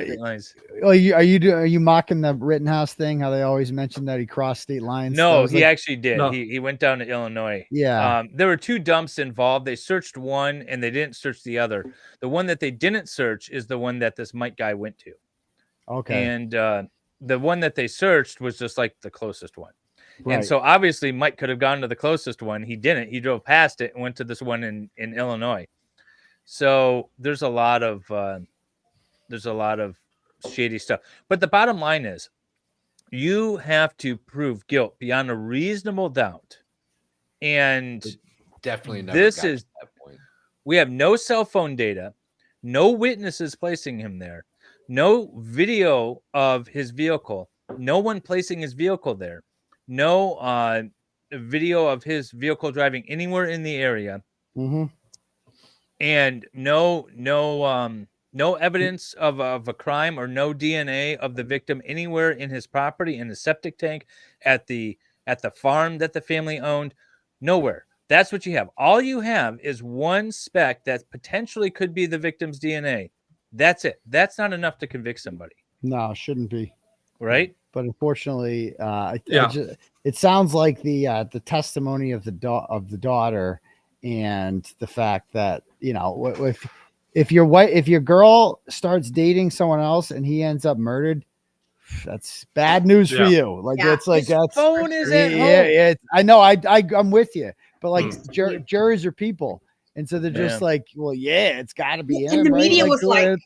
Are you mocking the Rittenhouse thing? How they always mention that he crossed state lines? No, he actually did. No. He went down to Illinois. Yeah. There were 2 dumps involved. They searched one and they didn't search the other. The one that they didn't search is the one that this Mike guy went to. Okay. And the one that they searched was just like the closest one. Right. And so obviously Mike could have gone to the closest one. He didn't. He drove past it and went to this one in Illinois. So there's a lot of shady stuff. But the bottom line is you have to prove guilt beyond a reasonable doubt. And definitely never this got is to that point. We have no cell phone data, no witnesses placing him there, no video of his vehicle, no one placing his vehicle there. No video of his vehicle driving anywhere in the area, and no evidence of a crime or no DNA of the victim anywhere in his property, in the septic tank, at the farm that the family owned. Nowhere. That's what you have. All you have is one speck that potentially could be the victim's DNA. That's it. That's not enough to convict somebody. No, shouldn't be. Right. But unfortunately, it sounds like the testimony of the daughter and the fact that, you know, if your girl starts dating someone else and he ends up murdered, that's bad news for you. Like it's like that's phone is at home. Yeah. I know. I'm with you, but like juries are people. And so they're just like, well, yeah, it's got to be. And the media was like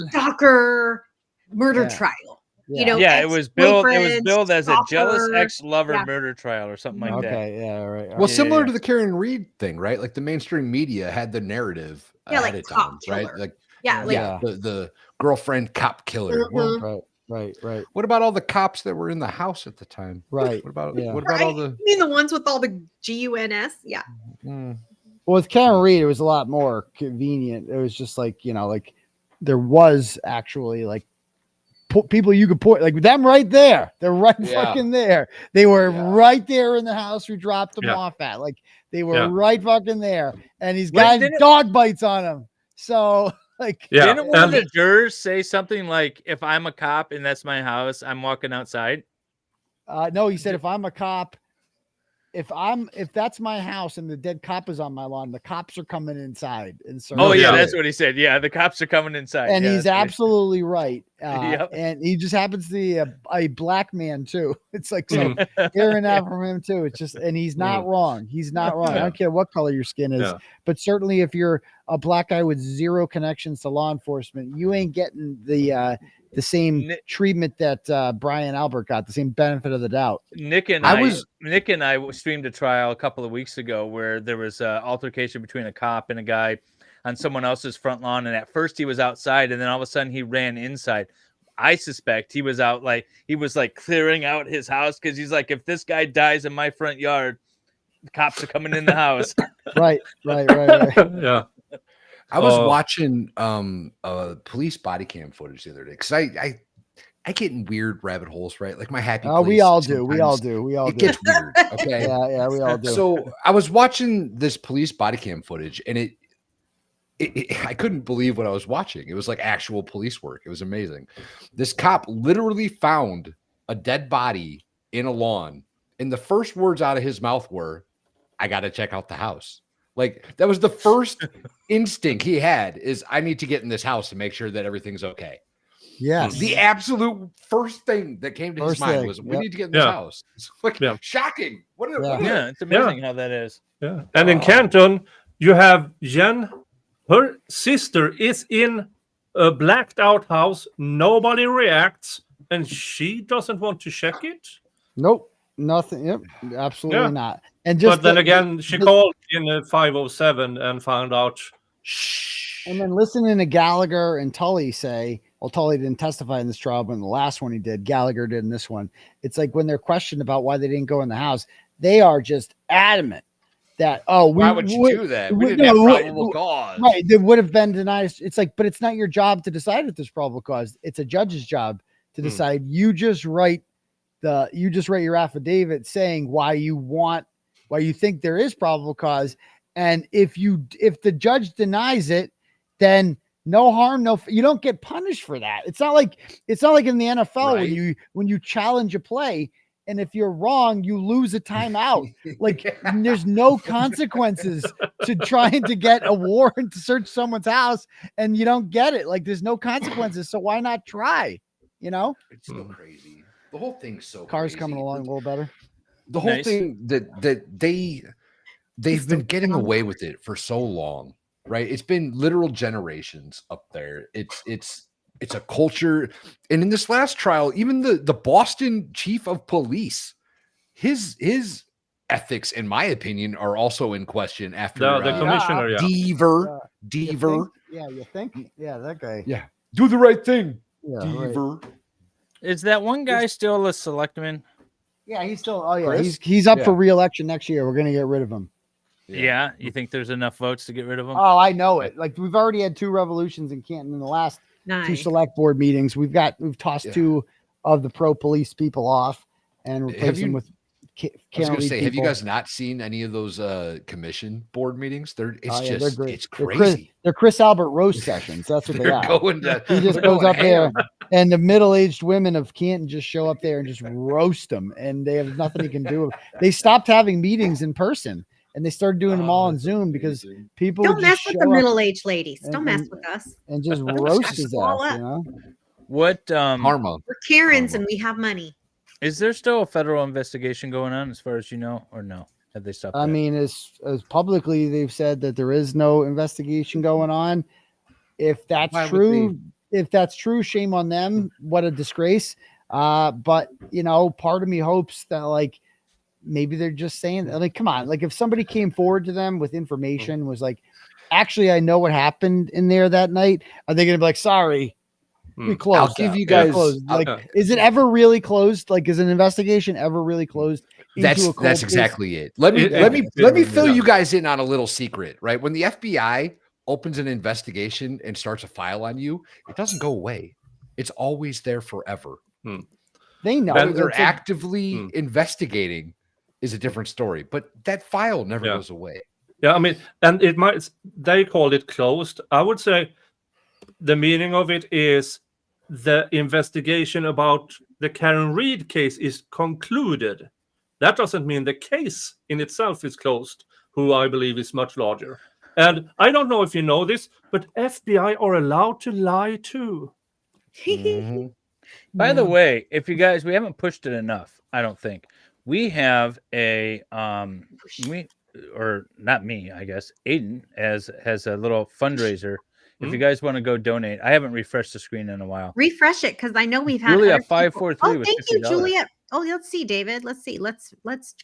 stalker murder trial. Yeah. You know, it was billed as a jealous ex-lover murder trial or something like that. Okay, yeah, right. Well, similar to the Karen Reed thing, right? Like the mainstream media had the narrative ahead of time, right? Like the girlfriend cop killer. Right. What about all the cops that were in the house at the time? Right. What about all the? You mean the ones with all the GUNS? Yeah. Well, with Karen Reed, it was a lot more convenient. It was just like, you know, like there was actually like people you could point, like them right there. They're right fucking there. They were right there in the house we dropped them off at. Like they were right fucking there. And he's got dog bites on him. So like, didn't one of the jurors say something like, if I'm a cop and that's my house, I'm walking outside? No, he said, if I'm a cop if that's my house and the dead cop is on my lawn, the cops are coming inside. And so Oh yeah, that's what he said. Yeah, the cops are coming inside. and yeah, he's that's absolutely right. Yep. And he just happens to be a black man too. It's like, so hearing that from him too, it's just, and he's not wrong. He's not wrong. I don't care what color your skin is, but certainly if you're a black guy with zero connections to law enforcement, you ain't getting the same treatment that Brian Albert got, the same benefit of the doubt. Nick and I streamed a trial a couple of weeks ago where there was an altercation between a cop and a guy on someone else's front lawn, and at first he was outside, and then all of a sudden he ran inside. I suspect he was out, like he was like clearing out his house because he's like, if this guy dies in my front yard, the cops are coming in the house. Right. Yeah. I was watching police body cam footage the other day because I get in weird rabbit holes, right? Like my happy place. We all do. We all do. It gets weird. Okay. Yeah, we all do. So I was watching this police body cam footage, and it I couldn't believe what I was watching. It was like actual police work. It was amazing. This cop literally found a dead body in a lawn, and the first words out of his mouth were, "I got to check out the house." Like that was the first instinct he had, is I need to get in this house to make sure that everything's okay. Yes. The absolute first thing that came to his mind was, we need to get in this house. It's like shocking. It's amazing how that is. Yeah. And in Canton, you have Jen. Her sister is in a blacked out house. Nobody reacts, and she doesn't want to check it. Nope. Nothing. Yep. Absolutely not. And just but then again, she called in at 5:07 and found out. And then listening to Gallagher and Tully say, well, Tully didn't testify in this trial, but in the last one he did. Gallagher did in this one. It's like when they're questioned about why they didn't go in the house, they are just adamant that, why would you do that? We didn't have probable cause. Right. They would have been denied. It's like, but it's not your job to decide if there's probable cause. It's a judge's job to decide. You just write your affidavit saying why you think there is probable cause. And if the judge denies it, then no harm, you don't get punished for that. It's not like in the NFL when you challenge a play, and if you're wrong, you lose a timeout. Like there's no consequences to trying to get a warrant to search someone's house, and you don't get it. Like there's no consequences, so why not try? You know, it's so crazy. The whole thing's so cars crazy. Coming along a little better. The whole thing that they've been getting away with it for so long, right? It's been literal generations up there. It's a culture. And in this last trial, even the Boston chief of police, his ethics, in my opinion, are also in question after the commissioner, Deaver. Yeah, you think? Yeah, that guy. Yeah. Do the right thing. Yeah, Deaver. right. Is that one guy still a selectman? Yeah, he's still. Oh yeah, he's up for re-election next year. We're gonna get rid of him. Yeah, you think there's enough votes to get rid of him? Oh, I know it. Like we've already had 2 revolutions in Canton in the last 2 select board meetings. We've tossed 2 of the pro police people off and replaced them with. I was going to say, have you guys not seen any of those commission board meetings? They're great. It's crazy. They're Chris Albert roast sessions. That's what they are. He just goes up there, and the middle-aged women of Canton just show up there and just roast them, and they have nothing he can do. They stopped having meetings in person, and they started doing them all on Zoom because people don't mess with the middle-aged ladies. Don't mess with us. And just roast his ass. You know what? Karma. We're Karens and we have money. Is there still a federal investigation going on, as far as you know, or no? Have they stopped? I mean, as publicly they've said that there is no investigation going on. If that's true, shame on them. What a disgrace. But part of me hopes that like maybe they're just saying like, come on, like if somebody came forward to them with information, was like, actually, I know what happened in there that night. Are they going to be like, sorry? We closed. I'll give you guys. Like, is it ever really closed? Like, is an investigation ever really closed? That's exactly it. Let me fill you guys in on a little secret. Right, when the FBI opens an investigation and starts a file on you, it doesn't go away. It's always there forever. They know whether they're actively investigating is a different story, but that file never goes away. Yeah, I mean, and they called it closed. I would say the meaning of it is the investigation about the Karen Reed case is concluded. that doesn't mean the case in itself is closed, who I believe is much larger. And I don't know if you know this, but FBI are allowed to lie too. Mm-hmm. By the way, if you guys, we haven't pushed it enough, I don't think. We have a or not me, I guess. Aiden has a little fundraiser. If you guys want to go donate, I haven't refreshed the screen in a while. Refresh it because I know we've had Julia other people- 543 Oh, with thank you, $50. Julia. Oh, let's see, David. Let's see. Let's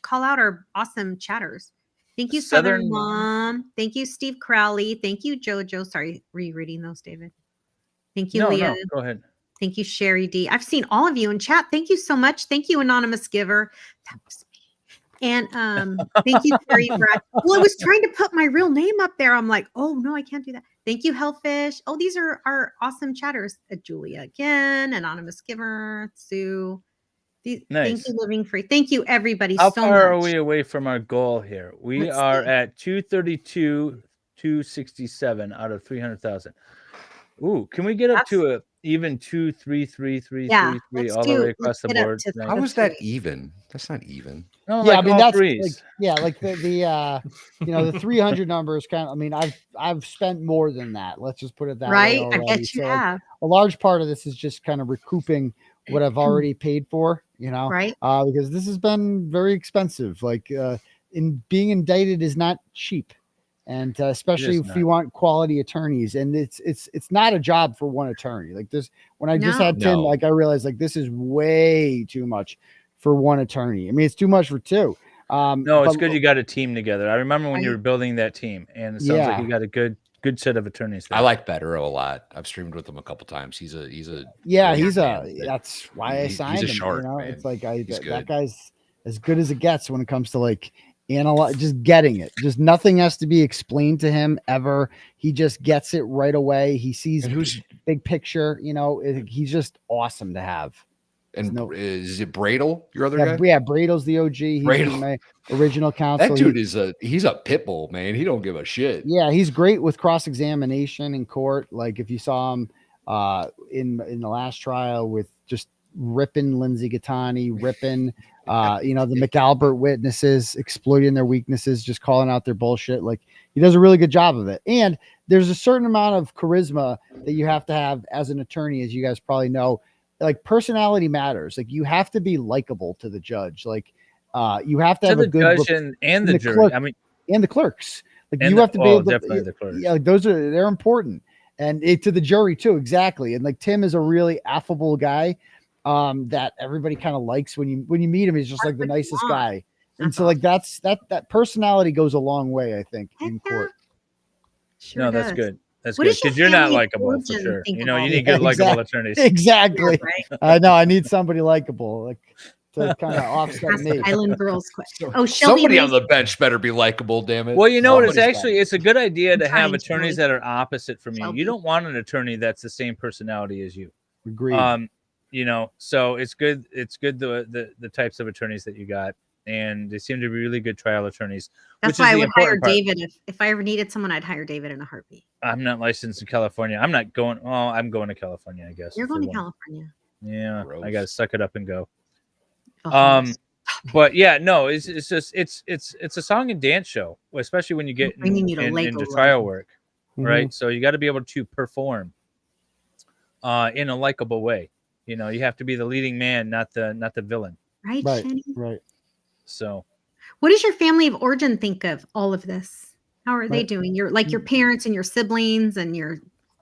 call out our awesome chatters. Thank you, Southern Mom. Thank you, Steve Crowley. Thank you, Jojo. Sorry, were you reading those, David? Thank you, Leah. No, go ahead. Thank you, Sherry D. I've seen all of you in chat. Thank you so much. Thank you, Anonymous Giver. That was me. And thank you, Terry Brad. Well, I was trying to put my real name up there. I'm like, oh no, I can't do that. Thank you, Hellfish. Oh, these are our awesome chatters. Julia again, Anonymous Giver, Sue. Thank you, Living Free. Thank you, everybody. How so far are much. we away from our goal here? We Let's are see. at 232,267 out of 300,000. Ooh, can we get up to a even 233,333 all the way across the board? How is that even? That's not even. No, Yeah, like I mean all that's threes. like the 300 number is kind of. I mean, I've spent more than that. Let's just put it that Right? way. I Already. bet you So, like, have. a large part of this is just kind of recouping what I've already paid for. Right? Because this has been very expensive. Like, in being indicted is not cheap, and especially if you want quality attorneys. And it's not a job for one attorney. Like this, when I just had Tim, like I realized like this is way too much for one attorney. I mean, it's too much for two. No, it's good you got a team together. I remember when you were building that team, and it sounds like Yeah. you got a good set of attorneys there. I like Bettero a lot. I've streamed with him a couple times. He's a Yeah, great he's man. that's why I signed he's a him. shark, man. It's like He's that good. guy's as good as it gets when it comes to like analyze, just getting it. Just nothing has to be explained to him ever. He just gets it right away. He sees big picture. He's just awesome to have. And is it Bradle, your other guy? Yeah, Bradle's the OG. He's Bradle. my original counsel. That dude he's a pit bull, man. He don't give a shit. Yeah, he's great with cross-examination in court. Like if you saw him in the last trial with just ripping Lindsay Gattani, ripping the McAlbert witnesses, exploiting their weaknesses, just calling out their bullshit. Like he does a really good job of it. And there's a certain amount of charisma that you have to have as an attorney, as you guys probably know. Like personality matters. Like you have to be likable to the judge. Like you have to have a good judge and the jury. clerk, I mean, and the clerks. Like and you have to be able to, definitely the clerks. yeah, like they're important, and to the jury too. Exactly. And like Tim is a really affable guy that everybody kind of likes when you meet him. He's just like the nicest guy. And so like that personality goes a long way, I think, in court. No, that's good. That's What good does your because you're not family of likable for origin sure. think You know, you about need it? good likable attorneys. Exactly. Yeah, I know. I need somebody likable, like to kind of offset Ask me. Island Girls question. Oh, Shelby. Somebody on the bench better be likable, damn it. Well, you know what? It's Somebody's actually it's a good idea to have trying, attorneys Shelby. that are opposite from you. You don't want an attorney that's the same personality as you. Agreed. So it's good. It's good the types of attorneys that you got, and they seem to be really good trial attorneys. That's which why is I the would hire important part. David if I ever needed someone. I'd hire David in a heartbeat. I'm not licensed in California. I'm not going. Oh, I'm going to California, I guess. You're if we going to want. California. Yeah, I got to suck it up and go. Oh, But yeah, no, it's just it's a song and dance show, especially when you get bringing you to into Lego trial Land. work, Mhm. right? So you got to be able to perform in a likable way. You know, you have to be the leading man, not the villain. Right, Right. Shenny? Right. So What does your family of origin think of all of this? How are they Right. doing? Your parents and your siblings and your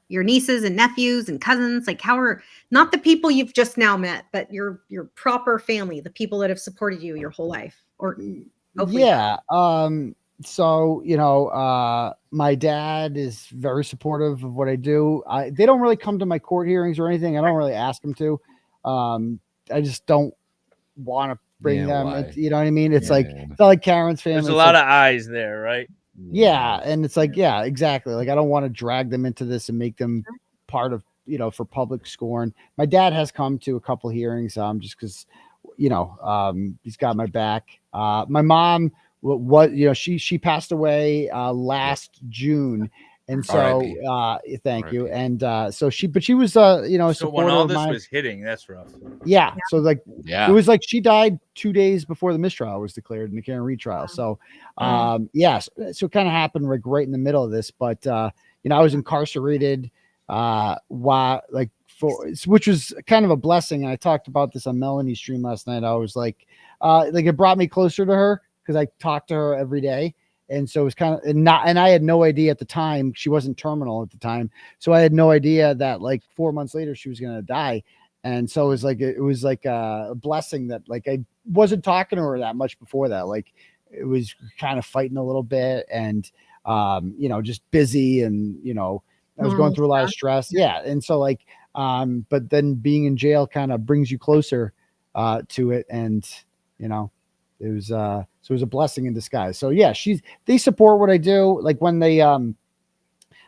nieces and nephews and cousins. Like how are not the people you've just now met, but your proper family, the people that have supported you your whole life, or hopefully Yeah. So my dad is very supportive of what I do. They don't really come to my court hearings or anything. I don't really ask them to. I just don't want to bring them. You know what I mean? It's like it's not like Karen's family. there's a It's lot like, of eyes there, right? yeah, and it's like exactly. Like I don't want to drag them into this and make them part of for public scorn. My dad has come to a couple hearings just because he's got my back. My mom she passed away last June, And so, thank you. And so she was, you know, a So when supporter all of this mine. was hitting, that's rough. Yeah. So like, Yeah. it was like she died 2 days before the mistrial was declared in the Karen Reed trial. So, yes, so it kind of happened like right in the middle of this. But you know, I was incarcerated, which was kind of a blessing. And I talked about this on Melanie's stream last night. I was like it brought me closer to her because I talked to her every day. And so it was kind of and I had no idea at the time. She wasn't terminal at the time. So I had no idea that like 4 months later she was going to die. And so it was like a blessing that like I wasn't talking to her that much before that. Like it was kind of fighting a little bit and you know, just busy and you know, I was going through a lot of stress. Yeah. And so like but then being in jail kind of brings you closer to it. And you know, it was so it was a blessing in disguise. So yeah, they support what I do. Like when they I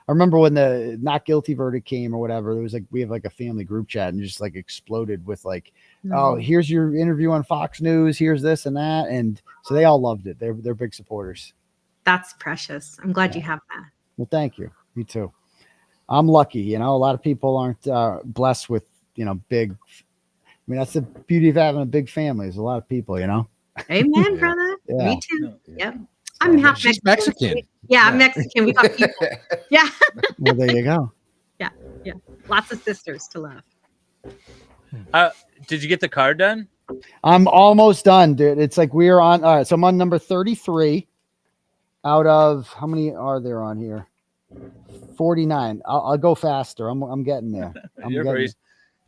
remember when the not guilty verdict came or whatever, it was like we have like a family group chat and just like exploded with like, oh, here's your interview on Fox News, here's this and that. And so they all loved it. They're big supporters. That's precious. I'm glad you have that. Well, thank you. Me too. I'm lucky, you know, a lot of people aren't blessed with, you know, big. I mean, that's the beauty of having a big family is a lot of people, you know. Amen, brother. Yeah. Me too. Yep. I'm half She's Mexican. Yeah, I'm Mexican. We got people. Yeah. Well, there you go. Yeah. Yeah. Lots of sisters to love. Did you get the card done? I'm almost done, dude. It's like we're on. All right. So I'm on number 33 out of how many are there on here? 49. I'll go faster. I'm getting there.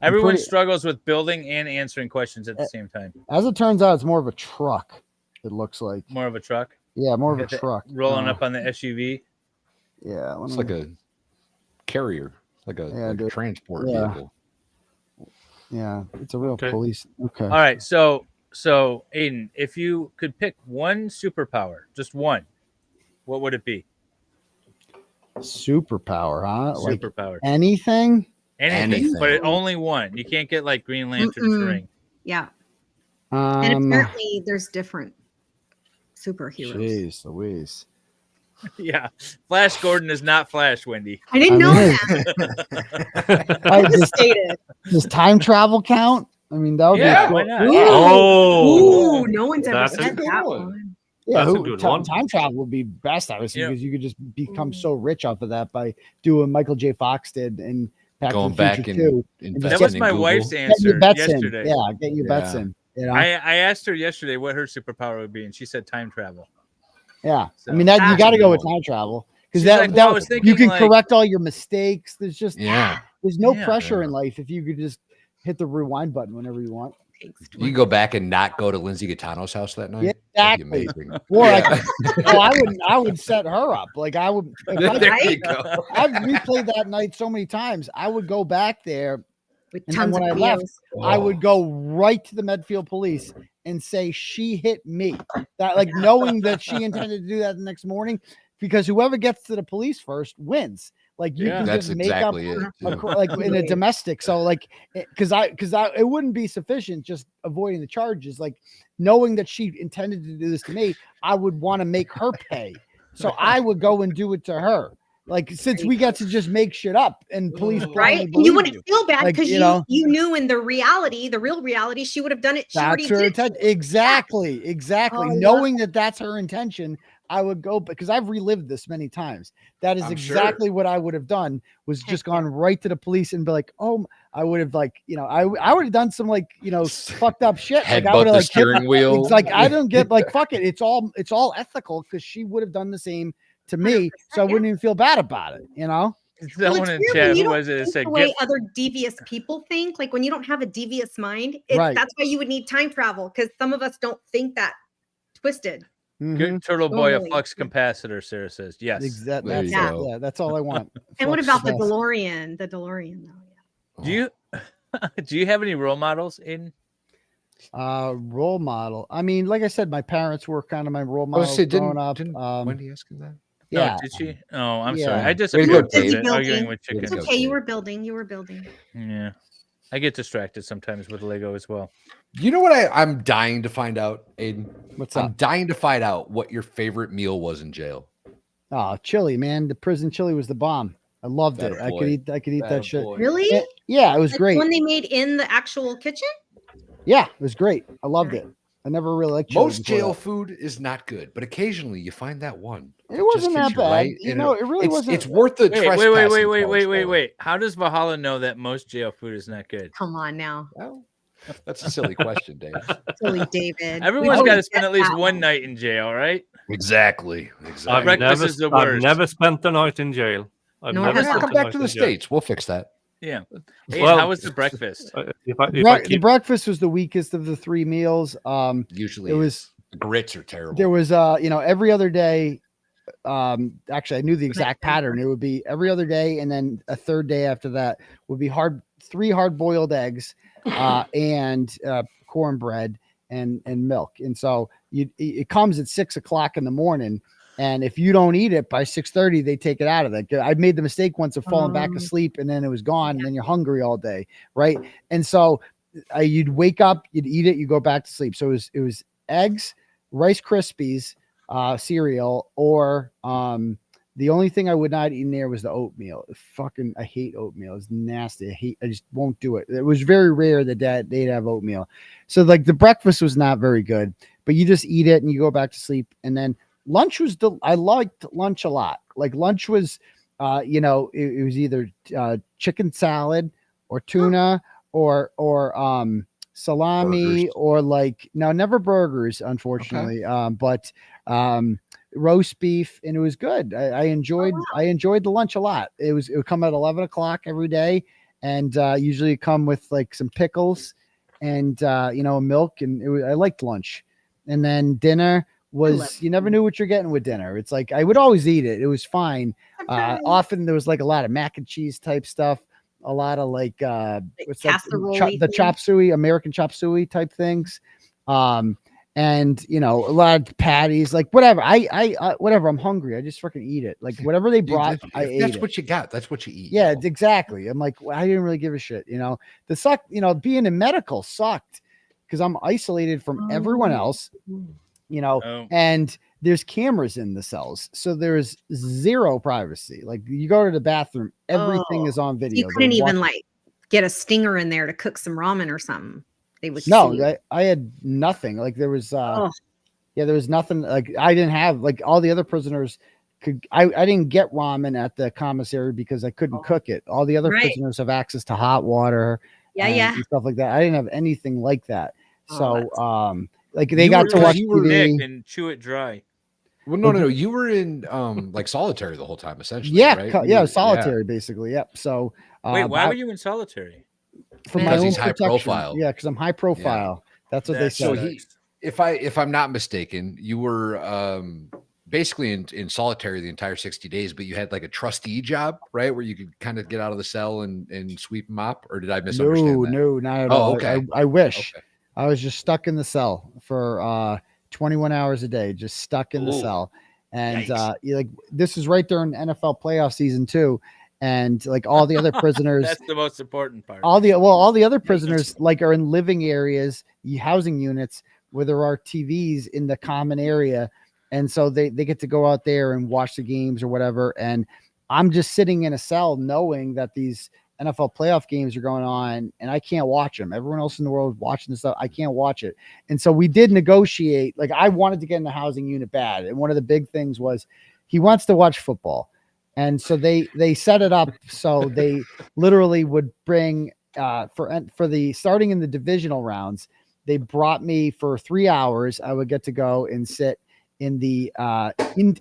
Everyone struggles with building and answering questions at the same time. As it turns out, it's more of a truck. It looks like more of a truck. Yeah, more of a truck rolling up on the SUV. Yeah, it's like a carrier, like a transport vehicle. Yeah, it's a real police. Okay. All right, so Aiden, if you could pick one superpower, just one, what would it be? Superpower, huh? Superpower. Like anything, but only one. You can't get like Green Lantern's ring. Yeah. And apparently there's different superheroes. Jeez Louise. Yeah. Flash Gordon is not Flash, Wendy. I didn't know that. Does time travel count? I mean, that would be why not? Ooh, no one's ever said that one. Yeah, That's a good one. Time travel would be best, obviously, because you could just become so rich off of that by doing Michael J. Fox did and going back and that was my wife's answer yesterday. Yeah, getting your bets in. You know? I asked her yesterday what her superpower would be, and she said time travel. Yeah, So, I mean that you got to go with time travel because you can correct all your mistakes. There's just there's no pressure in life if you could just hit the rewind button whenever you want. You can go back and not go to Lindsay Gaetano's house that night. Yeah, exactly. Amazing. Or I would set her up. Like I would. I've replayed that night so many times. I would go back there, and then when I left, I would go right to the Medfield police and say she hit me. That like knowing that she intended to do that the next morning, because whoever gets to the police first wins. Like you can just make up like in a domestic. So like, because it wouldn't be sufficient just avoiding the charges. Like knowing that she intended to do this to me, I would want to make her pay. So I would go and do it to her. Like since we got to just make shit up and police, right? And you wouldn't feel bad because you knew in the real reality, she would have done it. That's her intention. Exactly. Oh, knowing that that's her intention. I would go because I've relived this many times. That is exactly what I would have done was just gone right to the police and be like, oh, I would have like, I would have done some like, fucked up shit. Headbutt like I would have the steering wheel. It's like, I don't get like, fuck it. It's all ethical because she would have done the same to me. So I wouldn't even feel bad about it, Someone in chat, who was it? Said, the way other devious people think, like when you don't have a devious mind, that's why you would need time travel because some of us don't think that twisted. Good Turtleboy, a flux capacitor, Sarah says. Yes. That's all I want. And what about the DeLorean? The DeLorean, though. Do you have any role models in? Role model. I mean, like I said, my parents were kind of my role models growing up. Wendy asking that? Yeah. Oh, did she? Oh, I'm sorry. I just arguing with chickens. It's okay. You were building. Yeah. I get distracted sometimes with Lego as well. You know what I'm dying to find out, Aiden? What's up? I'm dying to find out what your favorite meal was in jail. Oh, chili, man. The prison chili was the bomb. I loved it. I could eat that shit. Really? Yeah, it was Like great. one they made in the actual kitchen? Yeah, it was great. I loved it. I never really liked chili Most before jail that. food is not good, but occasionally you find that one. It wasn't just hits that bad. right, You and know, it really wasn't. It's worth the Wait. How does Valhalla know that most jail food is not good? Come on now. Well, that's a silly question, Dave. Silly David. Everyone's got to spend at least one night in jail, right? Exactly. Breakfast is the worst. I've never spent a night in jail. Nor never have I. spent Come a back night to in the jail. States. We'll fix that. Yeah. Hey, Well, how was the breakfast? The breakfast was the weakest of the three meals. Usually it was the grits are terrible. There was every other day. Actually I knew the exact pattern. It would be every other day, and then a third day after that would be three hard-boiled eggs, and cornbread and milk. And so it comes at 6 o'clock in the morning. And if you don't eat it by 6:30, they take it out of it. I made the mistake once of falling back asleep, and then it was gone, and then you're hungry all day, right? And so you'd wake up, you'd eat it, you go back to sleep. So it was eggs, Rice Krispies, cereal, or the only thing I would not eat in there was the oatmeal. I hate oatmeal. It's nasty. I just won't do it. It was very rare that they'd have oatmeal. So like the breakfast was not very good, but you just eat it and you go back to sleep, and then lunch was I liked lunch a lot. Like lunch was, it was either chicken salad or tuna or salami, or never burgers, unfortunately. But roast beef, and it was good. I enjoyed the lunch a lot. It would come at 11 o'clock every day, and usually come with like some pickles and milk, and I liked lunch. And then dinner was, you never knew what you're getting with dinner. It's like I would always eat it. It was fine. Often there was like a lot of mac and cheese type stuff, a lot of the chop suey, American chop suey type things, and a lot of patties, like whatever. Whatever. I'm hungry. I just freaking eat it. Like whatever they brought, I ate. That's what you got. That's what you eat. Yeah, exactly. I'm like, I didn't really give a shit. The suck. Being in medical sucked because I'm isolated from everyone else. And there's cameras in the cells, so there's zero privacy. Like you go to the bathroom, everything is on video. You couldn't even get a stinger in there to cook some ramen or something. They would I had nothing. Like there was there was nothing. Like I didn't have, like all the other prisoners could. I didn't get ramen at the commissary because I couldn't cook it. All the other prisoners have access to hot water, and stuff like that. I didn't have anything like that. Like they got to watch TV and chew it dry. Well, no. You were in like solitary the whole time, essentially. Yeah, right? solitary, basically. Yep. So wait, why were you in solitary? For my own he's high protection. profile. Yeah, because I'm high profile. That's what they said. So if I'm not mistaken, you were basically in solitary the entire 60 days, but you had like a trustee job, right? Where you could kind of get out of the cell and sweep them up, or did I misunderstand that? No, not at all. Okay. I wish. Okay. I was just stuck in the cell for 21 hours a day, just stuck in the cell. And this is right during NFL playoff season too. And like all the other prisoners, that's the most important part. All the other prisoners are in living areas, housing units where there are TVs in the common area. And so they get to go out there and watch the games or whatever. And I'm just sitting in a cell knowing that these NFL playoff games are going on and I can't watch them. Everyone else in the world is watching this stuff. I can't watch it. And so we did negotiate. Like I wanted to get in the housing unit bad. And one of the big things was he wants to watch football. And so they set it up. So they literally would bring for the starting in the divisional rounds, they brought me for 3 hours. I would get to go and sit in the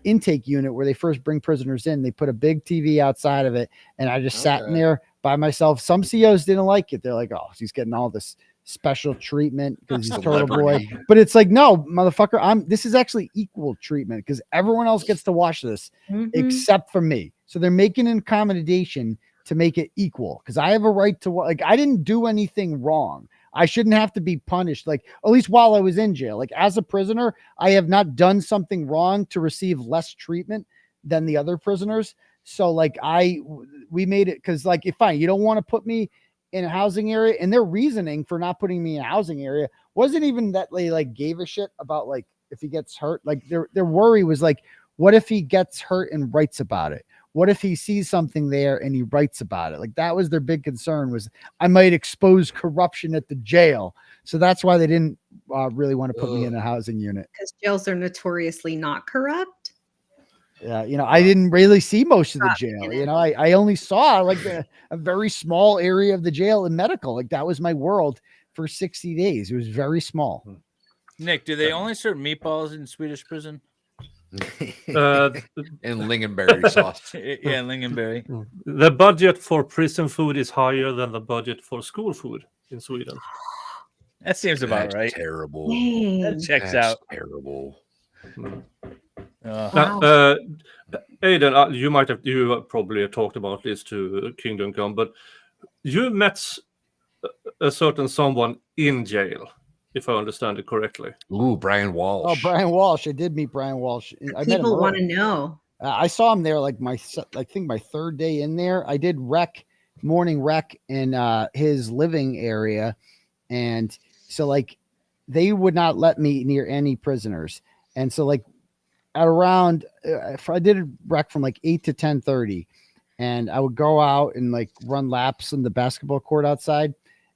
intake unit where they first bring prisoners in. They put a big TV outside of it. And I just sat in there by myself. Some COs didn't like it. They're like, oh, he's getting all this special treatment because he's Turtleboy. But it's like, no, motherfucker, this is actually equal treatment because everyone else gets to watch this except for me. So they're making an accommodation to make it equal because I have a right to, like, I didn't do anything wrong. I shouldn't have to be punished, like, at least while I was in jail. Like, as a prisoner, I have not done something wrong to receive less treatment than the other prisoners. So, like, we made it because, like, if fine, you don't want to put me in a housing area, and their reasoning for not putting me in a housing area wasn't even that they, like, gave a shit about, like, if he gets hurt. Like, their worry was, like, What if he gets hurt and writes about it? What if he sees something there and he writes about it? Like, that was their big concern, was I might expose corruption at the jail. So that's why they didn't really want to put me in a housing unit. Because jails are notoriously not corrupt. Yeah, I didn't really see most of the jail. I only saw like a very small area of the jail in medical. Like, that was my world for 60 days. It was very small. Nick, do they only serve meatballs in Swedish prison? And lingonberry sauce. Yeah, lingonberry. The budget for prison food is higher than the budget for school food in Sweden. That seems about right. Terrible. That checks out. Terrible. Aiden, you probably talked about this to Kingdom Come, but you met a certain someone in jail, if I understand it correctly. Ooh, Brian Walsh. Oh, Brian Walsh. I did meet Brian Walsh. People want to know. I saw him there like my 3rd day in there. I did morning rec in his living area. And so like they would not let me near any prisoners. And so like at around, I did a rec from like 8 to 10:30, and I would go out and like run laps in the basketball court outside.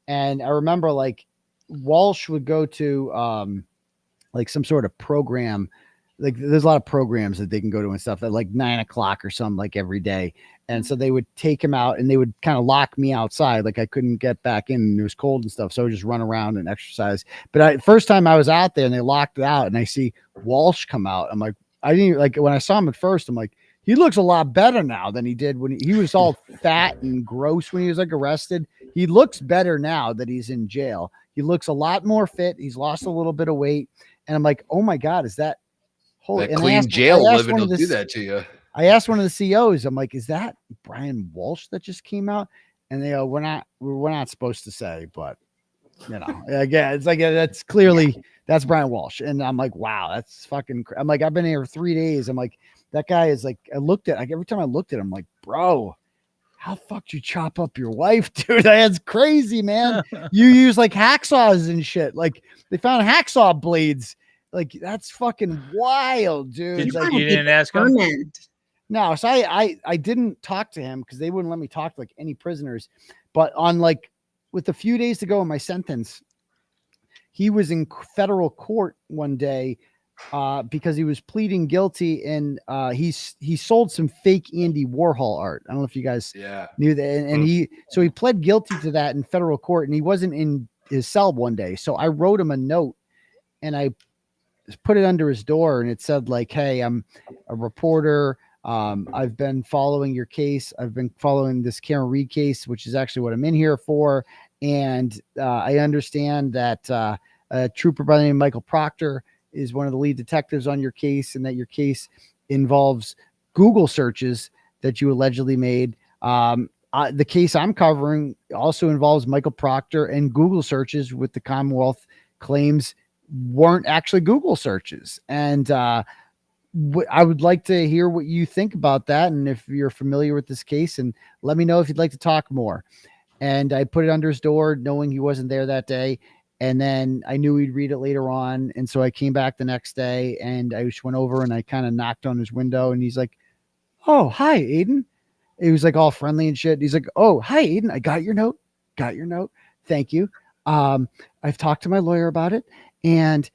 And I remember like Walsh would go to like some sort of program. Like there's a lot of programs that they can go to and stuff at like 9 o'clock or something like every day. And so they would take him out and they would kind of lock me outside. Like I couldn't get back in and it was cold and stuff. So I would just run around and exercise. But first time I was out there and they locked it out and I see Walsh come out. I'm like, I didn't like when I saw him at first, I'm like, he looks a lot better now than he did when he was all fat and gross when he was like arrested. He looks better now that he's in jail. He looks a lot more fit. He's lost a little bit of weight. And I'm like, oh my God, is that holy? That clean jail living will do that to you. I asked one of the COs, I'm like, is that Brian Walsh that just came out? And they go, we're not supposed to say, but again, it's like, that's clearly, that's Brian Walsh. And I'm like, wow, that's fucking, I'm like, I've been here 3 days. I'm like, that guy is like, every time I looked at him, I'm like, bro, how the fuck you chop up your wife, dude? That's crazy, man. You use like hacksaws and shit. Like they found hacksaw blades. Like that's fucking wild, dude. You didn't ask him? No, so I didn't talk to him because they wouldn't let me talk to like any prisoners. But on like with a few days to go in my sentence, he was in federal court one day because he was pleading guilty and he sold some fake Andy Warhol art. I don't know if you guys knew that. And he pled guilty to that in federal court and he wasn't in his cell one day. So I wrote him a note and I put it under his door and it said like, hey, I'm a reporter. I've been following your case. I've been following this Karen Reed case, which is actually what I'm in here for. And I understand that a trooper by the name of Michael Proctor is one of the lead detectives on your case and that your case involves Google searches that you allegedly made. The case I'm covering also involves Michael Proctor and Google searches with the Commonwealth claims weren't actually Google searches. And I would like to hear what you think about that. And if you're familiar with this case, and let me know if you'd like to talk more. And I put it under his door knowing he wasn't there that day. And then I knew he'd read it later on. And so I came back the next day and I just went over and I kind of knocked on his window and he's like, oh, hi, Aiden. He was like all friendly and shit. He's like, oh, hi, Aiden. I got your note. Thank you. I've talked to my lawyer about it. And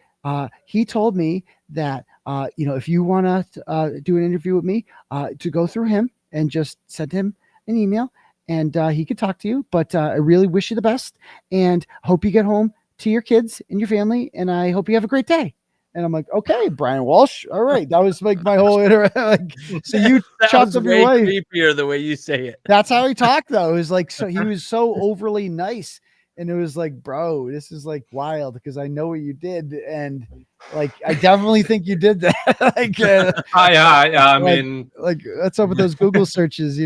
he told me that, if you want to do an interview with me, to go through him and just send him an email and he could talk to you. But I really wish you the best and hope you get home to your kids and your family. And I hope you have a great day. And I'm like, okay, Brian Walsh. All right. That was like my whole so you chopped up your wife. Creepier the way you say it. That's how he talked though. It was like, so he was so overly nice. And it was like, bro, this is like wild because I know what you did. And like, I definitely think you did that. I mean, like, what's up with those Google searches?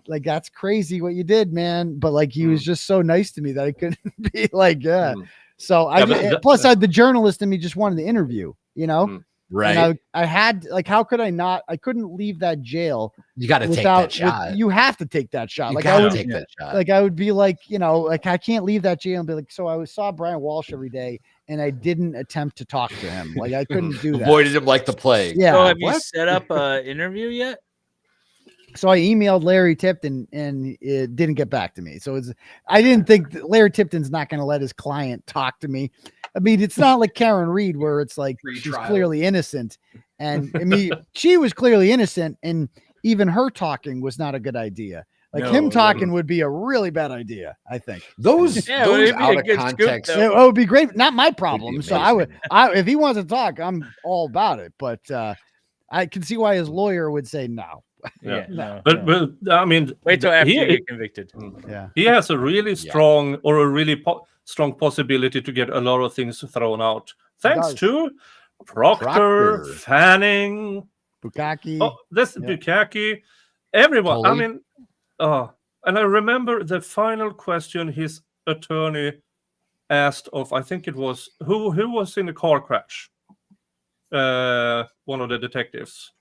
Like that's crazy what you did, man. But like, he was just so nice to me that I couldn't be like, yeah. So plus the journalist in me just wanted the interview, Right. And I had like, how could I not? I couldn't leave that jail. You got to take that shot. You have to take that shot. You Like got I to would take that shot. Like I would be like, like I can't leave that jail and be like, so I saw Brian Walsh every day and I didn't attempt to talk to him. Like I couldn't do that. Avoided him like the plague. Yeah. So have you set up an interview yet? So I emailed Larry Tipton and it didn't get back to me. So I didn't think that Larry Tipton's not going to let his client talk to me. I mean, it's not like Karen Reed where it's like she's clearly innocent. And I mean, she was clearly innocent, and even her talking was not a good idea. Like him talking would be a really bad idea, I think. Those out of context. It would be great. Not my problem. So if he wants to talk, I'm all about it. But I can see why his lawyer would say no. Yeah. But I mean, wait till after you get convicted. Yeah. He has a really strong or a really strong possibility to get a lot of things thrown out. Thanks to Proctor, Fanning, Bukaki. Bukaki, everyone. Tully. I mean, and I remember the final question his attorney asked of, I think it was who was in the car crash. One of the detectives.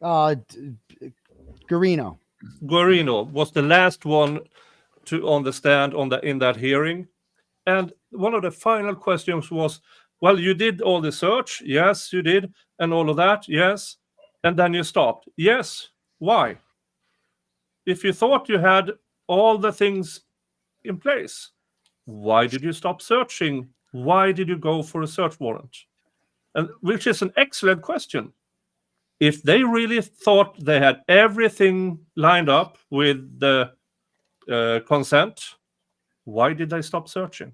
Guarino was the last one on the stand in that hearing, and one of the final questions was, well, you did all the search, yes, you did, and all of that, yes, and then you stopped, yes. Why? If you thought you had all the things in place, why did you stop searching? Why did you go for a search warrant? And which is an excellent question. If they really thought they had everything lined up with the consent, why did they stop searching?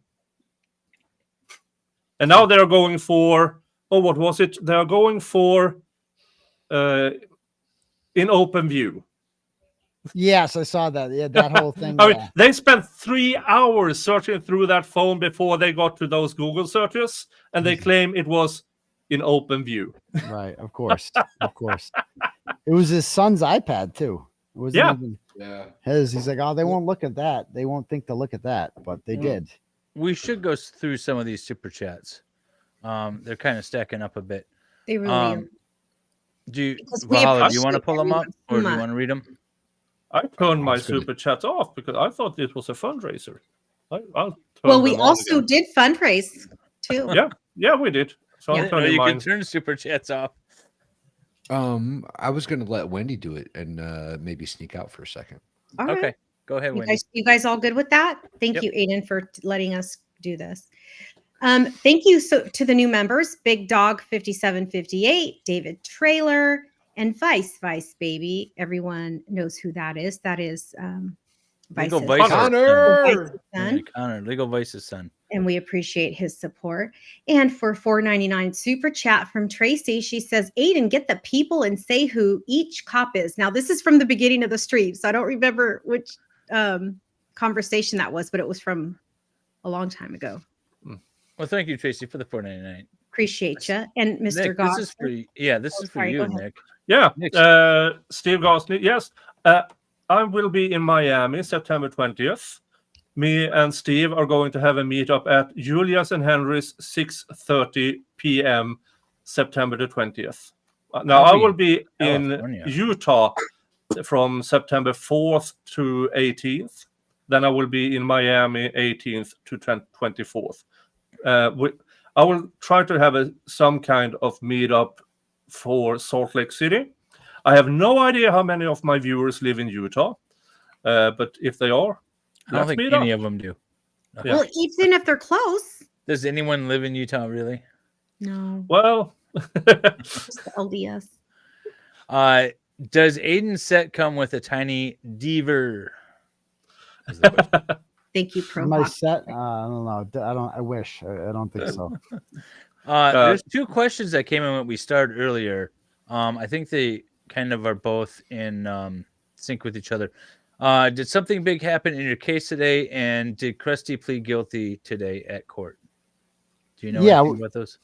And now they're going for, what was it? They're going for in open view. Yes, I saw that. Yeah, that whole thing. I mean, they spent 3 hours searching through that phone before they got to those Google searches, and they claim it was in open view. Right, of course. Of course. It was his son's iPad too. It wasn't even his. He's like, oh, they won't look at that. They won't think to look at that, but they did. We should go through some of these super chats. They're kind of stacking up a bit. They really are. Do you want to pull them up, or do you want to read them? I turned my super chats off because I thought this was a fundraiser. Well, we also did fundraise too. Yeah, we did. So you can turn super chats off. I was going to let Wendy do it and maybe sneak out for a second. All right. Okay, go ahead, Wendy. You guys all good with that? Thank you, Aiden, for letting us do this. Thank you to the new members: Big Dog 5758, David Trailer, and Vice Baby. Everyone knows who that is. That is Legal Vice's son. Connor, Legal Vice's son. And we appreciate his support. And for $4.99 super chat from Tracy, she says, Aiden, get the people and say who each cop is. Now, this is from the beginning of the stream, so I don't remember which conversation that was, but it was from a long time ago. Well, thank you, Tracy, for the $4.99. Appreciate you. And Mr. Nick, Goss. this is for you. Yeah, this is for you, Nick. Yeah, Steve Gosney. Yes, I will be in Miami September 20th. Me and Steve are going to have a meetup at Julia's and Henry's 6:30 p.m. September the 20th. Now, I will be in Utah from September 4th to 18th. Then I will be in Miami 18th to 24th. I will try to have some kind of meetup for Salt Lake City. I have no idea how many of my viewers live in Utah, but if they are, I don't think any of them do. Yeah. Well, even if they're close. Does anyone live in Utah, really? No. Well, just the LDS. Does Aiden's set come with a tiny deaver? Thank you, Pro. My set? I don't know. I wish. I don't think so. There's two questions that came in when we started earlier. I think they kind of are both in sync with each other. Did something big happen in your case today? And did Krusty plead guilty today at court? Do you know anything about those?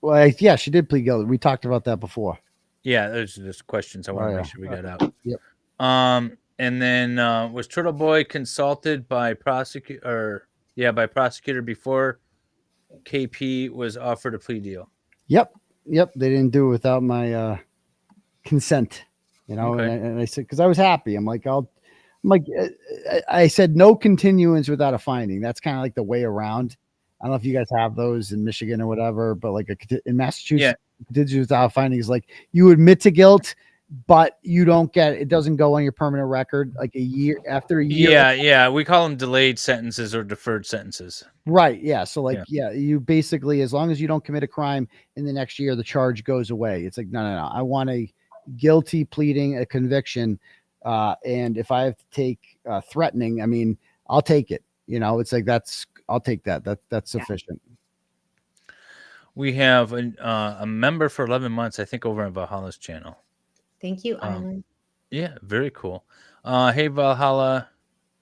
Well, yeah, she did plead guilty. We talked about that before. Yeah, there's just questions I want to make sure we got out. Yep. And then was Turtleboy consulted by prosecutor before KP was offered a plea deal? Yep. Yep, they didn't do it without my consent. You know, Okay. and I said because I was happy. I said no continuance without a finding. That's kind of like the way around. I don't know if you guys have those in Michigan or whatever, but like in Massachusetts, continuance without a finding is like you admit to guilt, but you don't get it. Doesn't go on your permanent record like a year after a year. Yeah. We call them delayed sentences or deferred sentences. Right. Yeah. So like, you basically, as long as you don't commit a crime in the next year, the charge goes away. It's like, no. I want a guilty pleading, a conviction. And if I have to take threatening, I mean, I'll take it. You know, it's like, I'll take that. That's sufficient. We have a member for 11 months, I think, over on Valhalla's channel. Thank you, Island. Yeah, very cool. Hey, Valhalla,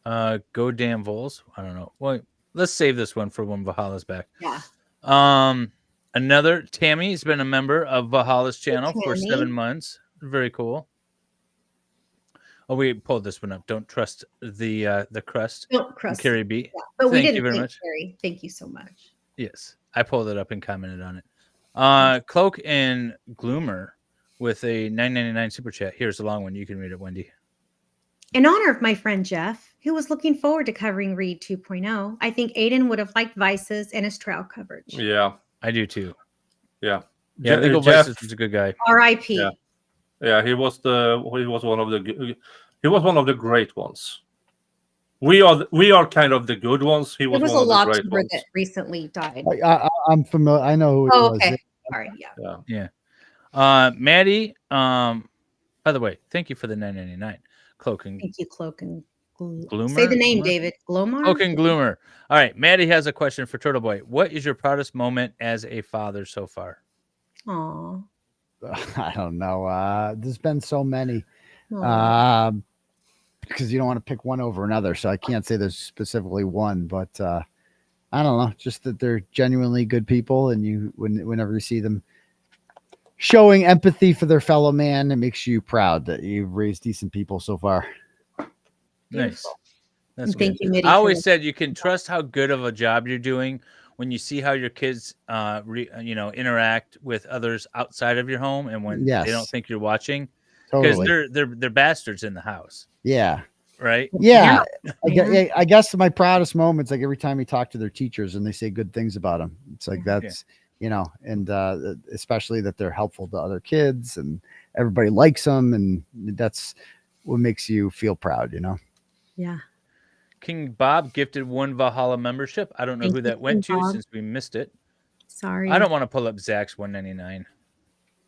go damn Vols. I don't know. Well, let's save this one for when Valhalla's back. Yeah. Another Tammy's been a member of Valhalla's channel for Tammy. 7 months. Very cool. Oh, we pulled this one up. Don't trust the crust. Don't trust Carrie B. Yeah. But we Thank didn't you very thank much. Carrie. Thank you so much. Yes, I pulled it up and commented on it. Cloak and Gloomer with a $9.99 super chat. Here's the long one. You can read it, Wendy. In honor of my friend Jeff, who was looking forward to covering Reed 2.0, I think Aiden would have liked Vices and his trial coverage. Yeah, I do too. Yeah, Yeah, Legal Jeff, Vices is a good guy. R.I.P. Yeah, he was one of the great ones. We are kind of the good ones. He was, There was one a of the lot great ones. that recently died. I'm familiar. I know who it was. Okay. All right. Yeah. Maddie. By the way, thank you for the $9.99. Cloak and Thank you, Cloak and Gloomer. Say the name, Gloomer? David. Glomar? Cloak and Gloomer. All right. Maddie has a question for Turtleboy. What is your proudest moment as a father so far? Aw. I don't know. There's been so many. Aw. Because you don't want to pick one over another. So I can't say there's specifically one, but I don't know. Just that they're genuinely good people. And whenever you see them showing empathy for their fellow man, it makes you proud that you've raised decent people so far. Nice. That's Thank good. you, Mitty, I for always the- said you can trust how good of a job you're doing when you see how your kids, interact with others outside of your home, and when Yes. they don't think you're watching, because Totally. they're bastards in the house, Yeah. right? Yeah. I guess my proudest moments, like every time you talk to their teachers and they say good things about them. It's like, that's, and especially that they're helpful to other kids and everybody likes them. And that's what makes you feel proud, Yeah. King Bob gifted 1 Valhalla membership. I don't know Thank who you, that went King to Bob. since we missed it. Sorry. I don't want to pull up Zach's $1.99. You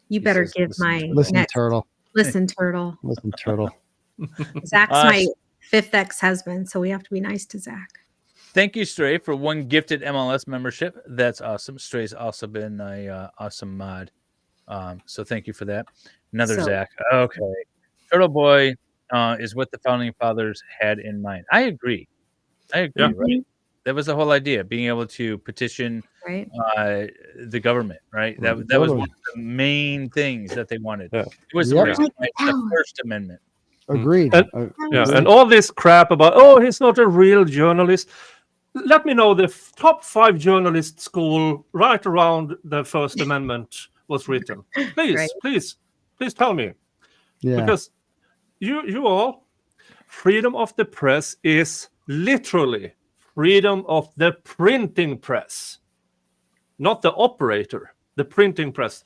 He better says, give listen, my Listen, next. Turtle. Listen, Turtle. Listen, Turtle. Zach's my 5th ex-husband, so we have to be nice to Zach. Thank you, Stray, for 1 gifted MLS membership. That's awesome. Stray's also been a awesome mod. So thank you for that. Another Zach. Okay. Turtle Boy is what the founding fathers had in mind. I agree. Right? That was the whole idea, being able to petition the government, right? That was one of the main things that they wanted. It was the reason why it's the First Amendment. Agreed. And all this crap about, he's not a real journalist. Let me know the top 5 journalist school right around the First Amendment was written. Please tell me. Yeah. Because you all, freedom of the press is literally freedom of the printing press, not the operator, the printing press.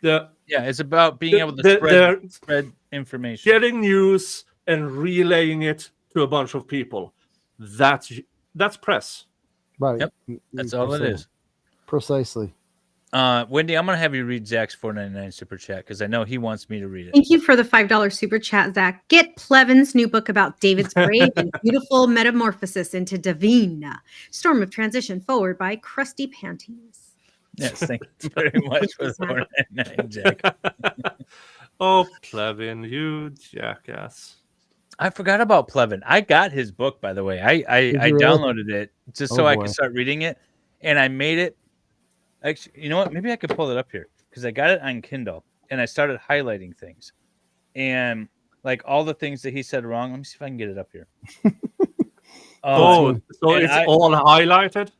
It's about being able to spread information, getting news and relaying it to a bunch of people. That's press. Right. Yep. That's all it is. Precisely. Wendy, I'm going to have you read Zach's $4.99 super chat because I know he wants me to read it. Thank you for the $5 super chat, Zach. Get Plevin's new book about David's brave and beautiful metamorphosis into Davina. Storm of Transition forward by Krusty Panties. Yes, thank you very much for the $4.99, Jack. Oh, Plevin, you jackass. I forgot about Plevin. I got his book, by the way. I downloaded it just so I could start reading it, and I made it. Actually, you know what? Maybe I could pull it up here because I got it on Kindle and I started highlighting things and like all the things that he said wrong. Let me see if I can get it up here. So it's all highlighted?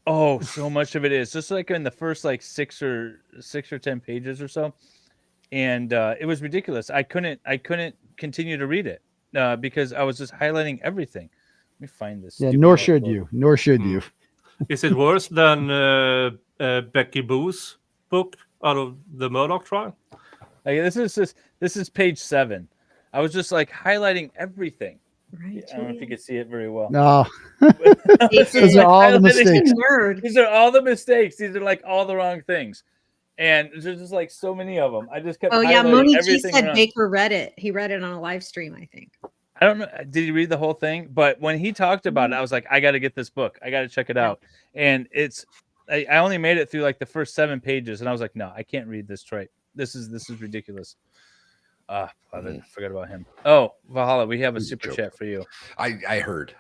Oh, so much of it is just like in the first like six or 10 pages or so, and it was ridiculous. I couldn't continue to read it because I was just highlighting everything. Let me find this. Yeah, stupid nor notebook. should you. Nor should you. Is it worse than Becky Boo's book out of the Murdoch trial? Like, this is page 7. I was just like highlighting everything. Right. I don't know if you can see it very well. No. Those are all the mistakes. These are all the mistakes. These are like all the wrong things. And there's just like so many of them. I just kept Oh yeah, highlighting Moni G everything said wrong. Baker read it. He read it on a live stream, I think. I don't know. Did you read the whole thing? But when he talked about it, I was like, I got to get this book. I got to check it out. And I only made it through like the first 7 pages, and I was like, no, I can't read this. Troy. This is ridiculous. I forgot about him. Oh, Valhalla, we have a super chat for you. I heard.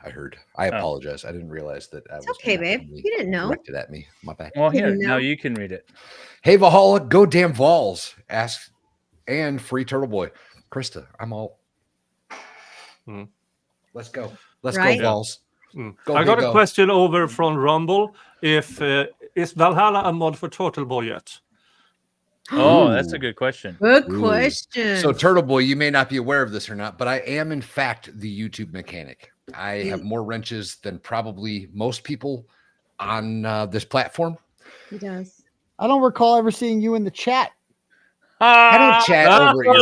I apologize. I didn't realize that. It's okay, babe. You didn't know. Directed at me. My bad. Well, here now you can read it. Hey, Valhalla, go damn Vols. Ask and free Turtleboy. Krista, I'm all. Let's go. Let's go, Vols. Go, I got a go. question over from Rumble. If is Valhalla a mod for Turtleboy yet? Oh, that's a good question. Good question. So, Turtleboy, you may not be aware of this or not, but I am in fact the YouTube mechanic. I have more wrenches than probably most people on this platform. He does. I don't recall ever seeing you in the chat. I don't chat over at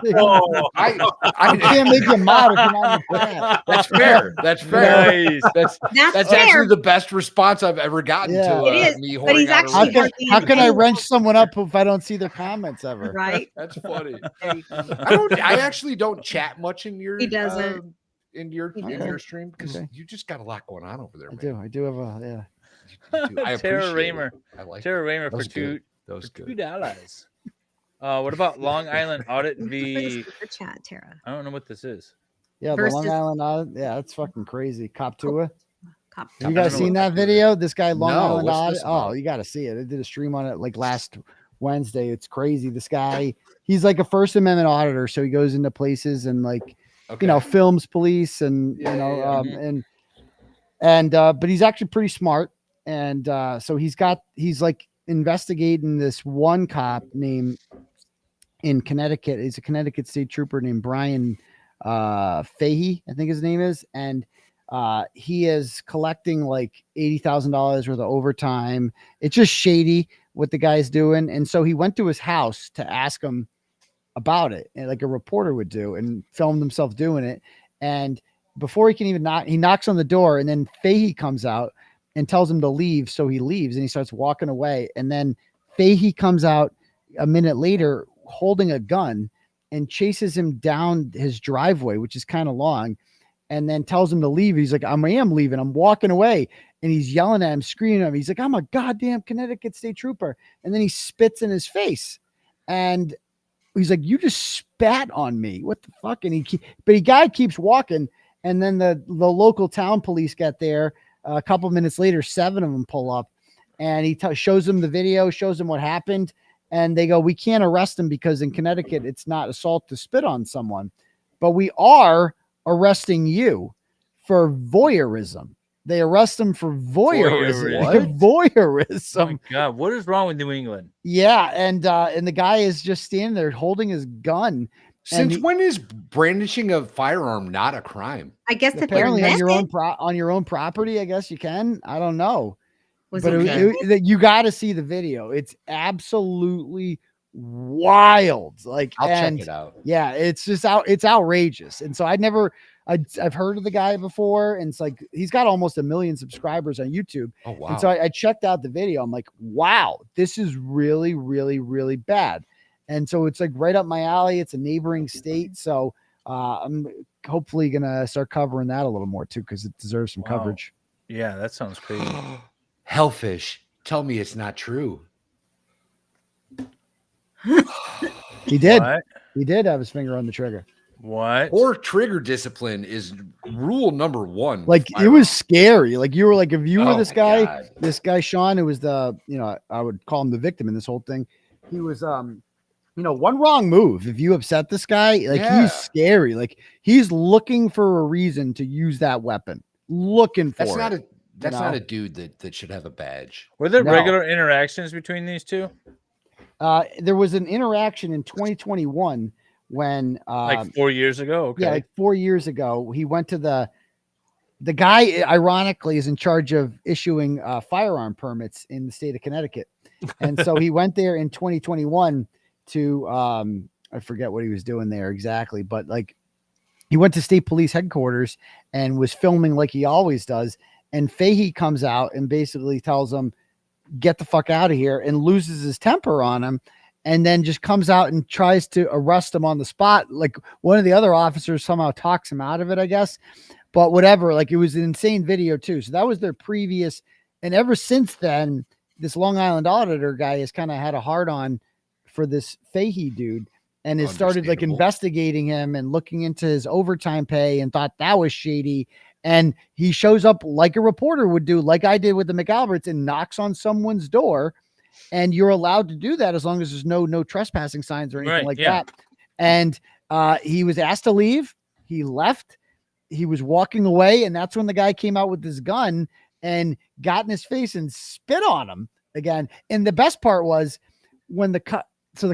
your I can't make you mod if you're not in the chat. That's fair. That's fair. Nice. That's fair. actually the best response I've ever gotten to It is, me but he's holding out a actually wrench. How can I wrench someone up if I don't see their comments ever? Right. That's funny. I actually don't chat much in your He doesn't. In your stream because you just got a lot going on over there, man. I do have a I Tara appreciate Raymer. it. I like Tara it. Raymer That for was good. $2. That was good. $2. What about Long Island Audit v. Super chat, Tara. I don't know what this is. Yeah, Versus- the Long Island audit. Yeah, that's fucking crazy. Cop Tua. Cop. Have you guys seen that video? This guy Long No, Island what's audit. this Oh, about? you got to see it. I did a stream on it like last Wednesday. It's crazy. This guy, he's like a First Amendment auditor, so he goes into places and like films police and but he's actually pretty smart. And so he's like investigating this one cop named in Connecticut. He's a Connecticut state trooper named Brian Fahey, I think his name is. And he is collecting like $80,000 worth of overtime. It's just shady what the guy's doing. And so he went to his house to ask him about it, and like a reporter would do, and filmed himself doing it. And before he can even knock, he knocks on the door, and then Fahey comes out and tells him to leave. So he leaves and he starts walking away. And then Fahey comes out a minute later holding a gun and chases him down his driveway, which is kind of long, and then tells him to leave. He's like, I am leaving. I'm walking away. And he's yelling at him, screaming at him. He's like, I'm a goddamn Connecticut state trooper. And then he spits in his face. And he's like, you just spat on me. What the fuck? And the guy keeps walking. And then the local town police get there. A couple minutes later, 7 of them pull up, and he shows them the video, shows them what happened. And they go, we can't arrest him because in Connecticut, it's not assault to spit on someone, but we are arresting you for voyeurism. They arrest him for voyeurism. Voyeurism. Oh my God, what is wrong with New England? Yeah. And the guy is just standing there holding his gun. Since when is brandishing a firearm not a crime? I guess if Apparently you're on your own property, I guess you can. I don't know. Was But you got to see the video. It's absolutely wild. Like, I'll check it out. Yeah, it's just it's outrageous. And so I've heard of the guy before, and it's like he's got almost 1 million subscribers on YouTube. Oh wow. And so I checked out the video. I'm like, wow, this is really, really, really bad. And so it's like right up my alley. It's a neighboring state. So I'm hopefully going to start covering that a little more too, because it deserves some coverage. Yeah, that sounds crazy. Hellfish, tell me it's not true. He did. What? He did have his finger on the trigger. What? Or trigger discipline is rule number 1. Like it was scary. Like you were like, if you were Oh this my guy, God. this guy, Sean, who was I would call him the victim in this whole thing. He was, one wrong move. If you upset this guy, like he's scary. Like he's looking for a reason to use that weapon. Looking for That's it. not That's know? not a dude that should have a badge. Were there No. regular interactions between these two? There was an interaction in 2021 when Like 4 years ago? Okay. yeah, like 4 years ago, he went to the guy, ironically, is in charge of issuing firearm permits in the state of Connecticut. And so he went there in 2021 to, I forget what he was doing there exactly, but like he went to state police headquarters and was filming like he always does. And Fahey comes out and basically tells him, get the fuck out of here, and loses his temper on him. And then just comes out and tries to arrest him on the spot. Like one of the other officers somehow talks him out of it, I guess. But whatever, like it was an insane video too. So that was their previous. And ever since then, this Long Island auditor guy has kind of had a hard on for this Fahey dude and has started like investigating him and looking into his overtime pay and thought that was shady. And he shows up like a reporter would do, like I did with the McAlberts, and knocks on someone's door. And you're allowed to do that as long as there's no trespassing signs or anything like that. And he was asked to leave. He left. He was walking away. And that's when the guy came out with his gun and got in his face and spit on him again. And the best part was when the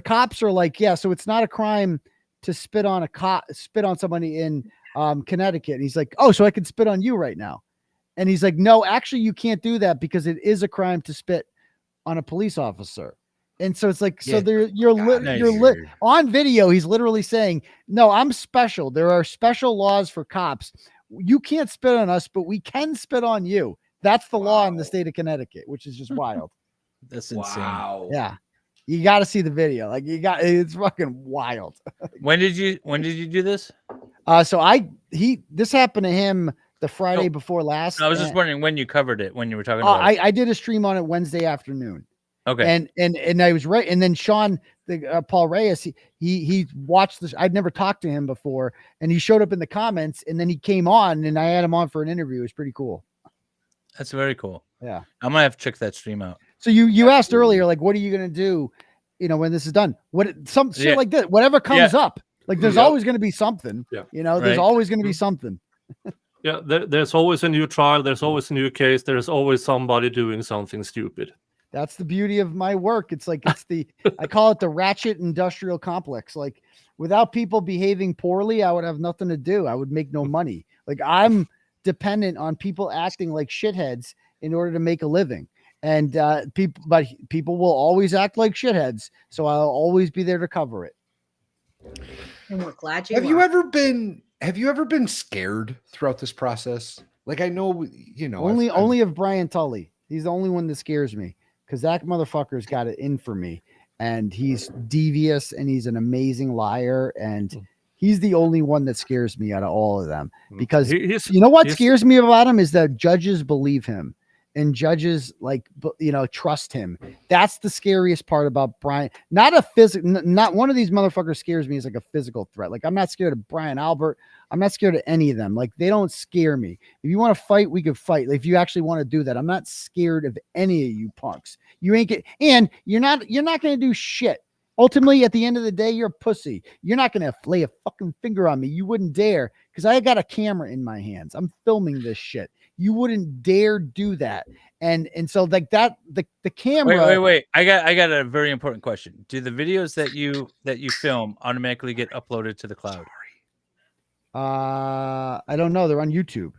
cops are like, yeah, so it's not a crime to spit on somebody in Connecticut. And he's like, oh, so I can spit on you right now. And he's like, no, actually you can't do that because it is a crime to spit on a police officer. And so it's like, so there you're on video. He's literally saying, no, I'm special. There are special laws for cops. You can't spit on us, but we can spit on you. That's the law in the state of Connecticut, which is just wild. That's insane. Yeah. You got to see the video. Like it's fucking wild. When did you do this? This happened to him the Friday before last. I was just wondering when you covered it, when you were talking about it. I did a stream on it Wednesday afternoon. Okay. And I was right. And then Sean, Paul Reyes, he watched this. I'd never talked to him before, and he showed up in the comments, and then he came on, and I had him on for an interview. It was pretty cool. That's very cool. Yeah. I'm gonna have to check that stream out. So you asked earlier, like, what are you gonna do, when this is done? Some shit like this, whatever comes up. Like there's always gonna be something. Yeah. There's always gonna be something. Yeah, there's always a new trial. There's always a new case. There's always somebody doing something stupid. That's the beauty of my work. It's like, I call it the ratchet industrial complex. Like without people behaving poorly, I would have nothing to do. I would make no money. Like I'm dependent on people acting like shitheads in order to make a living. And people will always act like shitheads. So I'll always be there to cover it. And we're glad Have you ever been scared throughout this process? Like I know, only of Brian Tully. He's the only one that scares me. Because that motherfucker's got it in for me, and he's devious, and he's an amazing liar, and he's the only one that scares me out of all of them. Because what scares me about him is that judges believe him, and judges trust him. That's the scariest part about Brian. Not one of these motherfuckers scares me as like a physical threat. Like I'm not scared of Brian Albert. I'm not scared of any of them. Like they don't scare me. If you want to fight, we could fight. Like, if you actually want to do that, I'm not scared of any of you punks. You ain't and you're not going to do shit. Ultimately, at the end of the day, you're a pussy. You're not going to lay a fucking finger on me. You wouldn't dare, because I got a camera in my hands. I'm filming this shit. You wouldn't dare do that. And so like that, the camera. Wait. I got a very important question. Do the videos that you film automatically get uploaded to the cloud? I don't know. They're on YouTube.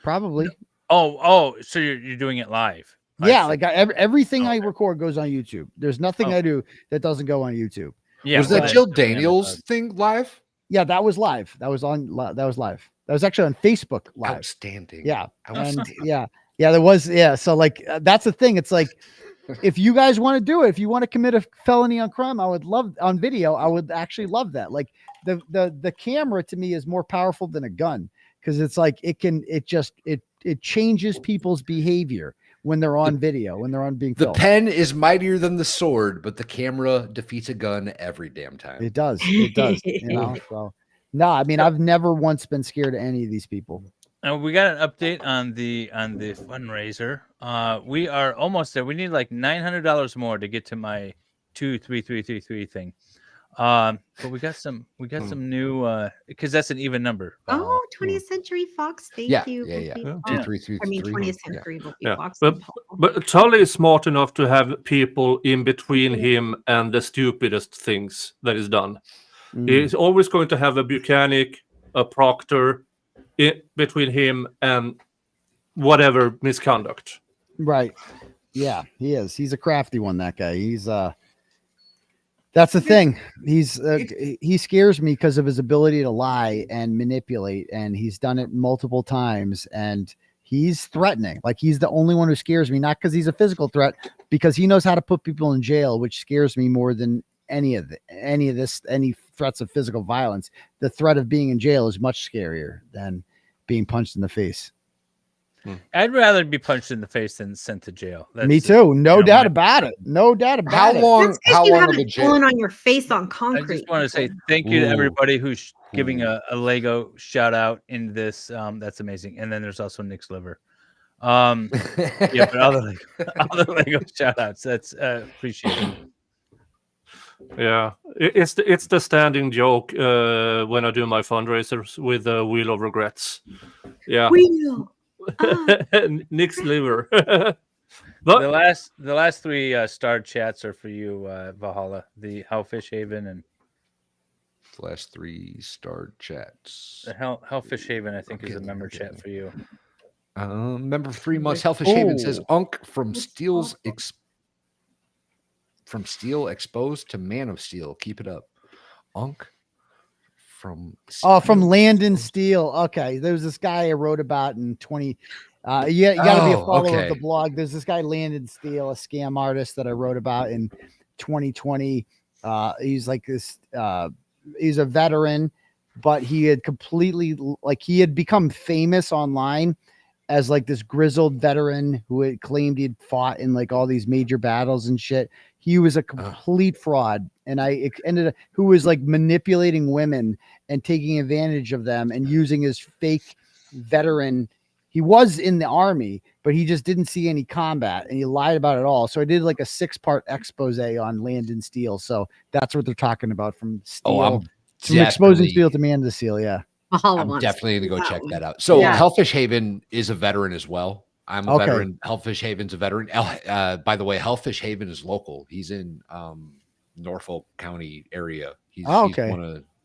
Probably. Oh, so you're doing it live. Yeah, like everything I record goes on YouTube. There's nothing I do that doesn't go on YouTube. Yeah. Was that Jill Daniels thing live? Yeah, that was live. That was live. That was actually on Facebook live. Outstanding. Yeah. And yeah, there was. Yeah. So like, that's the thing. It's like, if you guys want to do it, if you want to commit a felony on crime, I would love on video. I would actually love that. Like the camera to me is more powerful than a gun. Cause it's like, it changes people's behavior when they're on video, when they're on being filmed. The pen is mightier than the sword, but the camera defeats a gun every damn time. It does. So no, I mean, I've never once been scared of any of these people. We got an update on the fundraiser. We are almost there. We need like $900 more to get to my 23333 thing. But we got some new because that's an even number. Oh, 20th Century Fox. Thank you. Yeah. Poopy. 2333. I mean, 20th Century Poopy Yeah, Fox. but Tully is smart enough to have people in between him and the stupidest things that is done. He's always going to have a Buchanan, a Proctor, between him and whatever misconduct. Right. Yeah, he is. He's a crafty one, that guy. He's that's the thing. He scares me because of his ability to lie and manipulate, and he's done it multiple times, and he's threatening. Like, he's the only one who scares me, not because he's a physical threat, because he knows how to put people in jail, which scares me more than any threats of physical violence. The threat of being in jail is much scarier than being punched in the face. I'd rather be punched in the face than sent to jail. Me too. No doubt about it. No doubt about it. How you long haven't of a jail? fallen on your face on concrete. I just want to say thank you to everybody who's giving a Lego shout out in this. That's amazing. And then there's also Nick's liver. Yeah, but other Lego shout outs. That's appreciated. Yeah, it's the standing joke when I do my fundraisers with the Wheel of Regrets. Yeah. Wheel. Nick's liver. The last three starred chats are for you, Valhalla. The Hellfish Haven and last three starred chats. The Hellfish Haven, I think, is a member chat for you. Member for 3 months. Hellfish Haven says Unk from Steel Exposed to Man of Steel. Keep it up. Unk from from Landon Steele. Okay, there was this guy I wrote about in 20. You got to be a follower of the blog. There's this guy Landon Steele, a scam artist that I wrote about in 2020. He's like this. He's a veteran, but he had become famous online as like this grizzled veteran who had claimed he'd fought in like all these major battles and shit. He was a complete fraud, and who was like manipulating women and taking advantage of them and using his fake veteran. He was in the army, but he just didn't see any combat, and he lied about it all. So I did like a 6-part expose on Landon Steele. So that's what they're talking about from Steel, from exposing Steel to Man of Steel. Yeah. I'm definitely gonna go check that out. So Hellfish Haven is a veteran as well. I'm a veteran. Hellfish Haven's a veteran. By the way, Hellfish Haven is local. He's in Norfolk County area. He's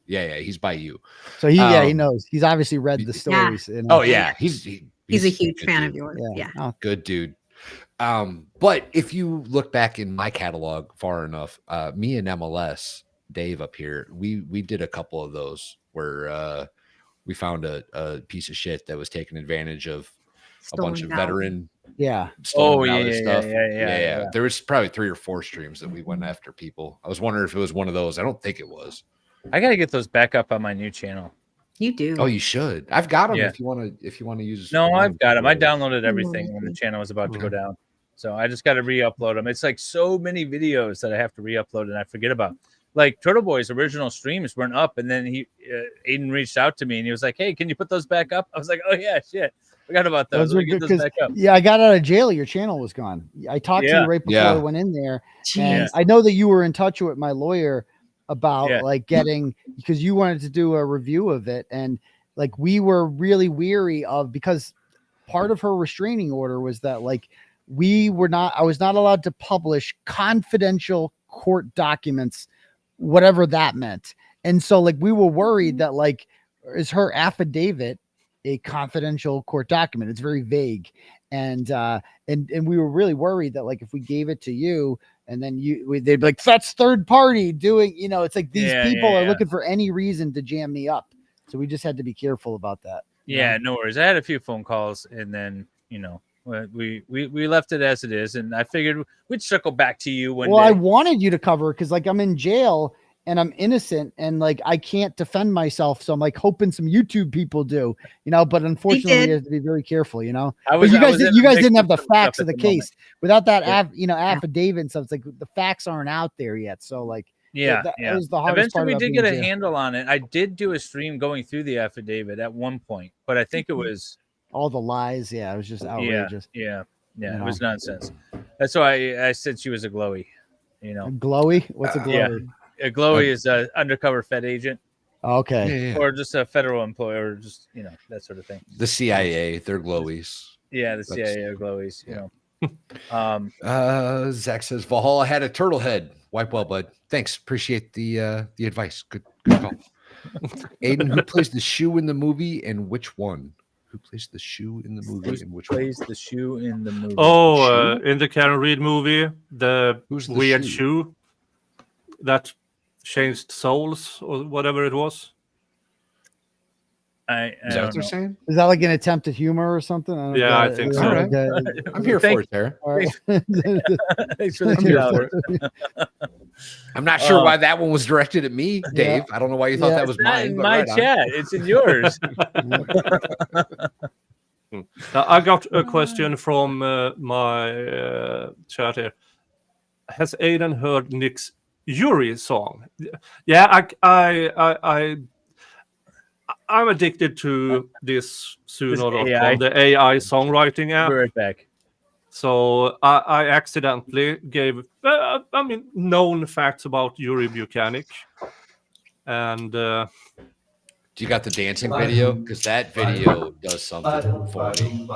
he's by you. So he knows. He's obviously read the stories. Yeah. He's a huge fan of yours. Yeah. Good dude. But if you look back in my catalog far enough, me and MLS, Dave up here, we did a couple of those where we found a piece of shit that was taking advantage of a bunch of veteran stuff. Yeah. There was probably 3 or 4 streams that we went after people. I was wondering if it was one of those. I don't think it was. I gotta get those back up on my new channel. You do. Oh, you should. I've got them if you want to use. No, I've got them. I downloaded everything when the channel was about to go down. So I just got to re-upload them. It's like so many videos that I have to re-upload and I forget about. Like Turtleboy's original streams weren't up, and then Aiden reached out to me and he was like, "Hey, can you put those back up?" I was like, "Oh yeah, shit, forgot about those. Those get those back up." Yeah, I got out of jail. Your channel was gone. I talked to you right before I went in there, and I know that you were in touch with my lawyer about like getting, because you wanted to do a review of it, and like we were really weary of, because part of her restraining order was that like I was not allowed to publish confidential court documents, whatever that meant. And so like we were worried that like, is her affidavit a confidential court document? It's very vague. And we were really worried that like if we gave it to you and then they'd be like, that's third party doing, it's like these people are looking for any reason to jam me up. So we just had to be careful about that. Yeah, no worries. I had a few phone calls, and then we left it as it is, and I figured we'd circle back to you one day. I wanted you to cover, because like I'm in jail and I'm innocent and like I can't defend myself, so I'm like hoping some YouTube people do, but unfortunately you have to be very careful, but you guys didn't have the facts of the case without that affidavit and stuff. It's like the facts aren't out there yet, so like that was the hardest part. Eventually we did get a handle on it. I did do a stream going through the affidavit at one point, but I think it was all the lies. It was just outrageous. It was nonsense. That's why I said she was a glowy. A glowy? What's a glowy? A glowy is an undercover Fed agent. Okay. Or just a federal employee, or just that sort of thing. The CIA, they're glowies. Yeah, the CIA are glowies. You know. Zach says Valhalla had a turtle head. Wipe well, bud. Thanks. Appreciate the advice. Good call. Aiden, who plays the shoe in the movie and which one? Who plays the shoe in the movie and which plays the shoe in the movie? Oh, in the Karen Reed movie, Who's the weird shoe that changed souls or whatever it was. I Is that what they're saying? Is that like an attempt at humor or something? I don't Yeah, get I it. think Yeah, so. okay. I'm here for it, Sarah. All right. Thanks for the I'm here for $2. I'm not sure why that one was directed at me, Dave. I don't know why you thought that was It's not mine. in but my right on. chat. It's in yours. I got a question from my chat here. Has Aiden heard Nick's Yuri song? Yeah, I'm addicted to this Suno.com, the AI songwriting app. Be right back. So I accidentally gave, known facts about Yuri Buchanan. And Do you got the dancing video? Because that video does something for me.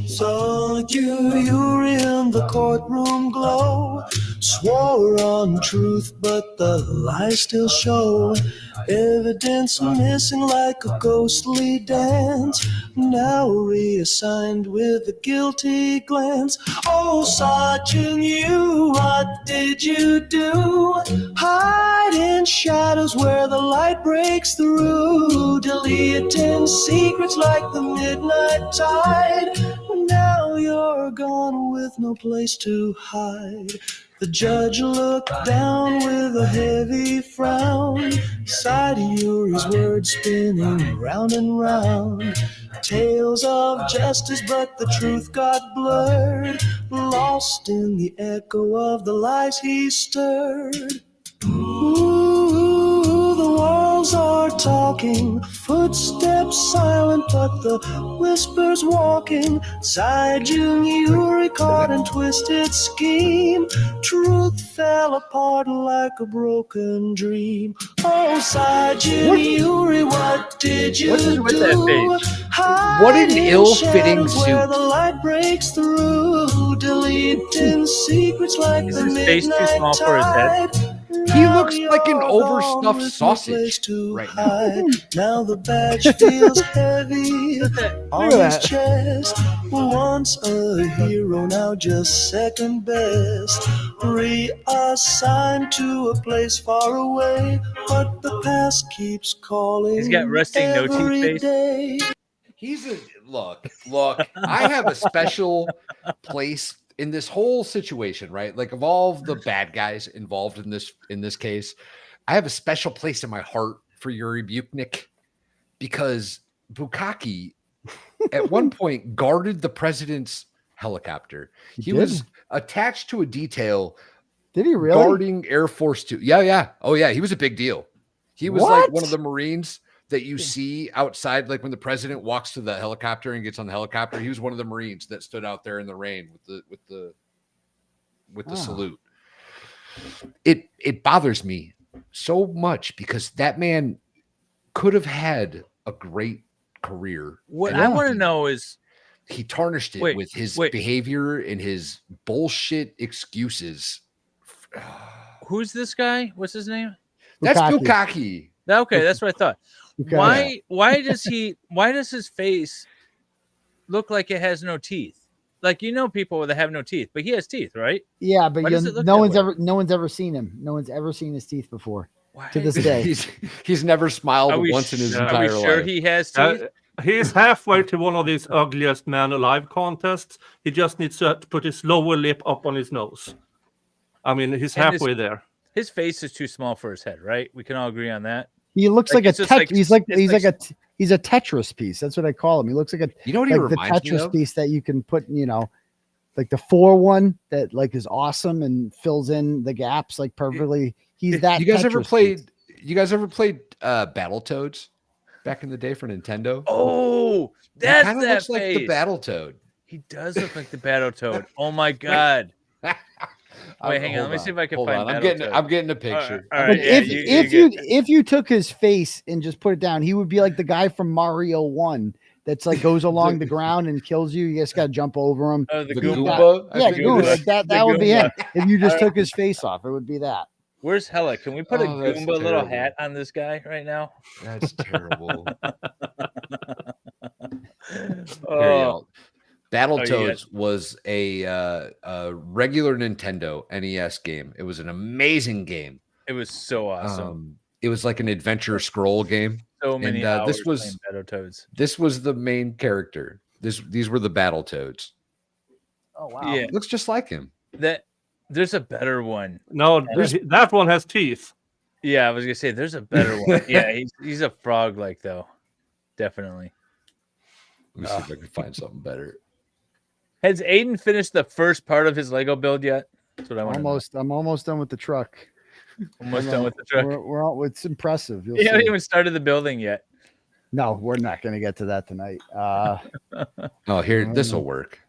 Saw you in the courtroom glow. Swore on truth, but the lies still show. Evidence missing like a ghostly dance. Now reassigned with a guilty glance. Oh, Sergeant, what did you do? Hide in shadows where the light breaks through. Deleting secrets like the midnight tide. Now you're gone with no place to hide. The judge looked down with a heavy frown. Side of Yuri's words spinning round and round. Tales of justice, but the truth got blurred. Lost in the echo of the lies he stirred. Ooh, the walls are talking, footsteps silent, but the whispers walking. Side Yuri caught in twisted scheme. Truth fell apart like a broken dream. Oh, Side Yuri, what did you do? What an ill-fitting suit. Where the light breaks through, deleting secrets like the Is his face too small for his head? He looks like an overstuffed sausage right now. Now the badge feels heavy on his chest. Once a hero, now just second best. Reassigned to a place far away, but the past keeps calling. He's got resting no teeth face. He's a look. I have a special place in this whole situation, right? Like of all the bad guys involved in this case, I have a special place in my heart for Yuri Buchanan because Bukaki at one point guarded the president's helicopter. He was attached to a detail. Did he really? Guarding Air Force Two. Yeah. Oh yeah, he was a big deal. He was like one of the Marines that you see outside, like when the president walks to the helicopter and gets on the helicopter. He was one of the Marines that stood out there in the rain with the salute. It bothers me so much because that man could have had a great career. What I want to know is he tarnished it with his behavior and his bullshit excuses. Who's this guy? What's his name? That's Bukaki. Okay, that's what I thought. Why does his face look like it has no teeth? Like people that have no teeth, but he has teeth, right? Yeah, but no one's ever seen him. No one's ever seen his teeth before. To this day. he's never smiled once in his entire life. Are we sure he has teeth? He's halfway to one of these ugliest man alive contests. He just needs to put his lower lip up on his nose. I mean, he's halfway there. His face is too small for his head, right? We can all agree on that. He looks like a he's a Tetris piece. That's what I call him. He looks like a he reminds the Tetris piece that you can put, like the 4-1 that like is awesome and fills in the gaps like perfectly. He's that. You guys Tetris ever played? piece. You guys ever played Battletoads back in the day for Nintendo? Oh, that's kind of looks like the Battletoad. He does look like the Battletoad. Oh my god. Wait, hang on. Let me see if I can Hold find. on. I'm getting a All picture. right, yeah, if you took his face and just put it down, he would be like the guy from Mario 1 that's like goes along the ground and kills you. You just gotta jump over him. Oh, the Goomba? Yeah, I think Goomba. it is. Like that The would be him. Goomba. If you just All took his face off, it would be that. Where's Hella? Can we put a Oh, that's Goomba little terrible. hat on this guy right now? That's terrible. Oh. Battletoads was a regular Nintendo NES game. It was an amazing game. It was so awesome. It was like an adventure scroll game. So many hours this was playing Battletoads. This was the main character. These were the Battletoads. Oh wow! Yeah, looks just like him. There's a better one. No, that one has teeth. Yeah, I was gonna say there's a better one. Yeah, he's a frog like though, definitely. Let me see if I can find something better. Has Aiden finished the first part of his Lego build yet? That's what I want. I'm almost done with the truck. Almost done with the truck. We're all, it's impressive. You haven't even started the building yet. No, we're not going to get to that tonight. Oh, here, this will work.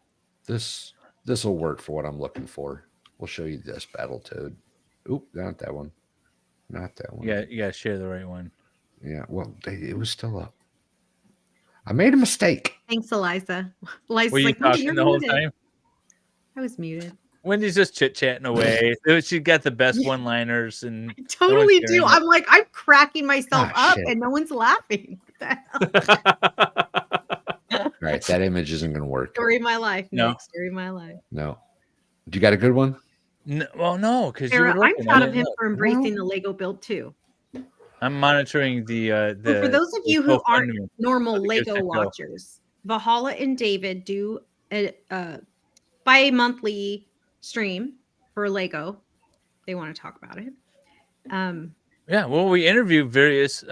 This will work for what I'm looking for. We'll show you this Battletoad. Oop, not that one. Not that one. Yeah, you gotta share the right one. Yeah, well, it was still up. I made a mistake. Thanks, Eliza. Eliza's Were you like, "No, talking you're the whole muted." time? I was muted. Wendy's just chit chatting away. She got the best one-liners and Totally do. I'm like, I'm cracking myself up shit. and no one's laughing. What the hell? All right, that image isn't going to work. Story of my life. No. Nick, story of my life. No. Do you got a good one? No, well, no, because you Sarah, were I'm looking. proud I of didn't him know. for embracing the Lego build too. I'm monitoring the. But for those of you who aren't GoFundMe. normal I guess I Lego know. watchers, Valhalla and David do a bi-monthly stream for Lego. They want to talk about it. Yeah, well, we interview various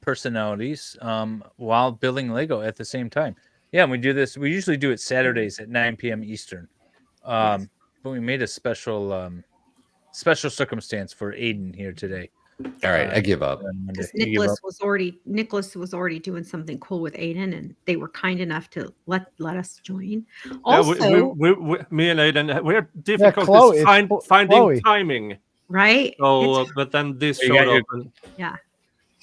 personalities while building Lego at the same time. Yeah, and we do this. We usually do it Saturdays at 9 p.m. Eastern. But we made a special circumstance for Aiden here today. All right, I give up. Because You give up? Nicholas was already doing something cool with Aiden, and they were kind enough to let us join. Yeah, Also, me and Aiden, we're difficult Chloe, to it's finding Chloe. timing. right? So, but then this You showed got your- up. And, Yeah.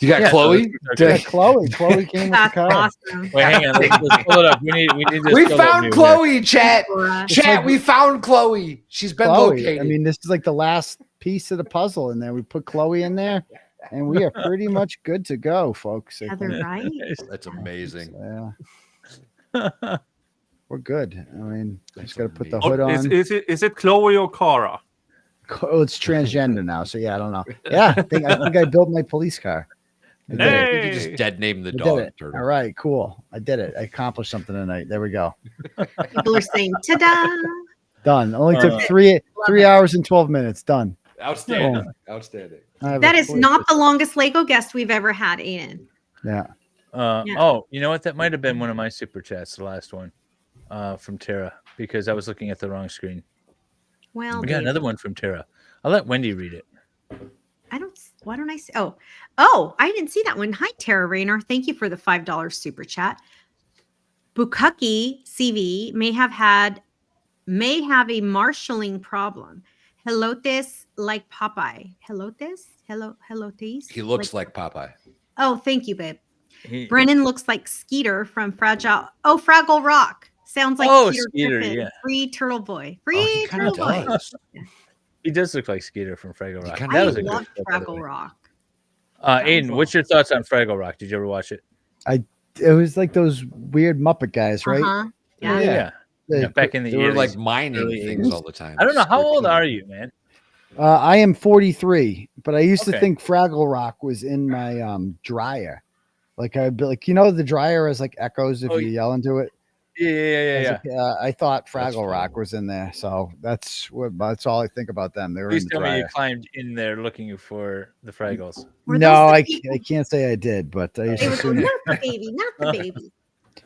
You got Yeah, Chloe? Yeah, Chloe came with the That's car. awesome. Wait, hang on. Let's pull it up. We need this. We solo found view Chloe, chat. It's Chat, like- we found Chloe. She's been Chloe. located. I mean, this is like the last piece of the puzzle in there. We put Chloe in there, and we are pretty much good to go, folks. I Heather, think. right? That's amazing. Yeah, we're good. I mean, just got to put the Oh, hood on. is it Chloe or Cara? Oh, it's transgender now, so yeah, I don't know. Yeah, I think I built my police car. I did it. I think you just dead named the I did dog. it. Turtle. All right, cool. I did it. I accomplished something tonight. There we go. People are saying, "Ta-da!" Done. Only took Alright. three hours and 12 minutes. Done. Outstanding. Boom. Outstanding. I have That a is police- not the longest Lego guest we've ever had, Aiden. Yeah. Yeah. Oh, you know what? That might have been one of my super chats, the last one from Tara, because I was looking at the wrong screen. Well, We got David, another one from Tara. I'll let Wendy read it. Why don't I see? Oh, I didn't see that one. Hi, Tara Rayner. Thank you for the $5 super chat. Bukaki CV may have a marshalling problem. Helotes like Popeye. Helotes? Helotes? He looks like Popeye. Oh, thank you, babe. He- Brennan looks like Skeeter from Fraggle Rock. Sounds like Oh, Skeeter Skeeter, Griffin. yeah. Free Turtleboy. Oh, Free he kind of Turtleboy. does. He does look like Skeeter from Fraggle Rock. kinda I That was a love good show, by the Fraggle way. Rock. Aiden, what's your thoughts on Fraggle Rock? Did you ever watch it? It was like those weird Muppet guys, right? Uh-huh. Yeah. Yeah. They- Yeah, back in the They were 80s, like mining early things 80s. all the time. I don't know. How old are you, man? I am 43, but I used to Okay. think Fraggle Rock was in my dryer. Like I'd be like, the dryer has like echoes if Oh, you yell into it. Yeah. I thought Fraggle Rock was in there, so that's all I think about them. They were Please in the tell me you dryer. climbed in there looking for the Fraggles. No, I can't say I did, but I used They to were assume. not the baby, not the baby.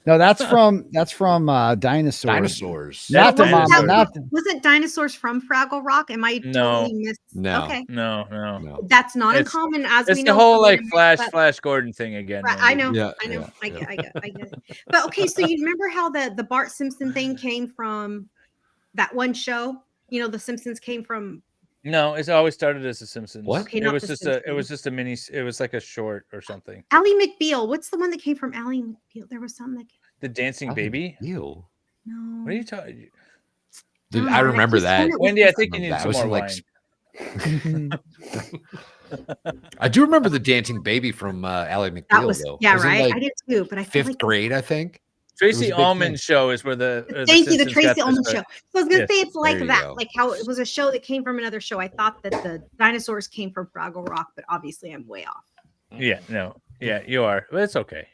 No, that's from Dinosaurs. Dinosaurs. Not the mom. Dinosaurs. Not Wasn't dinosaurs from Fraggle Rock? Am I No. totally missed? No. Okay. No. That's not It's- uncommon as It's we the know. whole from like anime, but- Flash Gordon thing again. Right, I Wendy. know. Yeah, I know. yeah, I yeah. get it. But okay, so you remember how the Bart Simpson thing came from that one show? The Simpsons came from. No, it's always started as The Simpsons. What? Okay, It not was The just Simpsons. it was just a mini. It was like a short or something. Ally McBeal. What's the one that came from Ally McBeal? There was something that. The Dancing Baby. Ew. No. What are you talking? Dude, I remember that. Wendy, I think you need That some was more in, like, wine. I do remember the dancing baby from Ally McBeal, That was though. yeah, It was in, right. like, I did too, but I feel 5th like grade, I think. Tracy It was a big Ullman thing. show is where the Thank you, the Simpsons got Tracy their Ullman start. show. So I was gonna Yes, say it's like there you that, go. like how it was a show that came from another show. I thought that the dinosaurs came from Fraggle Rock, but obviously I'm way off. Yeah, no, yeah, you are, but it's okay.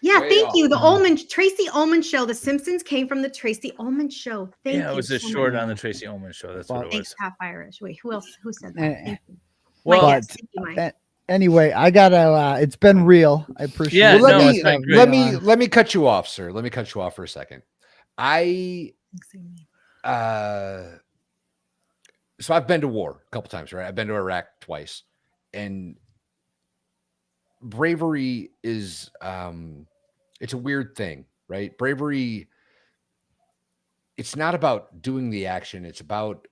Yeah, Way thank off. you. The Tracy Ullman show. The Simpsons came from the Tracy Ullman show. Thank you. Yeah, it was a so short much. on the Tracy Ullman show. That's what it Thanks, was. Half Irish. Wait, who else? Who said that? Thank you. Well, Mike, but yes, thank you, Mike. anyway, I gotta. It's been real. I appreciate. Yeah, it. Well, no, it's been great. let me cut you off, sir. Let me cut you off for a second. So I've been to war a couple times, right? I've been to Iraq twice, and bravery is it's a weird thing, right? Bravery, it's not about doing the action, it's about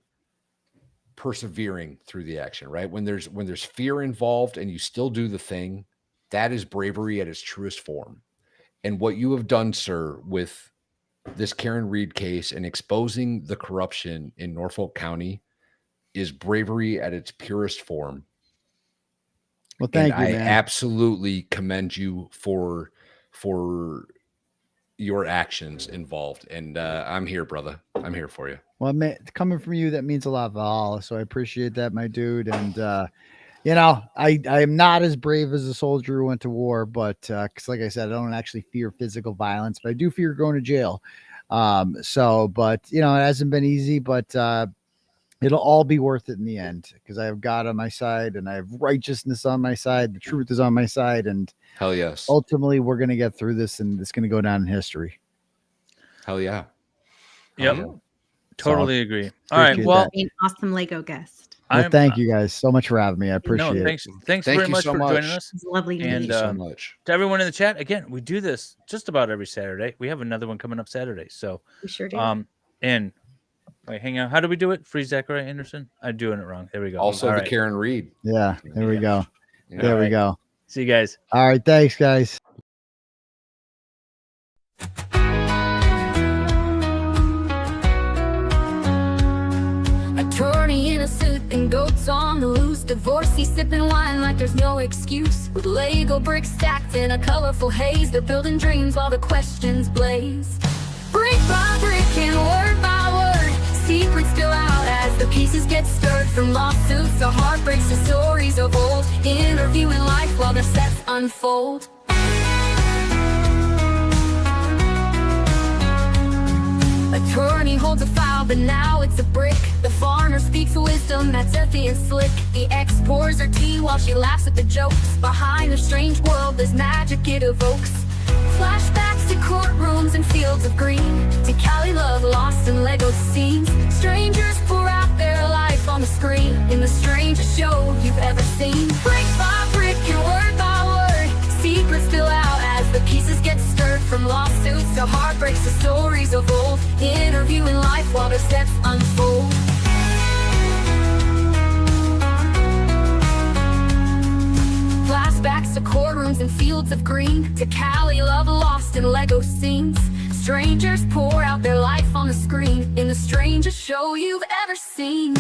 persevering through the action, right? When there's fear involved and you still do the thing, that is bravery at its truest form. And what you have done, sir, with this Karen Reed case and exposing the corruption in Norfolk County is bravery at its purest form. Well, thank and you, I man. absolutely commend you for your actions involved. And I'm here, brother. I'm here for you. Well, man, coming from you, that means a lot, Val. So I appreciate that, my dude. And I am not as brave as a soldier who went to war, but because, like I said, I don't actually fear physical violence, but I do fear going to jail. But it hasn't been easy, but it'll all be worth it in the end because I have God on my side and I have righteousness on my side. The truth is on my side, and hell yes. Ultimately, we're gonna get through this, and it's gonna go down in history. Hell yeah. Yep. Totally So, agree. All right. appreciate Well, that. An awesome Lego guest. Well, thank you guys so much for having me. I appreciate No, it. thanks Thank very you much so for much. joining us. It's lovely to meet And you. so much. to everyone in the chat, again, we do this just about every Saturday. We have another one coming up Saturday. So We sure do. And wait, hang on. How do we do it? Free Zachariah Anderson? I'm doing it wrong. There we go. Also All the right. Karen Reed. Yeah, there we go. Yeah. There All we right. go. See you guys. All right, thanks, guys. Attorney in a suit and goats on the loose. Divorcee sipping wine like there's no excuse. With Lego bricks stacked in a colorful haze, they're building dreams while the questions blaze. Brick by brick and word by word, secrets spill out as the pieces get stirred. From lawsuits to heartbreaks to stories of old, interviewing life while the sets unfold. Attorney holds a file, but now it's a brick. The farmer speaks wisdom that's earthy and slick. The ex pours her tea while she laughs at the jokes. Behind a strange world, there's magic it evokes. Flashbacks to courtrooms and fields of green, to Cali love lost in Lego scenes. Strangers pour out their life on the screen, in the strangest show you've ever seen. Brick by brick and word by word, secrets spill out as the pieces get stirred. From lawsuits to heartbreaks to stories of old, interviewing life while the steps unfold. Flashbacks to courtrooms and fields of green, to Cali love lost in Lego scenes. Strangers pour out their life on the screen, in the strangest show you've ever seen.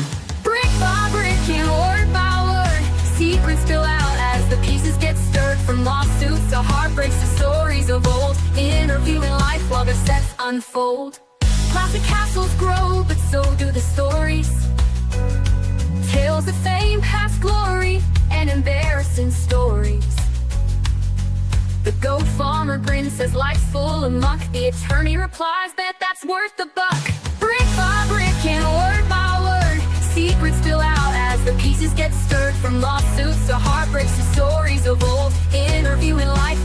Brick by brick and word by word, secrets spill out as the pieces get stirred. From lawsuits to heartbreaks to stories of old, interviewing life while the sets unfold. Classic castles grow, but so do the stories. Tales of fame, past glory, and embarrassing stories. The goat farmer grins, says life's full of muck. The attorney replies, bet that's worth the buck. Brick by brick and word by word, secrets spill out as the pieces get stirred. From lawsuits to heartbreaks to stories of old, interviewing life